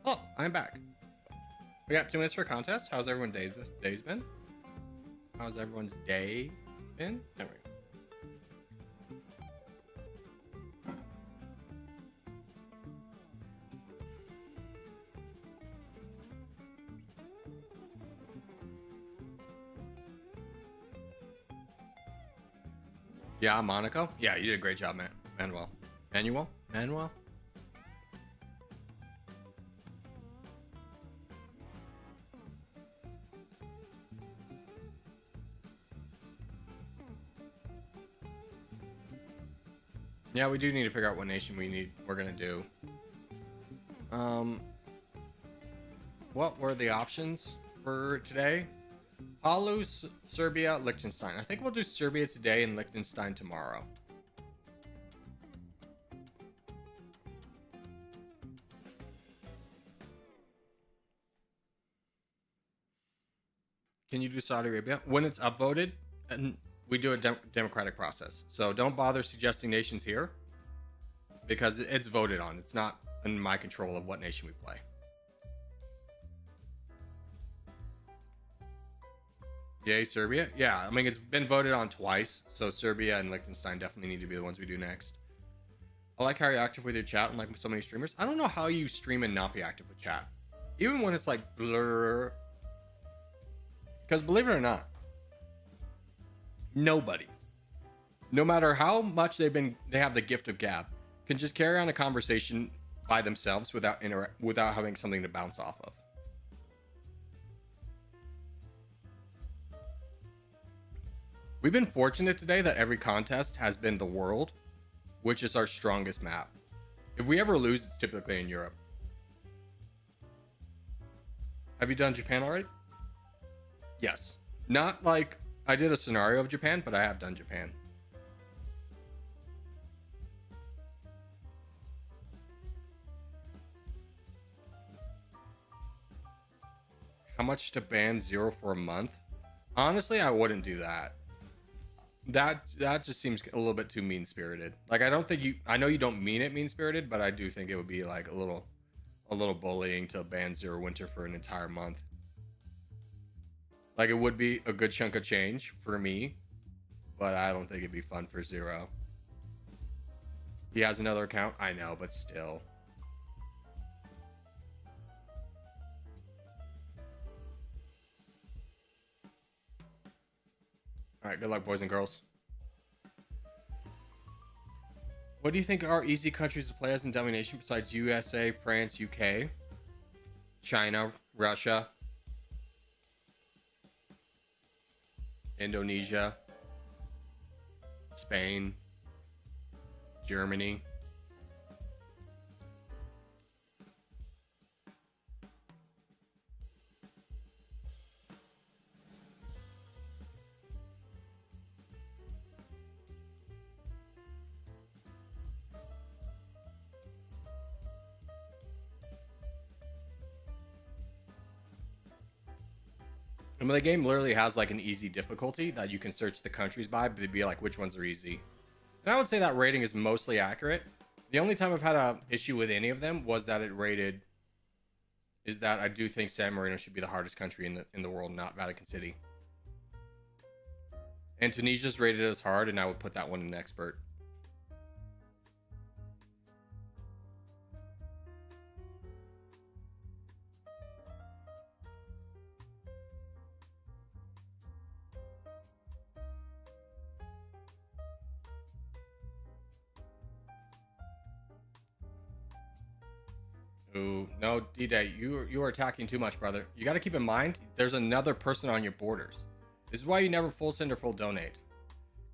Oh, I'm back. We got 2 minutes for a contest. How's everyone's day's been? How's everyone's day been? There we go. Yeah, Monaco. Yeah, you did a great job, man. Manuel. Yeah, we do need to figure out what nation we're gonna do. What were the options for today? Palu, Serbia, Liechtenstein. I think we'll do Serbia today and Liechtenstein tomorrow. Can you do Saudi Arabia? When it's upvoted, and we do a democratic process. So don't bother suggesting nations here because it's voted on. It's not in my control of what nation we play. Yay, Serbia. Yeah, I mean, it's been voted on twice. So Serbia and Liechtenstein definitely need to be the ones we do next. I like how you're active with your chat, unlike so many streamers. I don't know how you stream and not be active with chat. Even when it's like blur. Because believe it or not, nobody, no matter how much they have the gift of gab, can just carry on a conversation by themselves without having something to bounce off of. We've been fortunate today that every contest has been the world, which is our strongest map. If we ever lose, it's typically in Europe. Have you done Japan already? Yes. Not like I did a scenario of Japan, but I have done Japan. How much to ban 0 for a month? Honestly, I wouldn't do that. That just seems a little bit too mean-spirited. Like, I don't think I know you don't mean it mean-spirited, but I do think it would be like a little bullying to ban 0 winter for an entire month. Like, it would be a good chunk of change for me, but I don't think it'd be fun for 0. He has another account, I know, but still. All right, good luck, boys and girls. What do you think are easy countries to play as in Dummynation besides USA, France, UK, China, Russia, Indonesia, Spain, Germany? I mean, the game literally has like an easy difficulty that you can search the countries by, but it'd be like which ones are easy. And I would say that rating is mostly accurate. The only time I've had a issue with any of them was that it rated is that I do think San Marino should be the hardest country in the world, not Vatican City. And Tunisia's rated as hard, and I would put that one in expert. Ooh, no, D-Day, you are attacking too much, brother. You got to keep in mind, there's another person on your borders. This is why you never full send or full donate.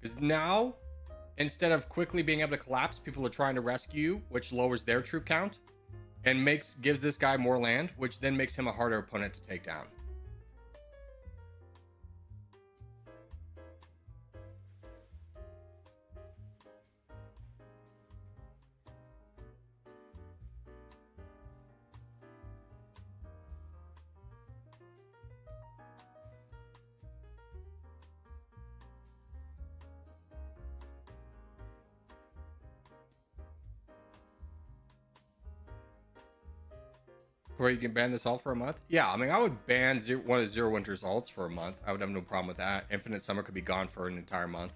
Because now, instead of quickly being able to collapse, people are trying to rescue you, which lowers their troop count, and gives this guy more land, which then makes him a harder opponent to take down. Where you can ban this alt for a month? Yeah, I mean, I would ban one of Zero Winter's alts for a month. I would have no problem with that. Infinite Summer could be gone for an entire month.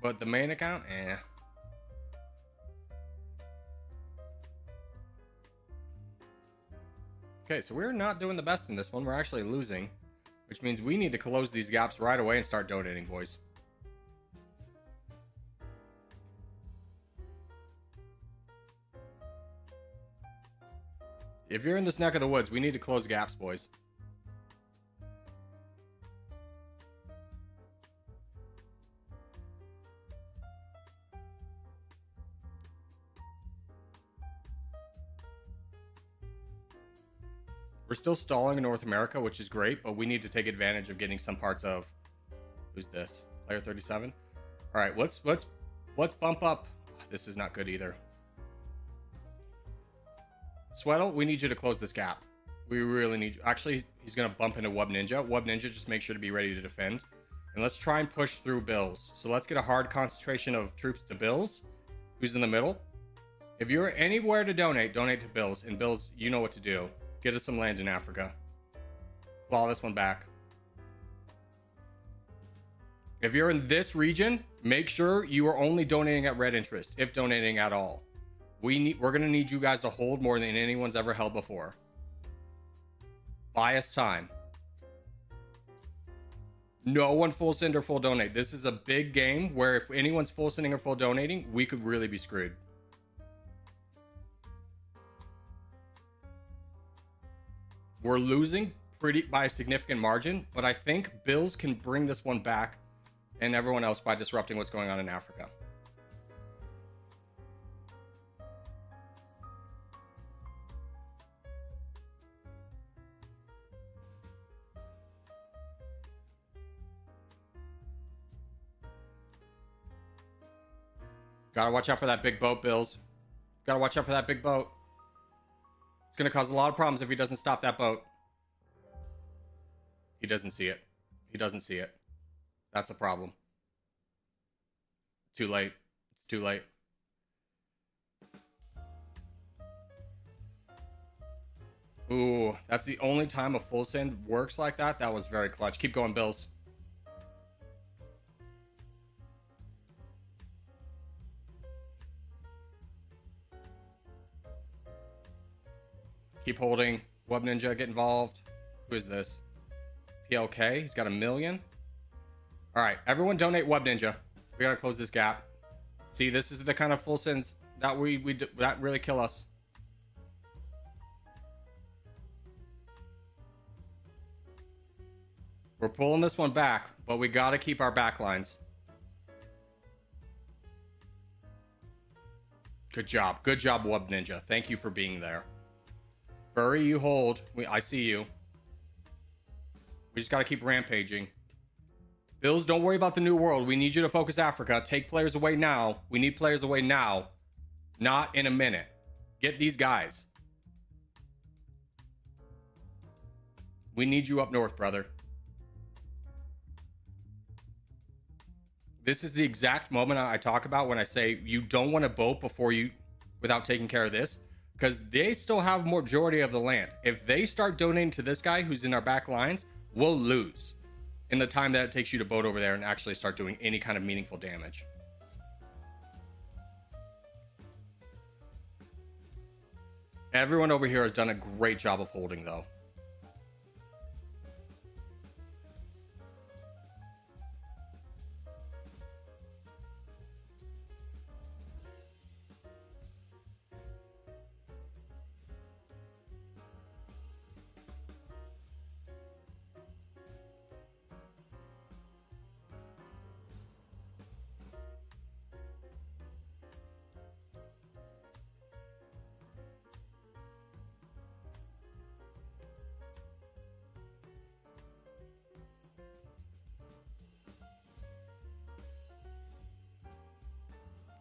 But the main account, eh. Okay, so we're not doing the best in this one. We're actually losing, which means we need to close these gaps right away and start donating, boys. If you're in this neck of the woods, we need to close gaps, boys. We're still stalling in North America, which is great, but we need to take advantage of getting some parts of... Who's this? Player 37? All right, let's bump up. This is not good either. Sweatle, we need you to close this gap. We really need you. Actually, he's going to bump into Wub Ninja. Wub Ninja, just make sure to be ready to defend. And let's try and push through Bills. So let's get a hard concentration of troops to Bills. Who's in the middle? If you're anywhere to donate, donate to Bills. And Bills, you know what to do. Get us some land in Africa. Claw this one back. If you're in this region, make sure you are only donating at red interest, if donating at all. We're going to need you guys to hold more than anyone's ever held before. Buy us time. No one full send or full donate. This is a big game where if anyone's full sending or full donating, we could really be screwed. We're losing by a significant margin, but I think Bills can bring this one back and everyone else by disrupting what's going on in Africa. Gotta watch out for that big boat, Bills. Gotta watch out for that big boat. It's gonna cause a lot of problems if he doesn't stop that boat. He doesn't see it. He doesn't see it. That's a problem. Too late. It's too late. Ooh, that's the only time a full send works like that. That was very clutch. Keep going, Bills. Keep holding. Web Ninja, get involved. Who is this? PLK. He's got 1 million. All right, everyone donate Web Ninja. We gotta close this gap. See, this is the kind of full sends that that really kill us. We're pulling this one back, but we got to keep our back lines. Good job. Good job, Wub Ninja. Thank you for being there. Furry, you hold. I see you. We just got to keep rampaging. Bills, don't worry about the New World. We need you to focus Africa. Take players away now. We need players away now. Not in a minute. Get these guys. We need you up north, brother. This is the exact moment I talk about when I say you don't want to boat without taking care of this, because they still have majority of the land. If they start donating to this guy who's in our back lines, we'll lose in the time that it takes you to boat over there and actually start doing any kind of meaningful damage. Everyone over here has done a great job of holding, though.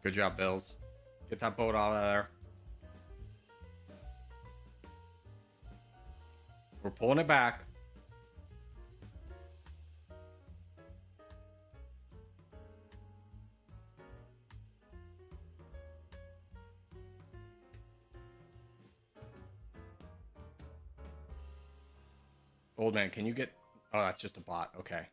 Good job, Bills. Get that boat out of there. We're pulling it back. Old man, can you get... Oh, that's just a bot. Okay.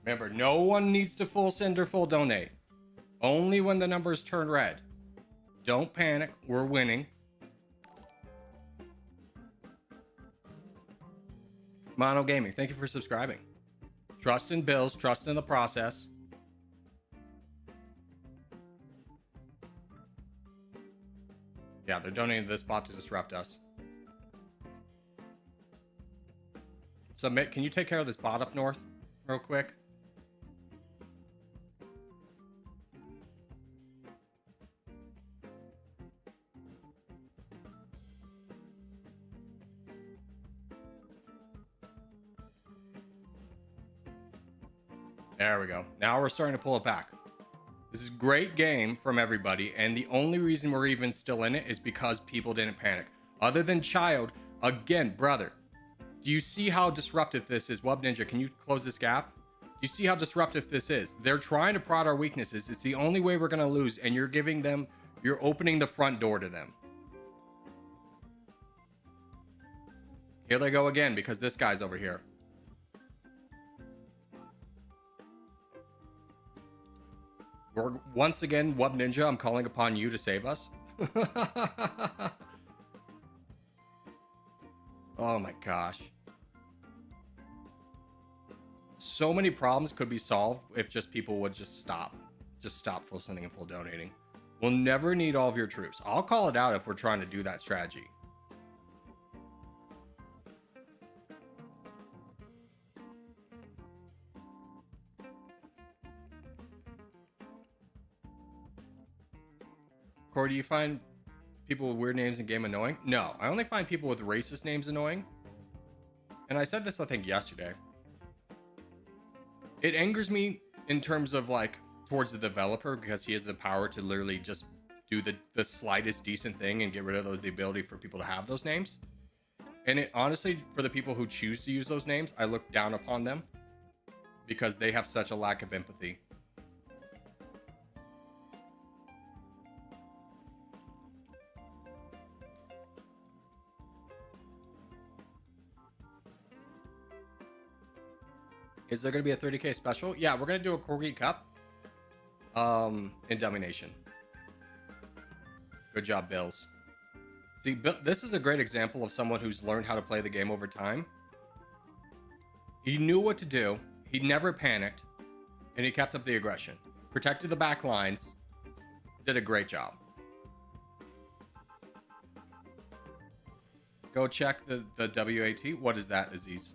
Remember, no one needs to full send or full donate. Only when the numbers turn red. Don't panic. We're winning. Mono Gaming, thank you for subscribing. Trust in Bills. Trust in the process. Yeah, they're donating to this bot to disrupt us. Submit, can you take care of this bot up north real quick? There we go. Now we're starting to pull it back. This is a great game from everybody, and the only reason we're even still in it is because people didn't panic. Other than Child, again, brother, do you see how disruptive this is? Wub Ninja, can you close this gap? Do you see how disruptive this is? They're trying to prod our weaknesses. It's the only way we're going to lose, and you're opening the front door to them. Here they go again, because this guy's over here. We're, once again, Wub Ninja, I'm calling upon you to save us. Oh my gosh. So many problems could be solved if just people would just stop. Just stop full sending and full donating. We'll never need all of your troops. I'll call it out if we're trying to do that strategy. Corey, do you find people with weird names in game annoying? No, I only find people with racist names annoying. And I said this, I think, yesterday. It angers me in terms of, like, towards the developer, because he has the power to literally just do the slightest decent thing and get rid of the ability for people to have those names. And it honestly, for the people who choose to use those names, I look down upon them because they have such a lack of empathy. Is there going to be a 30k special? Yeah, we're going to do a Corgi Cup in Dummynation. Good job, Bills. See, this is a great example of someone who's learned how to play the game over time. He knew what to do. He never panicked. And he kept up the aggression. Protected the back lines. Did a great job. Go check the WAT. What is that, Aziz?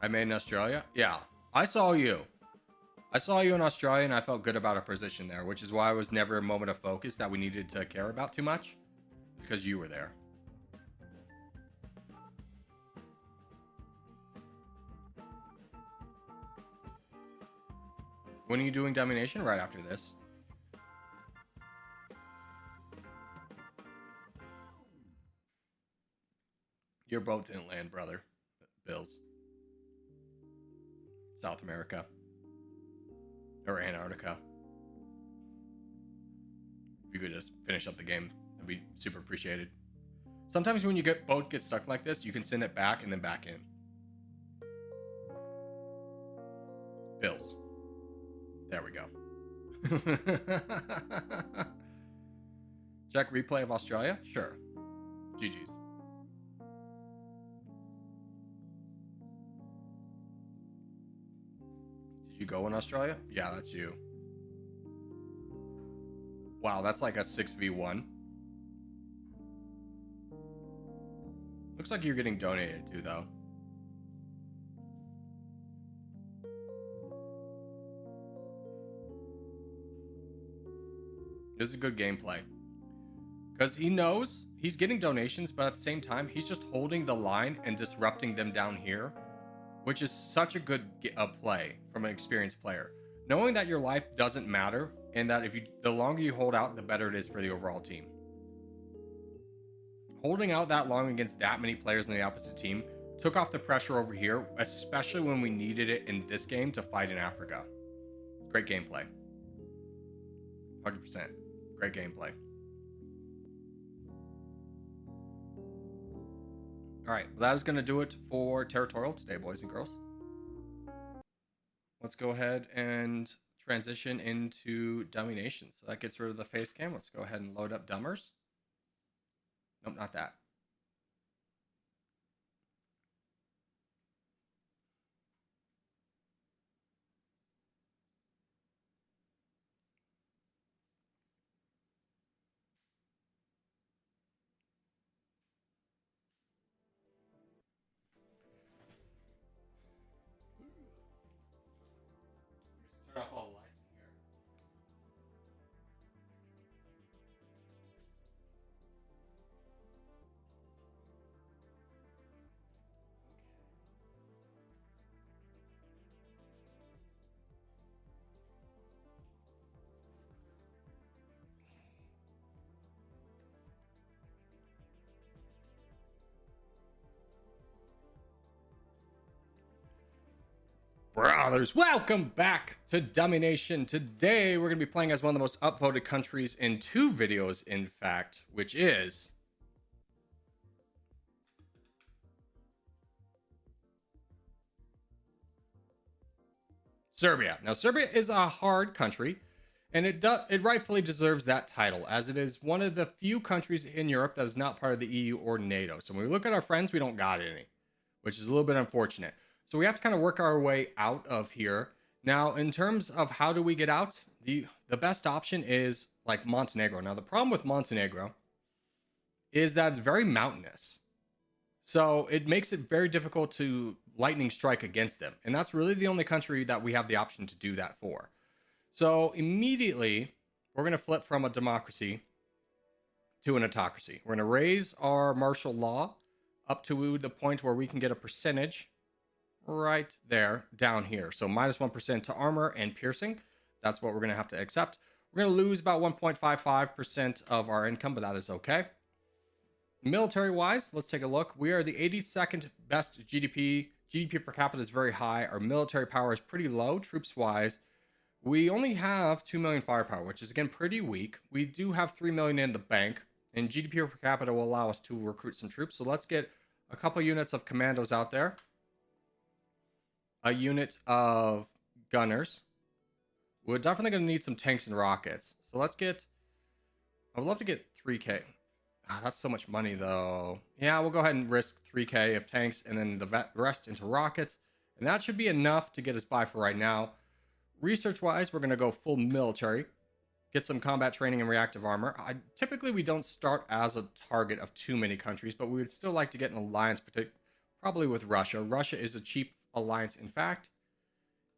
I made in Australia? Yeah. I saw you. I saw you in Australia and I felt good about our position there, which is why it was never a moment of focus that we needed to care about too much. Because you were there. When are you doing Dummynation? Right after this. Your boat didn't land, brother. Bills. South America. Or Antarctica. If you could just finish up the game, that'd be super appreciated. Sometimes when you boat gets stuck like this, you can send it back and then back in. Bills. There we go. Check replay of Australia? Sure. GG's. Did you go in Australia? Yeah, that's you. Wow, that's like a 6v1. Looks like you're getting donated to, though. This is good gameplay. Because he knows he's getting donations, but at the same time, he's just holding the line and disrupting them down here, which is such a good play from an experienced player. Knowing that your life doesn't matter, and that the longer you hold out, the better it is for the overall team. Holding out that long against that many players in the opposite team took off the pressure over here, especially when we needed it in this game to fight in Africa. Great gameplay. 100%. Great gameplay. All right, well, that is going to do it for Territorial today, boys and girls. Let's go ahead and transition into Dummynation. So that gets rid of the face cam. Let's go ahead and load up Dummers. Nope, not that. Turn off all the lights in here. Brothers, welcome back to Dummynation. Today, we're going to be playing as one of the most upvoted countries in 2 videos, in fact, which is Serbia. Now, Serbia is a hard country, and it rightfully deserves that title, as it is one of the few countries in Europe that is not part of the EU or NATO. So when we look at our friends, we don't got any, which is a little bit unfortunate. So we have to kind of work our way out of here. Now, in terms of how do we get out, the best option is like Montenegro. Now, the problem with Montenegro is that it's very mountainous. So it makes it very difficult to lightning strike against them. And that's really the only country that we have the option to do that for. So immediately, we're going to flip from a democracy to an autocracy. We're going to raise our martial law up to the point where we can get a percentage right there down here. So -1% to armor and piercing. That's what we're going to have to accept. We're going to lose about 1.55% of our income, but that is okay. Military wise, let's take a look. We are the 82nd best GDP. GDP per capita is very high. Our military power is pretty low. Troops wise, We only have 2 million firepower, which is again pretty weak. We do have 3 million in the bank, and GDP per capita will allow us to recruit some troops. So let's get a couple units of commandos out there, a unit of gunners. We're definitely going to need some tanks and rockets. So let's get, I would love to get 3K. Oh, that's so much money though. Yeah, we'll go ahead and risk 3K of tanks and then the rest into rockets. And that should be enough to get us by for right now. Research wise, we're going to go full military, get some combat training and reactive armor. Typically, we don't start as a target of too many countries, but we would still like to get an alliance, probably with Russia. Russia is a cheap alliance, in fact.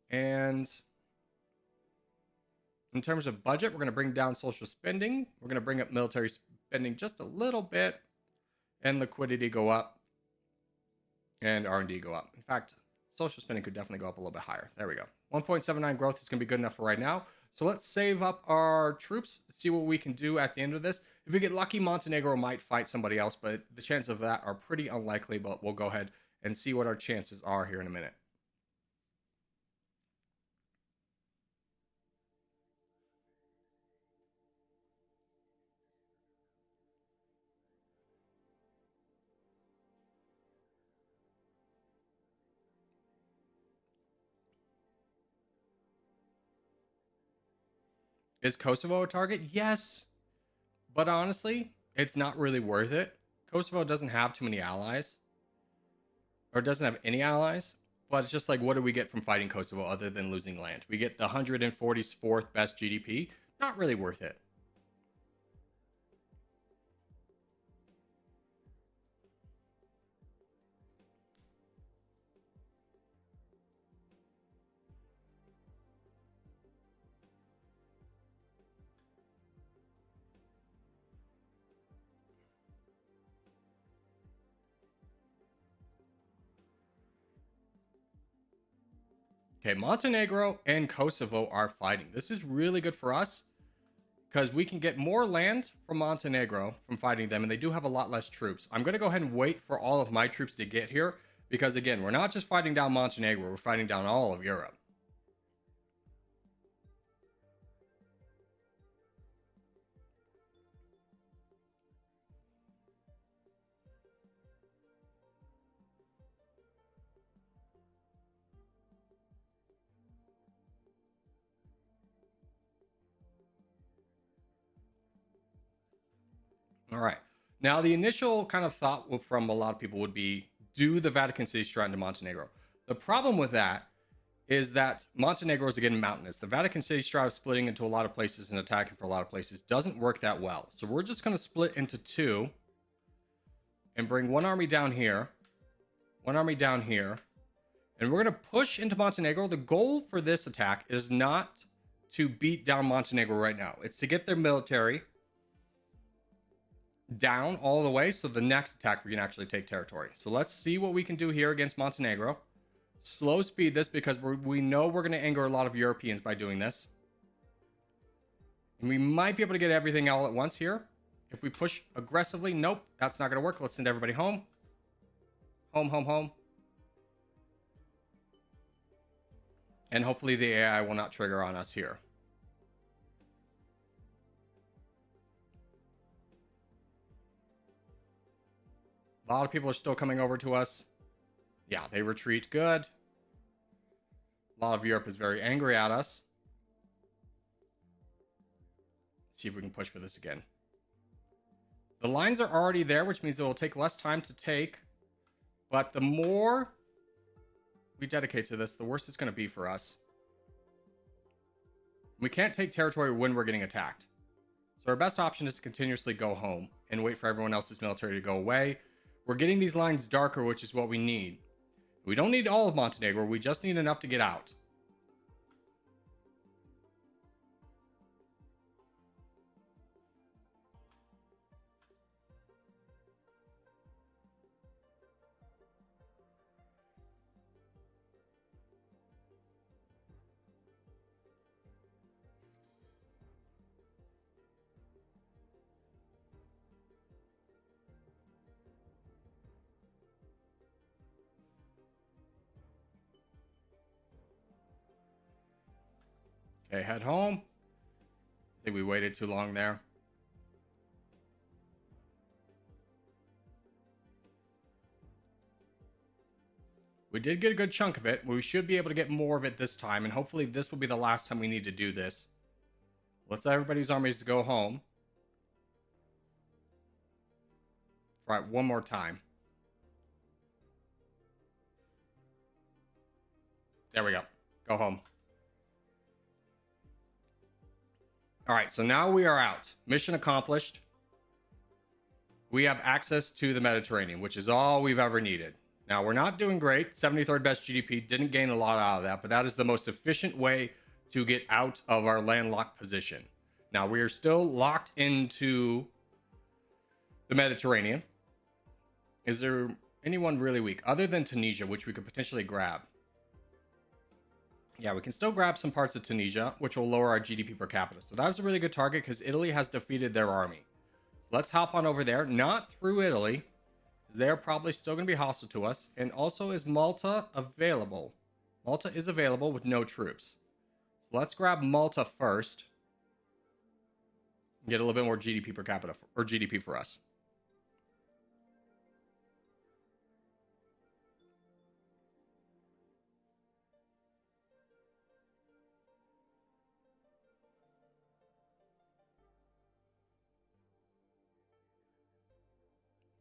And in terms of budget, we're going to bring down social spending. We're going to bring up military spending just a little bit, and liquidity go up, and R&D go up. In fact, social spending could definitely go up a little bit higher. There we go. 1.79 growth is going to be good enough for right now. So let's save up our troops, see what we can do at the end of this. If we get lucky, Montenegro might fight somebody else, but the chances of that are pretty unlikely, but we'll go ahead and see what our chances are here in a minute. Is Kosovo a target? Yes. But honestly, it's not really worth it. Kosovo doesn't have too many allies. Or doesn't have any allies. But it's just like, what do we get from fighting Kosovo other than losing land? We get the 144th best GDP. Not really worth it. Okay, Montenegro and Kosovo are fighting. This is really good for us because we can get more land from Montenegro from fighting them, and they do have a lot less troops. I'm going to go ahead and wait for all of my troops to get here because, again, we're not just fighting down Montenegro, we're fighting down all of Europe. All right. Now, the initial kind of thought from a lot of people would be, do the Vatican City straight into Montenegro. The problem with that is that Montenegro is, again, mountainous. The Vatican City strive splitting into a lot of places and attacking for a lot of places doesn't work that well. So we're just going to split into two and bring one army down here, one army down here, and we're going to push into Montenegro. The goal for this attack is not to beat down Montenegro right now. It's to get their military down all the way so the next attack we can actually take territory. So let's see what we can do here against Montenegro. Slow speed this because we know we're going to anger a lot of Europeans by doing this. And we might be able to get everything all at once here. If we push aggressively, nope, that's not going to work. Let's send everybody home. Home, home, home. And hopefully the AI will not trigger on us here. A lot of people are still coming over to us. Yeah, they retreat. Good. A lot of Europe is very angry at us. Let's see if we can push for this again. The lines are already there, which means it will take less time to take. But the more we dedicate to this, the worse it's going to be for us. We can't take territory when we're getting attacked. So our best option is to continuously go home and wait for everyone else's military to go away. We're getting these lines darker, which is what we need. We don't need all of Montenegro. We just need enough to get out. Okay, head home. I think we waited too long there. We did get a good chunk of it. We should be able to get more of it this time, and hopefully this will be the last time we need to do this. Let's let everybody's armies go home. Right, one more time. There we go. Go home. All right, so now we are out. Mission accomplished. We have access to the Mediterranean, which is all we've ever needed. Now, we're not doing great. 73rd best GDP. Didn't gain a lot out of that, but that is the most efficient way to get out of our landlocked position. Now, we are still locked into the Mediterranean. Is there anyone really weak other than Tunisia, which we could potentially grab? Yeah, we can still grab some parts of Tunisia, which will lower our GDP per capita. So that is a really good target because Italy has defeated their army. So let's hop on over there. Not through Italy. They're probably still going to be hostile to us. And also, is Malta available? Malta is available with no troops. So let's grab Malta first. Get a little bit more GDP per capita, or GDP for us.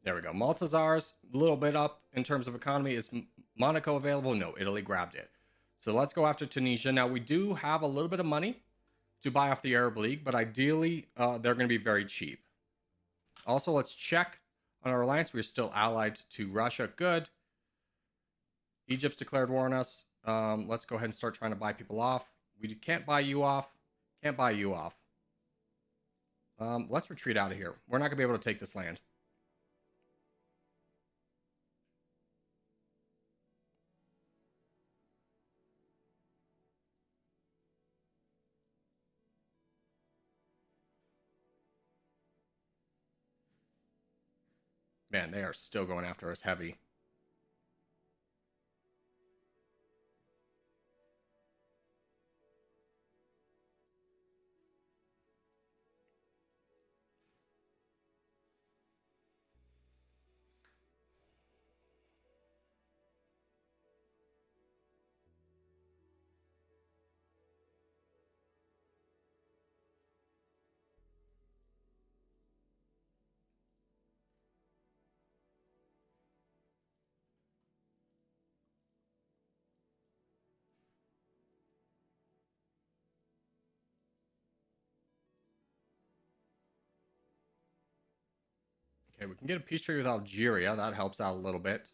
There we go. Malta's ours. A little bit up in terms of economy. Is Monaco available? No, Italy grabbed it. So let's go after Tunisia. Now, we do have a little bit of money to buy off the Arab League, but ideally, they're going to be very cheap. Also, let's check on our alliance. We're still allied to Russia. Good. Egypt's declared war on us. Let's go ahead and start trying to buy people off. We can't buy you off. Can't buy you off. Let's retreat out of here. We're not going to be able to take this land. Man, they are still going after us heavy. Okay, we can get a peace treaty with Algeria. That helps out a little bit.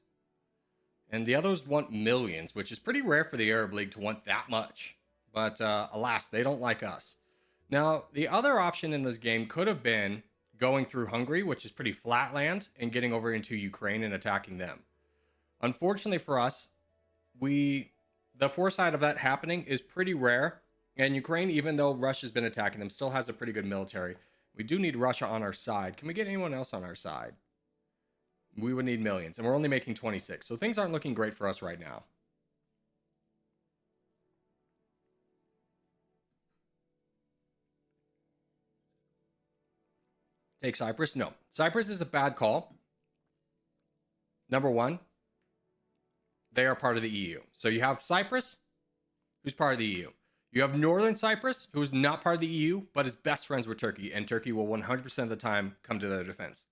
And the others want millions, which is pretty rare for the Arab League to want that much. But alas, they don't like us. Now, the other option in this game could have been going through Hungary, which is pretty flat land, and getting over into Ukraine and attacking them. Unfortunately for us, the foresight of that happening is pretty rare. And Ukraine, even though Russia's been attacking them, still has a pretty good military. We do need Russia on our side. Can we get anyone else on our side? We would need millions, and we're only making 26. So things aren't looking great for us right now. Take Cyprus? No. Cyprus is a bad call. Number one, they are part of the EU. So you have Cyprus, who's part of the EU. You have Northern Cyprus, who is not part of the EU, but is best friends with Turkey, and Turkey will 100% of the time come to their defense.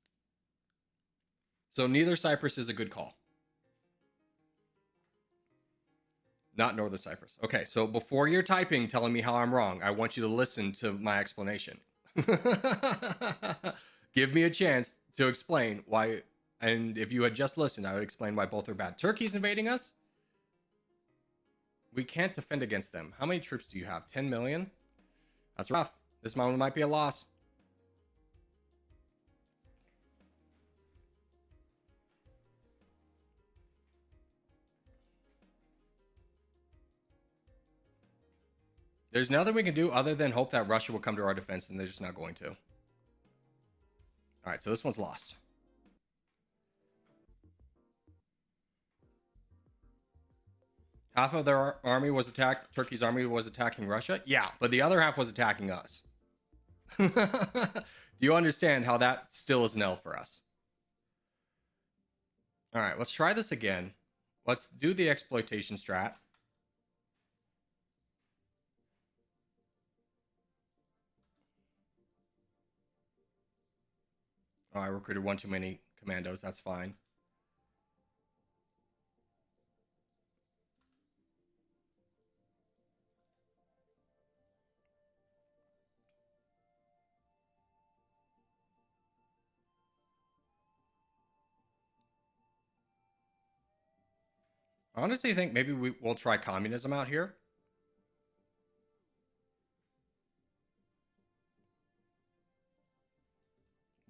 So neither Cyprus is a good call. Not Northern Cyprus. Okay, so before you're typing telling me how I'm wrong, I want you to listen to my explanation. Give me a chance to explain why, and if you had just listened, I would explain why both are bad. Turkey's invading us. We can't defend against them. How many troops do you have? 10 million? That's rough. This moment might be a loss. There's nothing we can do other than hope that Russia will come to our defense, and they're just not going to. All right, so this one's lost. Half of their army was attacked. Turkey's army was attacking Russia. Yeah, but the other half was attacking us. Do you understand how that still is an L for us? All right, let's try this again. Let's do the exploitation strat. Oh, I recruited one too many commandos. That's fine. I honestly think maybe we'll try communism out here.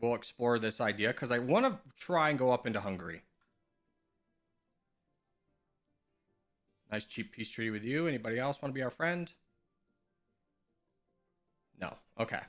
We'll explore this idea because I want to try and go up into Hungary. Nice cheap peace treaty with you. Anybody else want to be our friend? No. Okay.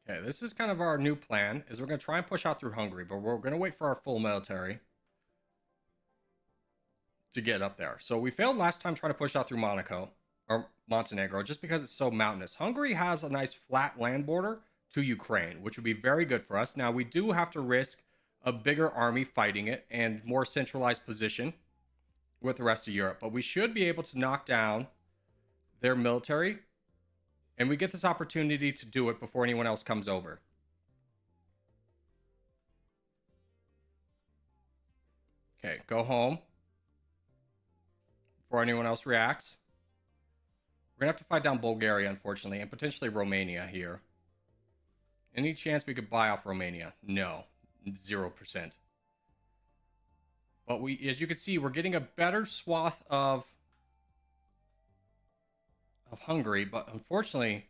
Okay, this is kind of our new plan, is we're going to try and push out through Hungary, but we're going to wait for our full military to get up there. So we failed last time trying to push out through Monaco, or Montenegro, just because it's so mountainous. Hungary has a nice flat land border to Ukraine, which would be very good for us. Now, we do have to risk a bigger army fighting it and more centralized position with the rest of Europe, but we should be able to knock down their military, and we get this opportunity to do it before anyone else comes over. Okay, go home before anyone else reacts. We're gonna have to fight down Bulgaria, unfortunately, and potentially Romania here. Any chance we could buy off Romania? No, 0%. But we, as you can see, we're getting a better swath of Hungary, but unfortunately,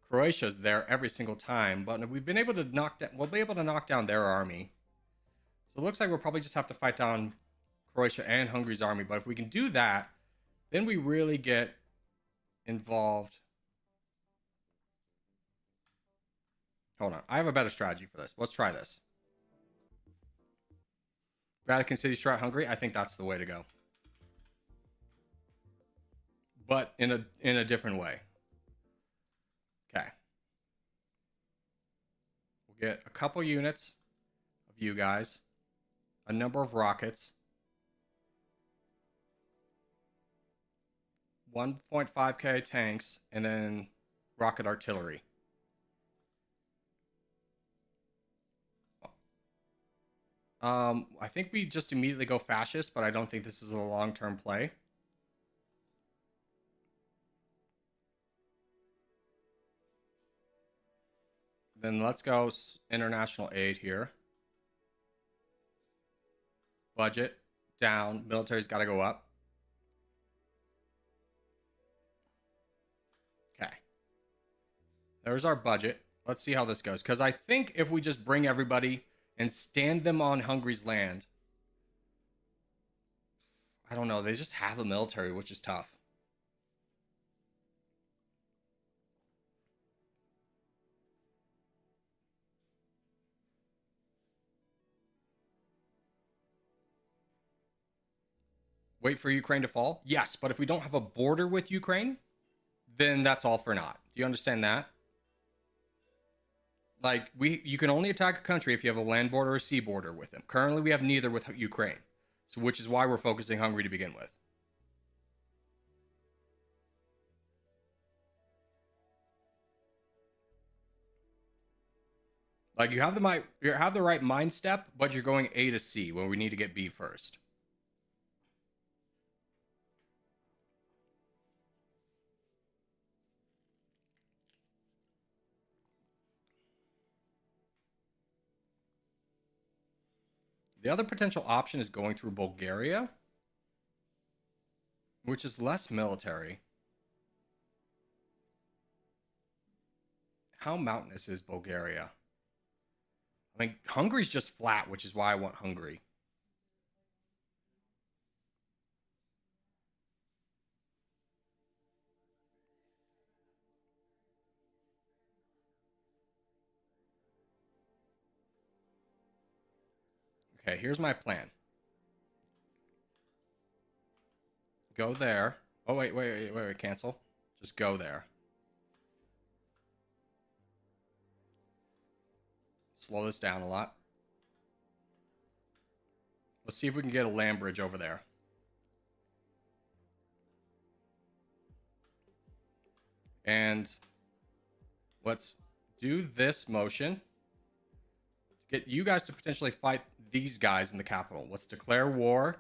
Croatia's there every single time. But we've been able to knock down. We'll be able to knock down their army. So it looks like we'll probably just have to fight down Croatia and Hungary's army. But if we can do that, then we really get involved. Hold on, I have a better strategy for this. Let's try this. Vatican City strat Hungary. I think that's the way to go. But in a different way. Okay. We'll get a couple units of you guys, a number of rockets, 1.5k tanks, and then rocket artillery. I think we just immediately go fascist, but I don't think this is a long-term play. Then let's go international aid here. Budget down. Military's got to go up. Okay. There's our budget. Let's see how this goes. Because I think if we just bring everybody and stand them on Hungary's land, I don't know. They just have the military, which is tough. Wait for Ukraine to fall? Yes, but if we don't have a border with Ukraine, then that's all for naught. Do you understand that? Like, you can only attack a country if you have a land border or a sea border with them. Currently, we have neither with Ukraine, so which is why we're focusing Hungary to begin with. Like, you have the right mind step, but you're going A to C when we need to get B first. The other potential option is going through Bulgaria, which is less military. How mountainous is Bulgaria? I mean, Hungary's just flat, which is why I want Hungary. Okay, here's my plan. Go there. Oh, wait, cancel. Just go there. Slow this down a lot. Let's see if we can get a land bridge over there. And let's do this motion to get you guys to potentially fight these guys in the capital. Let's declare war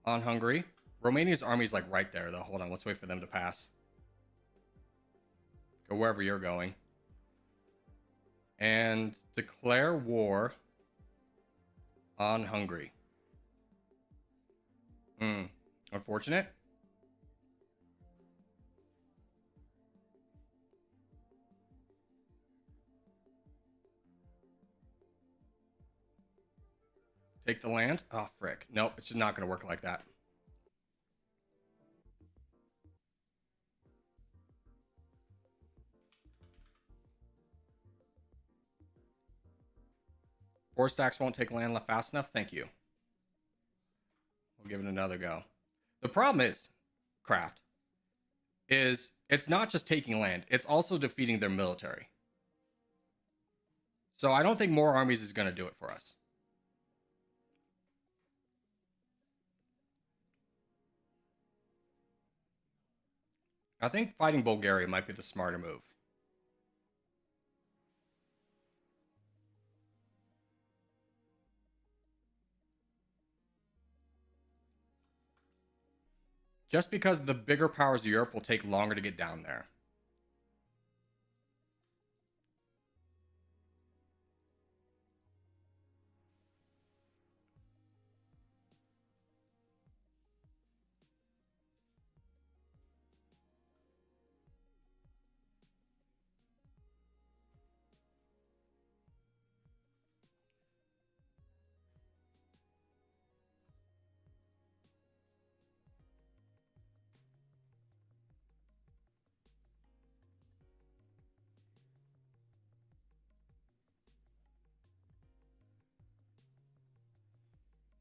on Hungary. Romania's army is like right there, though. Hold on, let's wait for them to pass. Go wherever you're going. And declare war on Hungary. Unfortunate. Take the land? Oh, frick. Nope, it's just not going to work like that. Four stacks won't take land left fast enough? Thank you. We'll give it another go. The problem is, Craft, is it's not just taking land, it's also defeating their military. So I don't think more armies is going to do it for us. I think fighting Bulgaria might be the smarter move. Just because the bigger powers of Europe will take longer to get down there.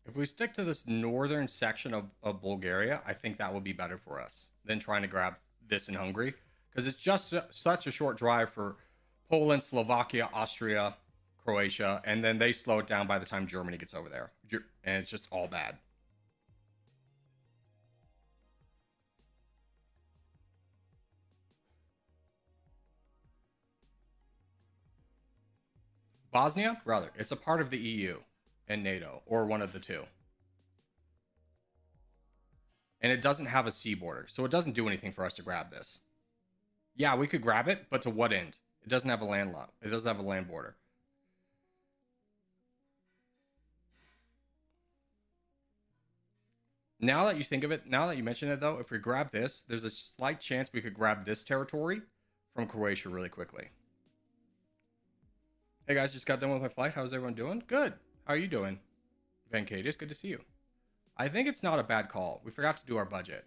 If we stick to this northern section of Bulgaria, I think that would be better for us than trying to grab this in Hungary. Because it's just such a short drive for Poland, Slovakia, Austria, Croatia, and then they slow it down by the time Germany gets over there. And it's just all bad. Bosnia, brother, it's a part of the EU and NATO, or one of the two. And it doesn't have a sea border, so it doesn't do anything for us to grab this. Yeah, we could grab it, but to what end? It doesn't have a land lot. It doesn't have a land border. Now that you think of it, now that you mention it, though, if we grab this, there's a slight chance we could grab this territory from Croatia really quickly. Hey guys, just got done with my flight. How's everyone doing? Good. How are you doing? Vancadius, good to see you. I think it's not a bad call. We forgot to do our budget.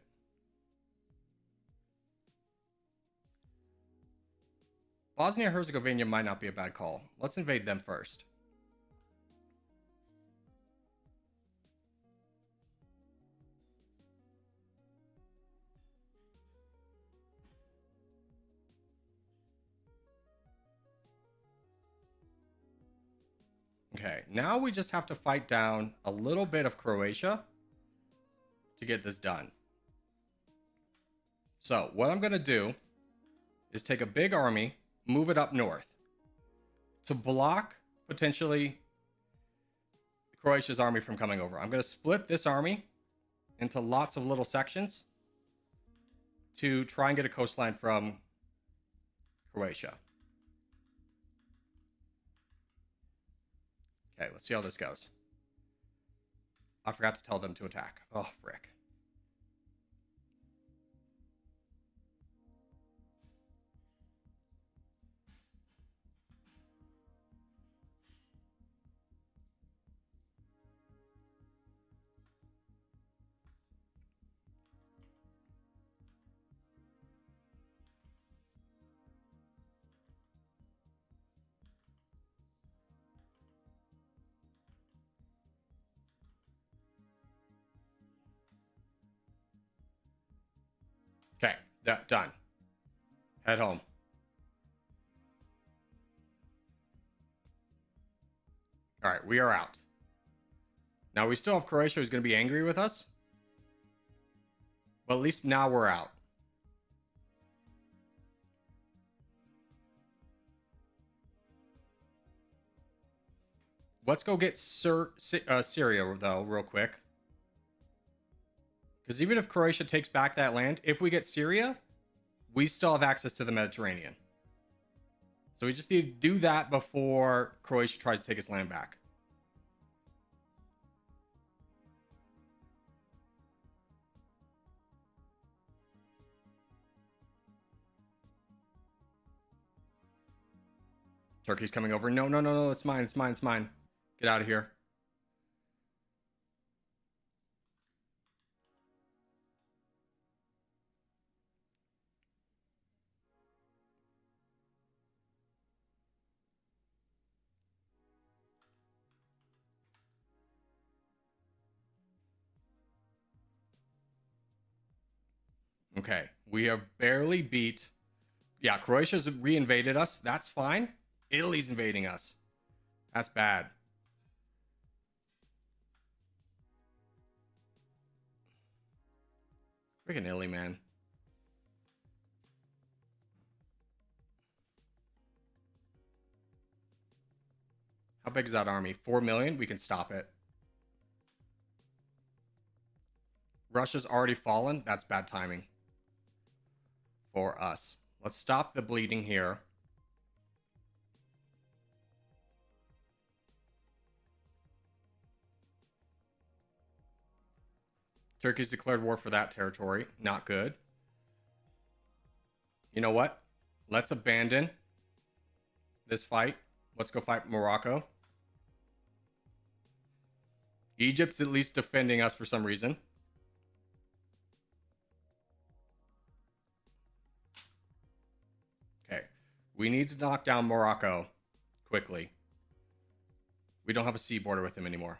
Bosnia-Herzegovina might not be a bad call. Let's invade them first. Okay, now we just have to fight down a little bit of Croatia to get this done. So, what I'm going to do is take a big army, move it up north to block potentially Croatia's army from coming over. I'm going to split this army into lots of little sections to try and get a coastline from Croatia. Okay, let's see how this goes. I forgot to tell them to attack. Oh, frick. Done. Head home. All right, we are out. Now we still have Croatia who's going to be angry with us. But at least now we're out. Let's go get Syria, though, real quick. Because even if Croatia takes back that land, if we get Syria, we still have access to the Mediterranean. So we just need to do that before Croatia tries to take its land back. Turkey's coming over. No, no, no, no. It's mine. It's mine. It's mine. Get out of here. Okay. We have barely beat. Yeah, Croatia's reinvaded us. That's fine. Italy's invading us. That's bad. Freaking Italy, man. How big is that army? 4 million? We can stop it. Russia's already fallen. That's bad timing for us. Let's stop the bleeding here. Turkey's declared war for that territory. Not good. You know what? Let's abandon this fight. Let's go fight Morocco. Egypt's at least defending us for some reason. Okay. We need to knock down Morocco quickly. We don't have a sea border with them anymore.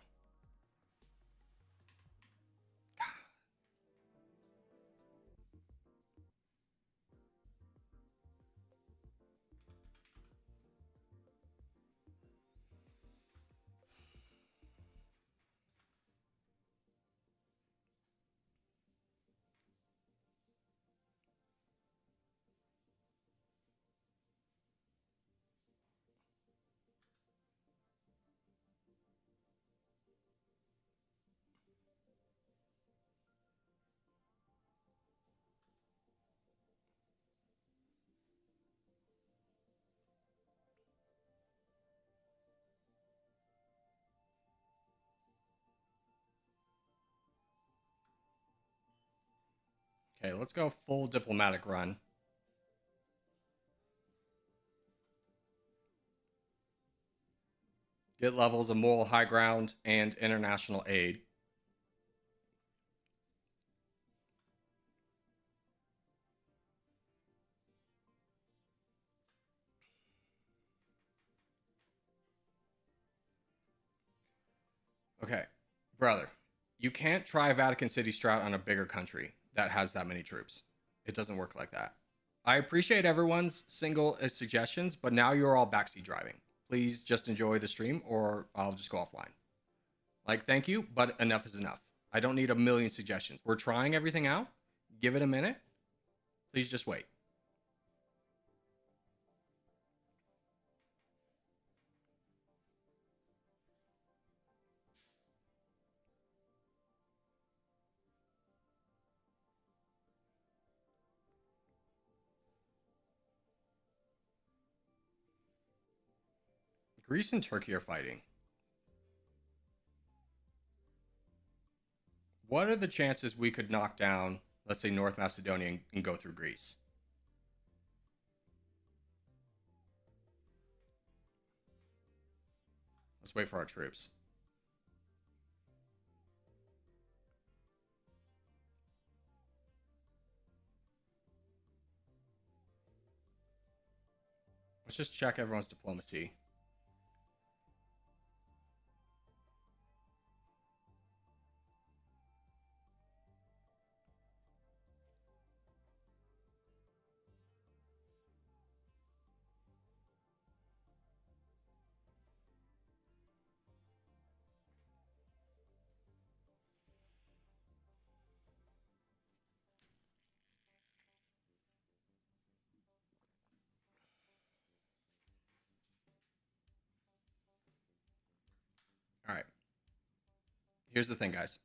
Okay, let's go full diplomatic run. Get levels of moral high ground and international aid. Okay, brother, you can't try Vatican City strat on a bigger country that has that many troops. It doesn't work like that. I appreciate everyone's single suggestions, but now you're all backseat driving. Please just enjoy the stream or I'll just go offline. Like, thank you, but enough is enough. I don't need a million suggestions. We're trying everything out. Give it a minute. Please just wait. Greece and Turkey are fighting. What are the chances we could knock down, let's say, North Macedonia and go through Greece? Let's wait for our troops. Let's just check everyone's diplomacy. Here's the thing, guys.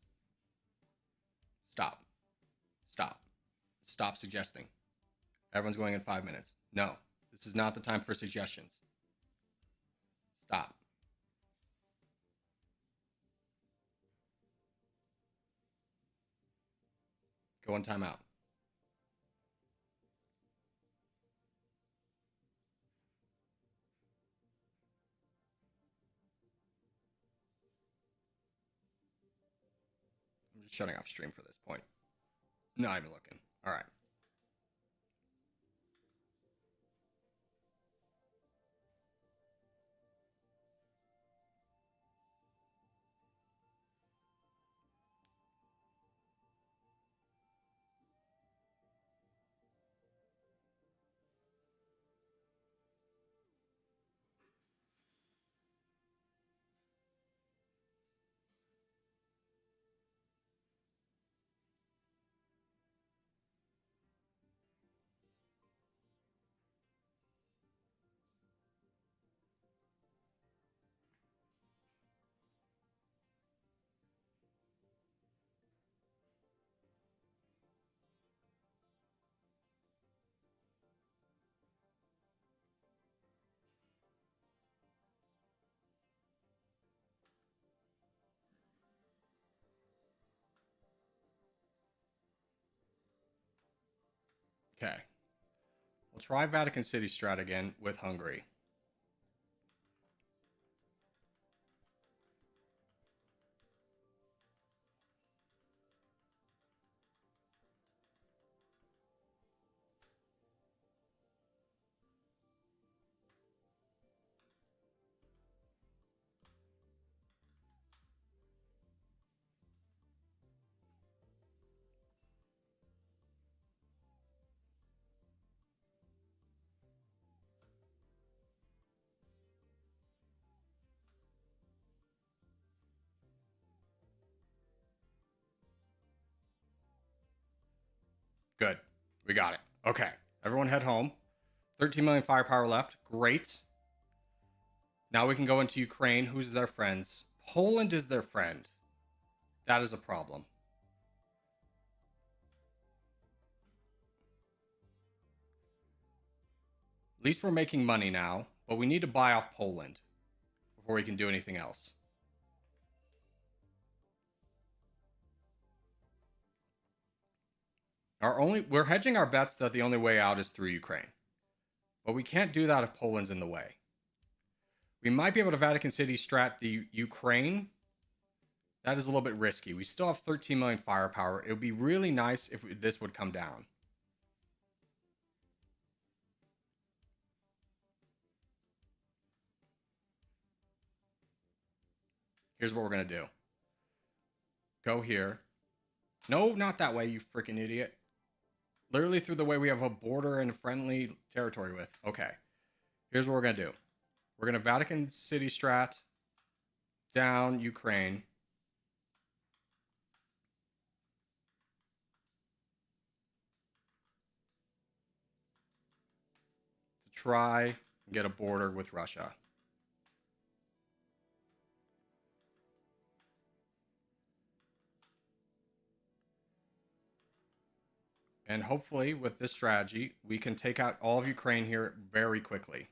Stop. Stop. Stop suggesting. Everyone's going in 5 minutes. No, this is not the time for suggestions. Stop. Go on timeout. I'm just shutting off stream for this point. Not even looking. All right. Okay. We'll try Vatican City strat again with Hungary. Good. We got it. Okay. Everyone head home. 13 million firepower left. Great. Now we can go into Ukraine. Who's their friends? Poland is their friend. That is a problem. At least we're making money now, but we need to buy off Poland before we can do anything else. We're hedging our bets that the only way out is through Ukraine. But we can't do that if Poland's in the way. We might be able to Vatican City strat the Ukraine. That is a little bit risky. We still have 13 million firepower. It would be really nice if this would come down. Here's what we're going to do. Go here. No, not that way, you freaking idiot. Literally through the way we have a border and friendly territory with. Okay. Here's what we're going to do. We're going to Vatican City strat down Ukraine. To try and get a border with Russia. And hopefully, with this strategy, we can take out all of Ukraine here very quickly.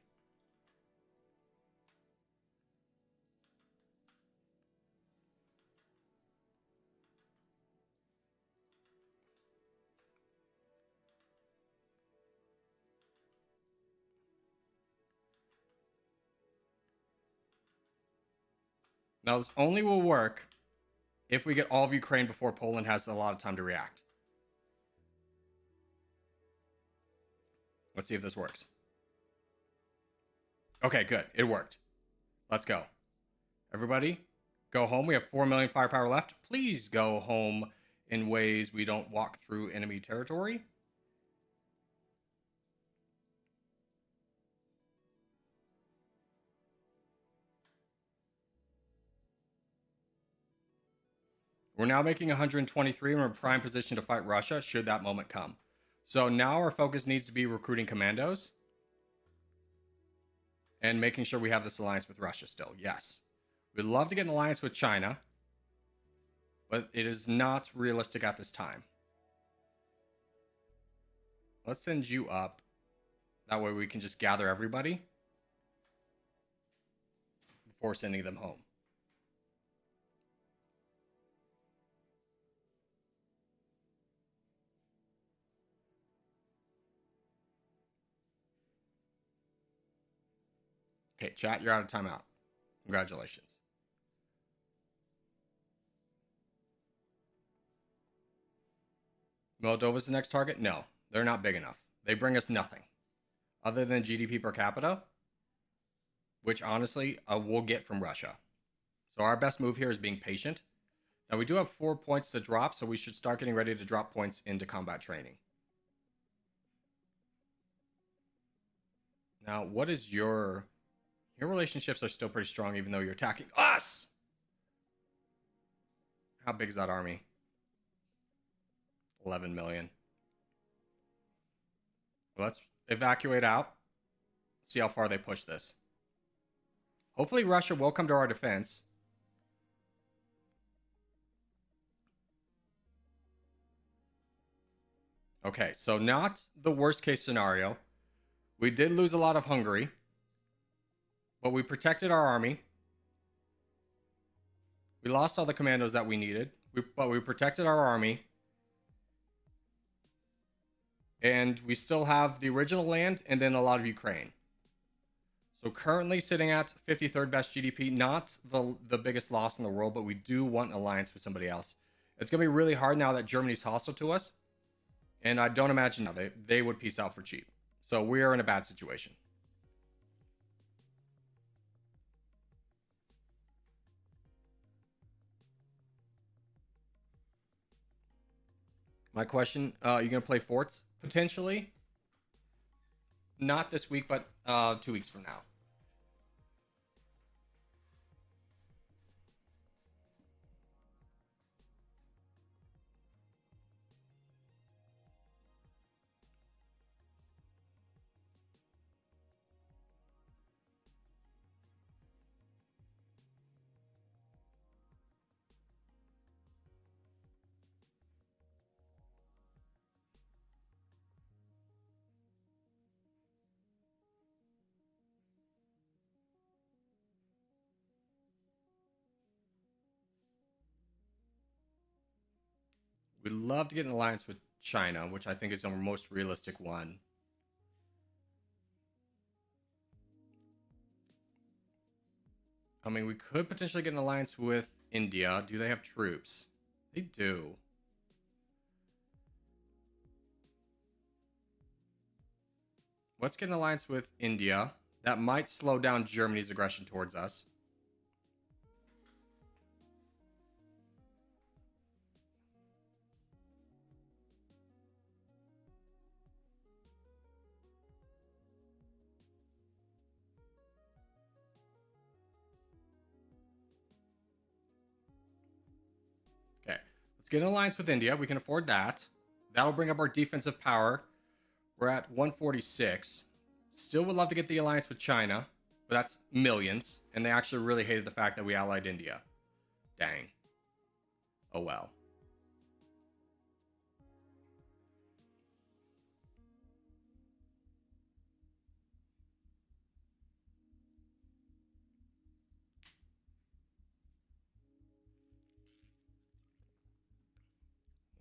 Now, this only will work if we get all of Ukraine before Poland has a lot of time to react. Let's see if this works. Okay, good. It worked. Let's go. Everybody, go home. We have 4 million firepower left. Please go home in ways we don't walk through enemy territory. We're now making 123 and we're in prime position to fight Russia should that moment come. So now our focus needs to be recruiting commandos and making sure we have this alliance with Russia still. Yes. We'd love to get an alliance with China. but it is not realistic at this time. Let's send you up. That way we can just gather everybody before sending them home. Okay, chat, you're out of timeout. Congratulations. Moldova's the next target? No, they're not big enough. They bring us nothing other than GDP per capita, which honestly we'll get from Russia. So our best move here is being patient. Now we do have 4 points to drop, so we should start getting ready to drop points into combat training. Now, what is your relationships are still pretty strong, even though you're attacking us? How big is that army? 11 million. Let's evacuate out. See how far they push this. Hopefully Russia will come to our defense. Okay, so not the worst case scenario. We did lose a lot of Hungary, but we protected our army. We lost all the commandos that we needed, but we protected our army. And we still have the original land and then a lot of Ukraine. So currently sitting at 53rd best GDP, not the biggest loss in the world, but we do want an alliance with somebody else. It's going to be really hard now that Germany's hostile to us. And I don't imagine they would peace out for cheap. So we are in a bad situation. My question, you going to play forts? Potentially. Not this week, but 2 weeks from now. We'd love to get an alliance with China, which I think is our most realistic one. I mean, we could potentially get an alliance with India. Do they have troops? They do. Let's get an alliance with India. That might slow down Germany's aggression towards us. Okay, let's get an alliance with India. We can afford that. That'll bring up our defensive power. We're at 146. Still would love to get the alliance with China, but that's millions. And they actually really hated the fact that we allied India. Dang. Oh well.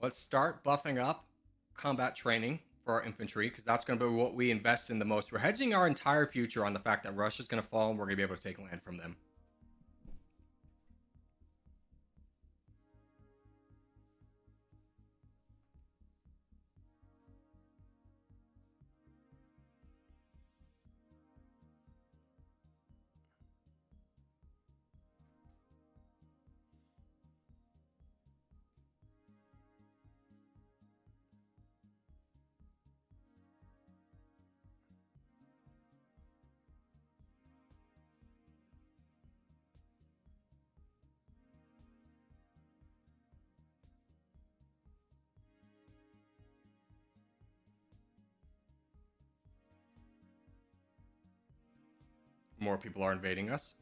Let's start buffing up combat training for our infantry, because that's going to be what we invest in the most. We're hedging our entire future on the fact that Russia's going to fall and we're going to be able to take land from them. More people are invading us.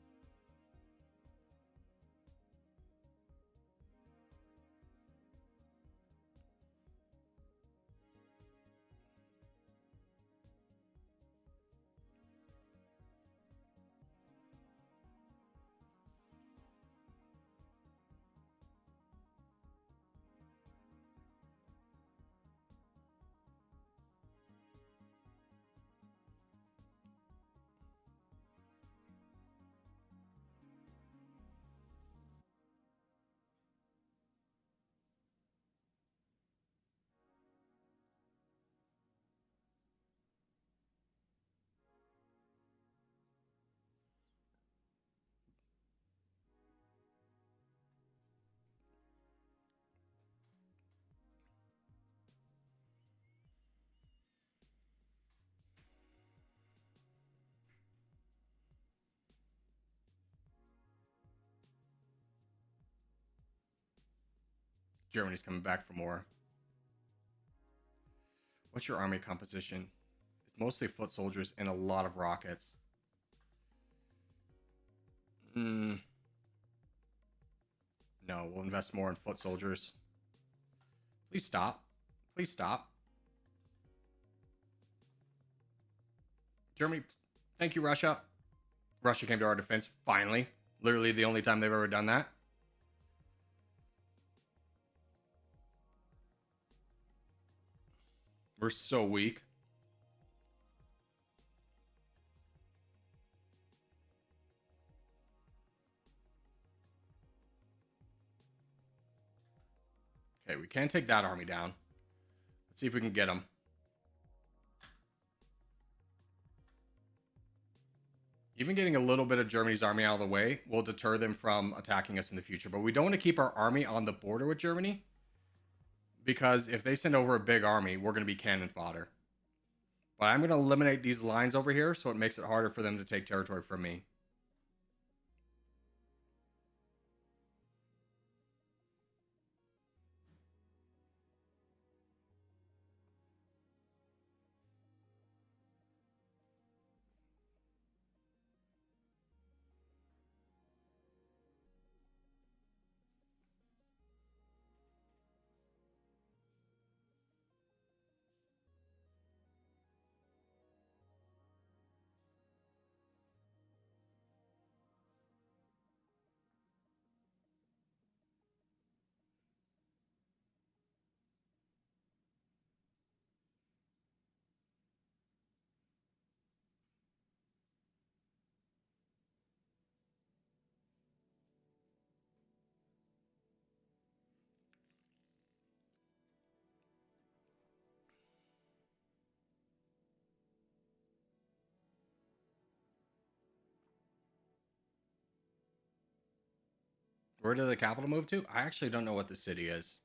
Germany's coming back for more. What's your army composition? It's mostly foot soldiers and a lot of rockets. No, we'll invest more in foot soldiers. Please stop. Please stop. Germany, thank you, Russia. Russia came to our defense, finally. Literally the only time they've ever done that. We're so weak. Okay, we can't take that army down. Let's see if we can get them. Even getting a little bit of Germany's army out of the way will deter them from attacking us in the future. But we don't want to keep our army on the border with Germany, because if they send over a big army, we're going to be cannon fodder. But I'm going to eliminate these lines over here so it makes it harder for them to take territory from me. Where did the capital move to? I actually don't know what the city is.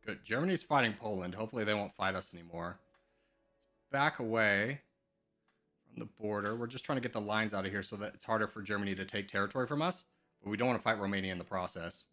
Good. Germany's fighting Poland. Hopefully they won't fight us anymore. Let's back away from the border. We're just trying to get the lines out of here so that it's harder for Germany to take territory from us. But we don't want to fight Romania in the process.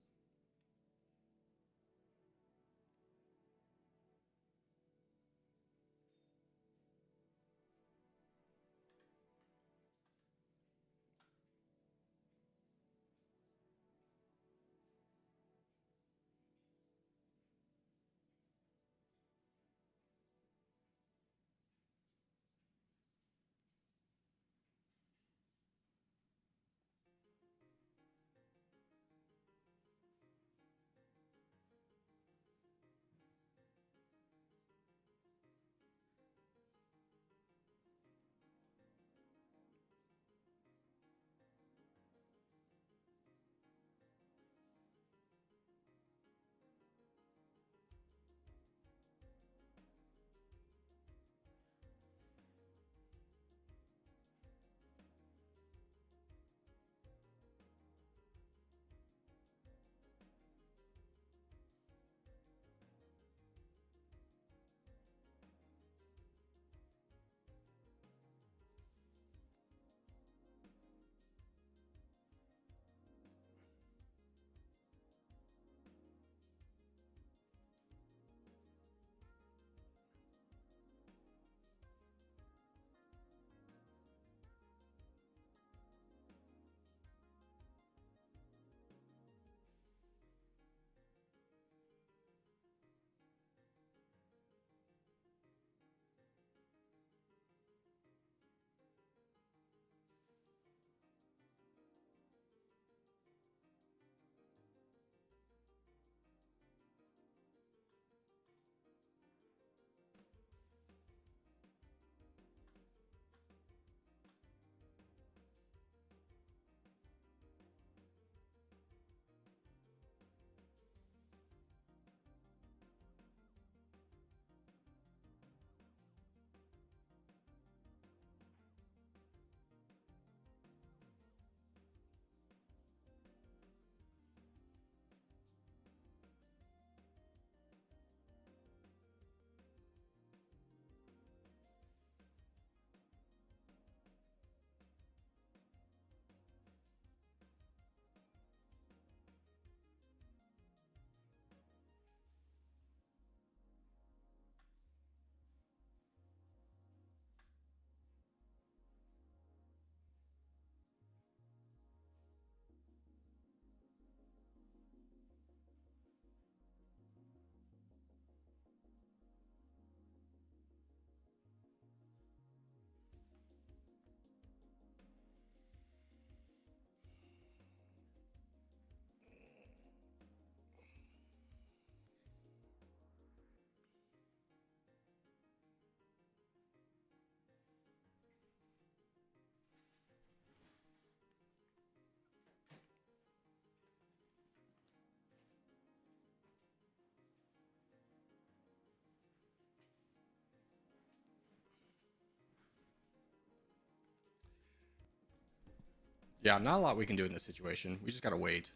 Yeah, not a lot we can do in this situation. We just gotta wait.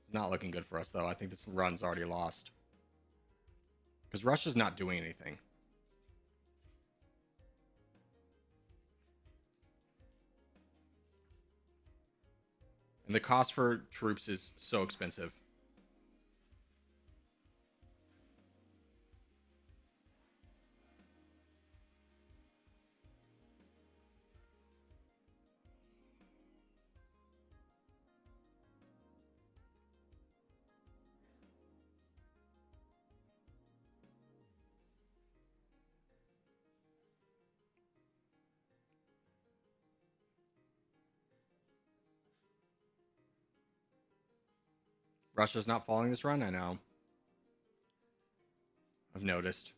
It's not looking good for us, though. I think this run's already lost. Because Russia's not doing anything. And the cost for troops is so expensive. Russia's not following this run, I know. I've noticed.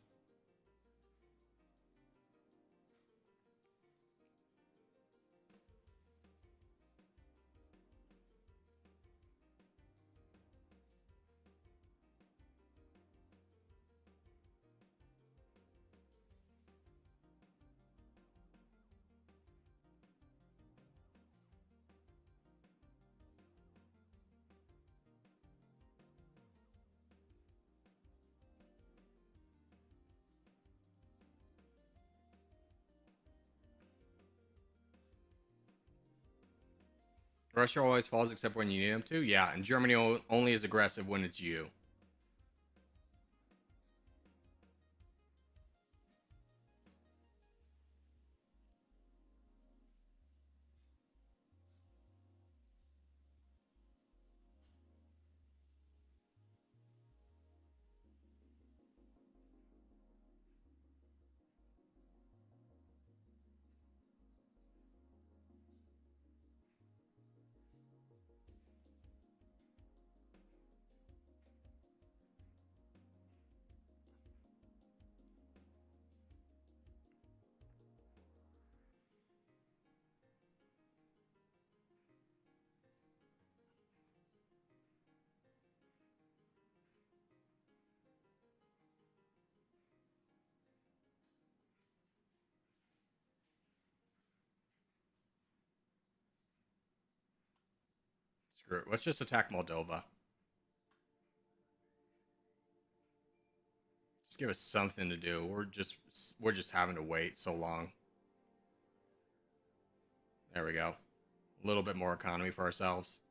Russia always falls except when you need them to? Yeah, and Germany only is aggressive when it's you. Screw it. Let's just attack Moldova. Just give us something to do. We're just having to wait so long. There we go. A little bit more economy for ourselves.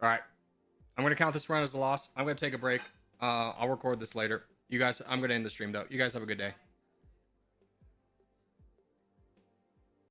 All right. I'm going to count this run as a loss. I'm going to take a break. I'll record this later. You guys, I'm going to end the stream, though. You guys have a good day.